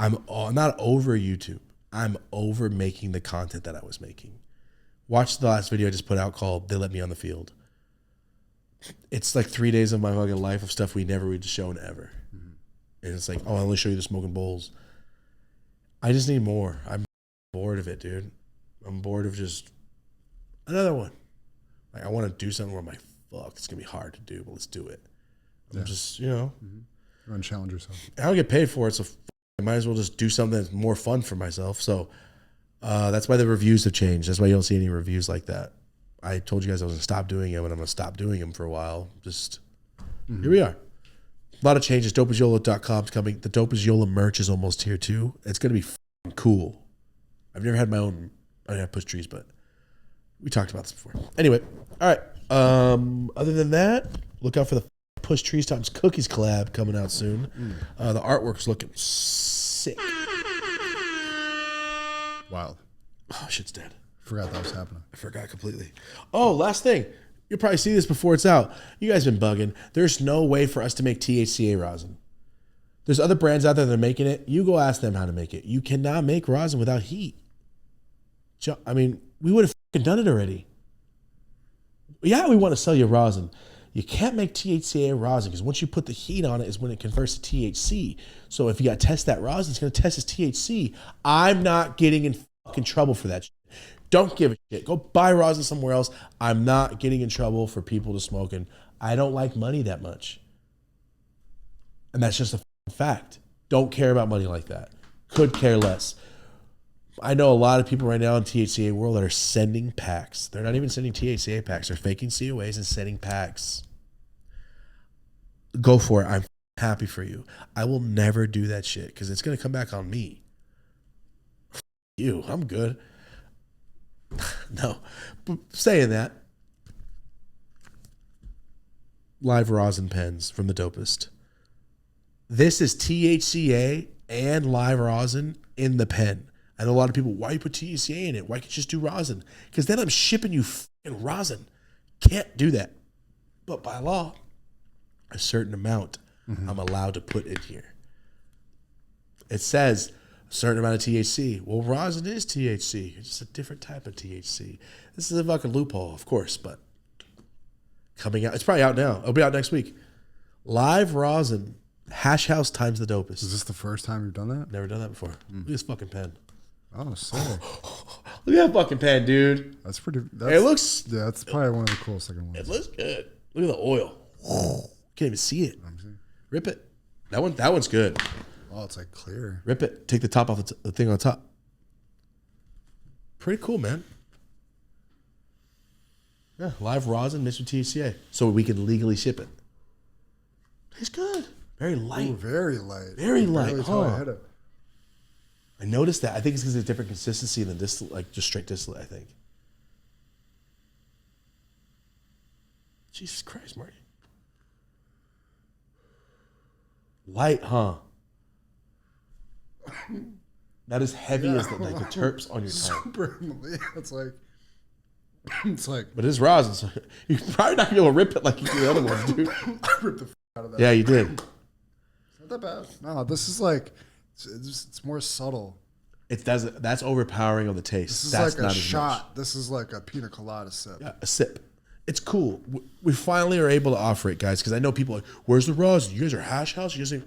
I'm not over YouTube. I'm over making the content that I was making. Watch the last video I just put out called They Let Me on the Field. it's like 3 days of my fucking life of stuff we never would have shown ever. And it's like, oh, I only show you the smoking bowls. I just need more. I'm bored of it, dude. I'm bored of just another one. Like, I want to do something where I'm like, fuck, it's going to be hard to do, but let's do it. I'm just, you know. You want to challenge yourself. I don't get paid for it, so I might as well just do something that's more fun for myself. So that's why the reviews have changed. That's why you don't see any reviews like that. I told you guys I was going to stop doing them, and I'm going to stop doing them for a while. Just here we are. A lot of changes. Dopeasyola.com's coming. The Dope is Yola merch is almost here too. It's going to be cool. I've never had my own. I have push trees, but we talked about this before. Anyway, all right. Other than that, look out for the Push Trees Times Cookies collab coming out soon. The artwork's looking sick. Wild. Oh, shit's dead. Forgot that was happening. I forgot completely. Oh, last thing. You'll probably see this before it's out. You guys been bugging. There's no way for us to make THCA rosin. There's other brands out there that are making it. You go ask them how to make it. You cannot make rosin without heat. I mean, we would have done it already. Yeah, we want to sell you rosin. You can't make THCA rosin because once you put the heat on it is when it converts to THC. So if you got to test that rosin, it's going to test as THC. I'm not getting in fucking trouble for that shit. Don't give a shit. Go buy rosin somewhere else. I'm not getting in trouble for people to smoking. I don't like money that much. And that's just a fact. Don't care about money like that. Could care less. I know a lot of people right now in THCA world that are sending packs. They're not even sending THCA packs. They're faking COAs and sending packs. Go for it. I'm happy for you. I will never do that shit because it's going to come back on me. You, I'm good. No, but saying that, live rosin pens from the Dopest. This is THCA and live rosin in the pen. I know a lot of people, why you put THCA in it? Why can't you just do rosin? Because then I'm shipping you fucking rosin. Can't do that. But by law, a certain amount I'm allowed to put in here. It says a certain amount of THC. Well, rosin is THC. It's just a different type of THC. This is a fucking loophole, of course, but coming out. It's probably out now. It'll be out next week. Live rosin, Hash House times the Dopest. Is this the first time you've done that? Never done that before. Look at this fucking pen. Oh, sick. Look at that fucking pen, dude. That's pretty. It looks. Yeah, that's probably one of the coolest looking ones. It looks good. Look at the oil. Can't even see it. Rip it. That one's good. Oh, it's like clear. Rip it. Take the top off the thing on top. Pretty cool, man. Yeah, live rosin mixed with THCA, so we can legally ship it. It's good. Very light. Ooh, very light. Very light. I I noticed that. I think it's because it's a different consistency than distillate, like just straight distillate, I think. Jesus Christ, Marty. Light, huh? Not as heavy as the terps on your tongue. Super. It's like. But it is rosin, so you're probably not going to be able to rip it like you do the other ones, dude. I ripped the out of that. Yeah, you did. It's not that bad. No, this is like, it's more subtle. That's overpowering of the taste. This is that's like not a as shot. much. This is like a pina colada sip. Yeah, a sip. It's cool. We finally are able to offer it, guys, because I know people are like, where's the rosin? You guys are Hash House? You guys are...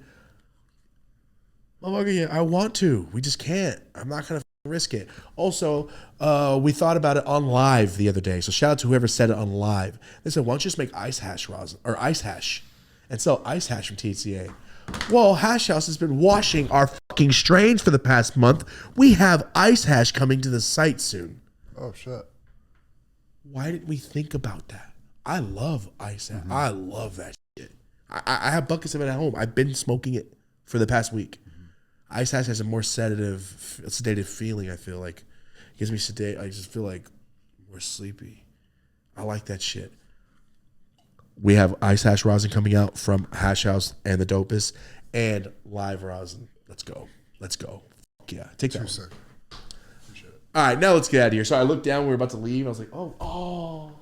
Motherfucker, yeah, I want to. We just can't. I'm not going to risk it. Also, we thought about it on live the other day. So shout out to whoever said it on live. They said, why don't you just make ice hash rosin or ice hash and sell ice hash from THCA? Well, Hash House has been washing our fucking strains for the past month. We have ice hash coming to the site soon. Oh, shit. Why didn't we think about that? I love ice hash. I love that shit. I have buckets of it at home. I've been smoking it for the past week. Ice hash has a more sedative feeling, I feel like. It gives me sedate. I just feel like more sleepy. I like that shit. We have ice hash rosin coming out from Hash House and the Dopest and live rosin. Let's go. Fuck yeah. Take that one. Sick. Appreciate it. All right, now let's get out of here. So I looked down. We were about to leave. I was like, oh.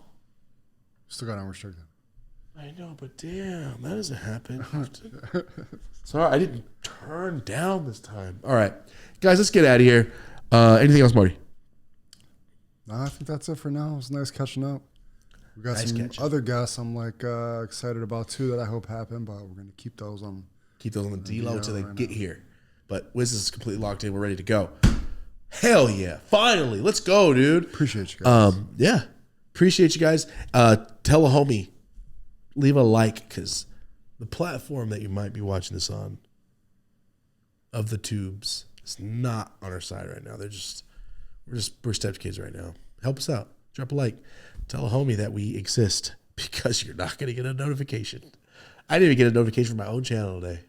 Still got unrestricted. I know, but damn, that doesn't happen. Sorry, I didn't turn down this time. All right, guys, let's get out of here. Anything else, Marty? No, I think that's it for now. It was nice catching up. We got Nice some catch. other guests I'm like excited about too that I hope happen, but we're gonna keep those on. Keep those on the D-Lo until they right get here. But Wiz is completely locked in. We're ready to go. Hell yeah. Finally. Let's go, dude. Appreciate you guys. Yeah. Appreciate you guys. Tell a homie. Leave a like, because the platform that you might be watching this on of the tubes is not on our side right now. We're stepped kids right now. Help us out. Drop a like. Tell a homie that we exist, because you're not going to get a notification. I didn't even get a notification from my own channel today.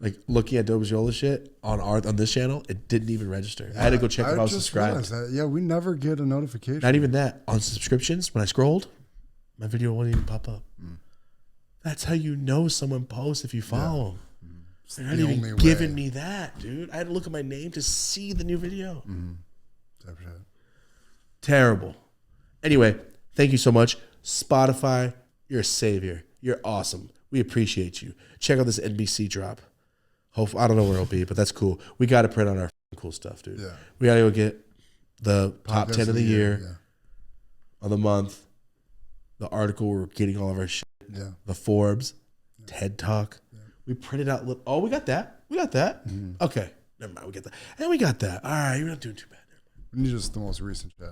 Like looking at Dobaziola shit on this channel, it didn't even register. I had to go check if I was subscribed. That. Yeah, we never get a notification. Not even that. On subscriptions, when I scrolled, my video wouldn't even pop up. That's how you know someone posts if you follow them. They're not even giving me that, dude. I had to look at my name to see the new video. Terrible. Anyway, thank you so much. Spotify, you're a savior. You're awesome. We appreciate you. Check out this NBC drop. I don't know where it'll be, but that's cool. We got to print on our cool stuff, dude. Yeah. We got to go get the top 10 of the year of the month, the article we're getting all of our shit, the Forbes, TED Talk. Yeah. We printed out. We got that. We got that. Okay. Never mind. We got that. And we got that. All right. You're not doing too bad. We need just the most recent shit.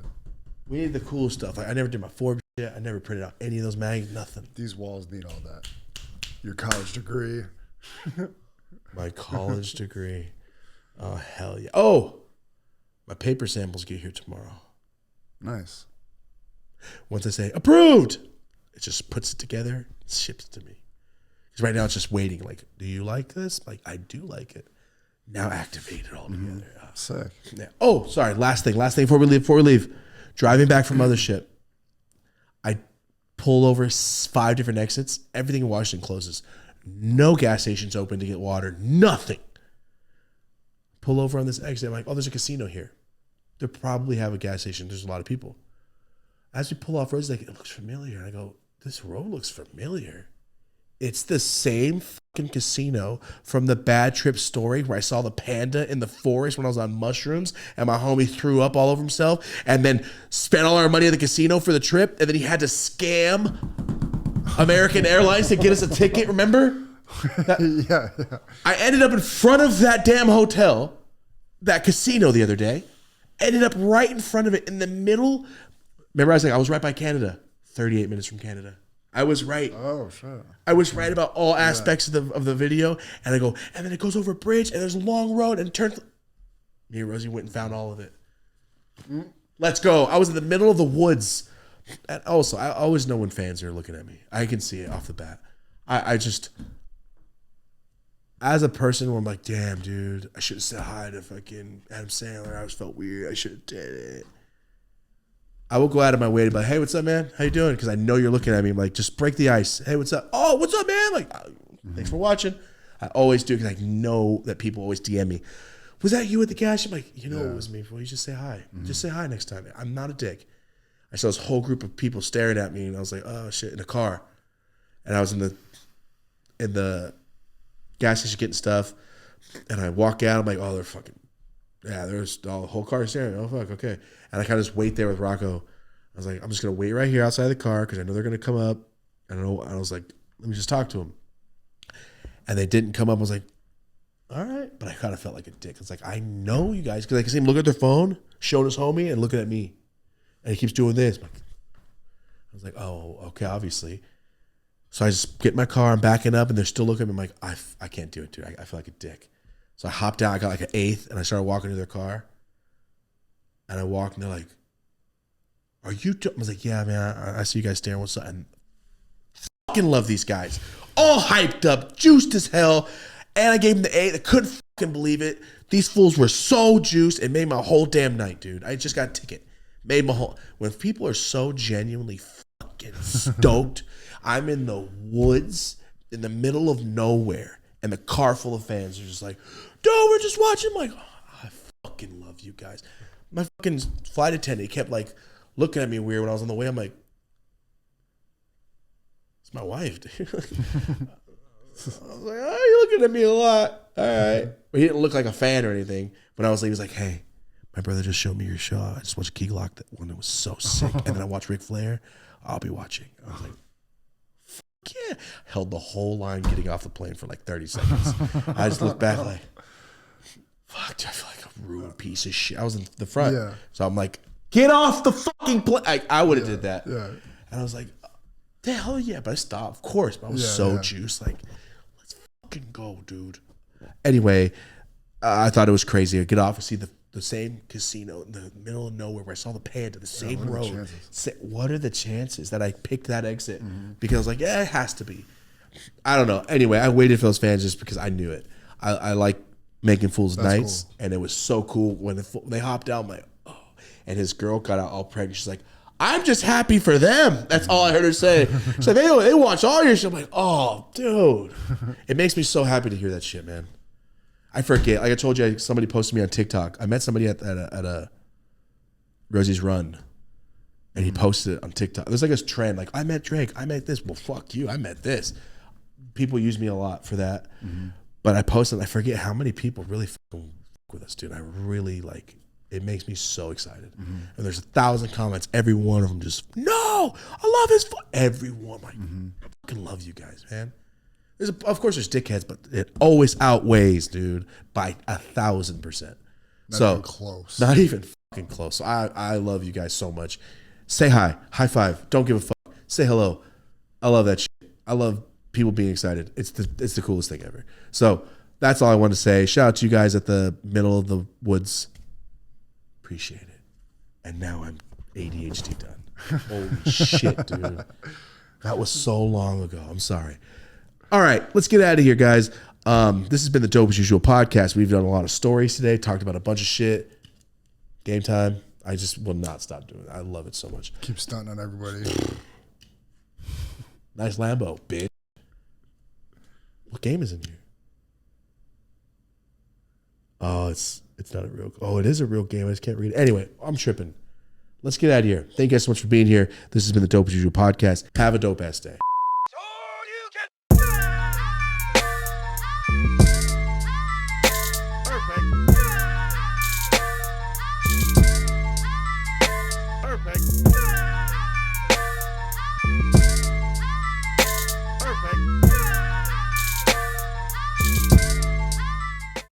We need the cool stuff. Like, I never did my Forbes shit. I never printed out any of those mags. Nothing. These walls need all that. Your college degree. My college degree. Oh, hell yeah. Oh, my paper samples get here tomorrow. Nice. Once I say approved, it just puts it together, ships it to me. Because right now it's just waiting. Like, do you like this? Like, I do like it. Now activate it all together. Sick. Yeah. Oh, sorry. Last thing before we leave. Driving back from Mothership, I pull over 5 different exits. Everything in Washington closes. No gas stations open to get water. Nothing. Pull over on this exit. I'm like, oh, there's a casino here. They probably have a gas station. There's a lot of people. As we pull off roads, like, it looks familiar. I go, this road looks familiar. It's the same fucking casino from the Bad Trip story where I saw the panda in the forest when I was on mushrooms and my homie threw up all over himself and then spent all our money at the casino for the trip, and then he had to scam American Airlines to get us a ticket, remember? Yeah. I ended up in front of that damn hotel, that casino the other day, ended up right in front of it in the middle. Remember I was like, I was right by Canada, 38 minutes from Canada. I was right. Oh, shit. I was right about all aspects of the video. And I go, and then it goes over a bridge and there's a long road and turns. Me and Rosie went and found all of it. Let's go. I was in the middle of the woods. And also, I always know when fans are looking at me. I can see it off the bat. I just, as a person where I'm like, damn, dude, I should have said hi to fucking Adam Sandler. I always felt weird. I should have did it. I will go out of my way to be like, hey, what's up, man? How you doing? Because I know you're looking at me. I'm like, just break the ice. Hey, what's up? Oh, what's up, man? Like, thanks for watching. I always do because I know that people always DM me. Was that you at the gas? I'm like, you know, it was me. Well, you just say hi. Just say hi next time. I'm not a dick. I saw this whole group of people staring at me, and I was like, oh shit, in a car. And I was in the gas station getting stuff, and I walk out. I'm like, oh, they're fucking. Yeah, there's the whole car staring. Oh, fuck, okay. And I kind of just wait there with Rocco. I was like, I'm just going to wait right here outside the car because I know they're going to come up. And I was like, let me just talk to them. And they didn't come up. I was like, all right. But I kind of felt like a dick. It's like, I know you guys. Because I can see him look at their phone, showing his homie, and looking at me. And he keeps doing this. I was like, oh, okay, obviously. So I just get in my car. I'm backing up, and they're still looking at me. I'm like, I can't do it, dude. I feel like a dick. So I hopped out. I got like an eighth, and I started walking to their car. And I walked, and they're like, are you? I was like, yeah, man. I see you guys staring. What's up? And fucking love these guys. All hyped up, juiced as hell. And I gave them the eighth. I couldn't fucking believe it. These fools were so juiced. It made my whole damn night, dude. I just got a ticket. Made my whole. When people are so genuinely fucking stoked, I'm in the woods, in the middle of nowhere. And the car full of fans are just like, dude, we're just watching. I'm like, oh, I fucking love you guys. My fucking flight attendant kept like looking at me weird when I was on the way. I'm like, it's my wife, dude. I was like, oh, you're looking at me a lot. All right. But he didn't look like a fan or anything. But I was like, he was like, hey, my brother just showed me your show. I just watched Key Glock, that one that was so sick. And then I watched Ric Flair. I'll be watching. I was like, fuck yeah. Held the whole line getting off the plane for like 30 seconds. I just looked back like, fuck, I feel like a ruined piece of shit. I was in the front. Yeah. So I'm like, get off the fucking plane. I would have did that. Yeah. And I was like, the hell yeah. But I stopped, of course. But I was juiced. Like, let's fucking go, dude. Anyway, I thought it was crazy. I get off and see the same casino in the middle of nowhere where I saw the Panda, the same road. What are the chances that I picked that exit? Because I was like, yeah, it has to be. I don't know. Anyway, I waited for those fans just because I knew it. I like making fools nights, cool. And it was so cool when they hopped out. I'm like, oh. And his girl got out all pregnant. She's like, I'm just happy for them. That's all I heard her say. She's like, they watch all your shit. I'm like, oh, dude. It makes me so happy to hear that shit, man. I forget. Like I told you, somebody posted me on TikTok. I met somebody at a Rosie's Run, and he posted it on TikTok. There's like this trend, like I met Drake. I met this. Well, fuck you. I met this. People use me a lot for that. But I posted. I forget how many people really fucking fuck with us, dude. I really like. It makes me so excited. And there's 1,000 comments. Every one of them just no. I love his. Everyone, like, I fucking love you guys, man. Of course, there's dickheads, but it always outweighs, dude, by 1,000%. Not even close. Not even fucking close. So I love you guys so much. Say hi, high five. Don't give a fuck. Say hello. I love that shit. I love people being excited. It's the coolest thing ever. So that's all I want to say. Shout out to you guys at the middle of the woods. Appreciate it. And now I'm ADHD done. Holy shit, dude. That was so long ago. I'm sorry. All right, let's get out of here, guys. This has been the Dope as Usual podcast. We've done a lot of stories today, talked about a bunch of shit. Game time. I just will not stop doing it. I love it so much. Keep stunting on everybody. Nice Lambo, bitch. What game is in here? Oh, it's not a real. Oh, it is a real game. I just can't read it. Anyway, I'm tripping. Let's get out of here. Thank you guys so much for being here. This has been the Dope as Usual podcast. Have a dope ass day.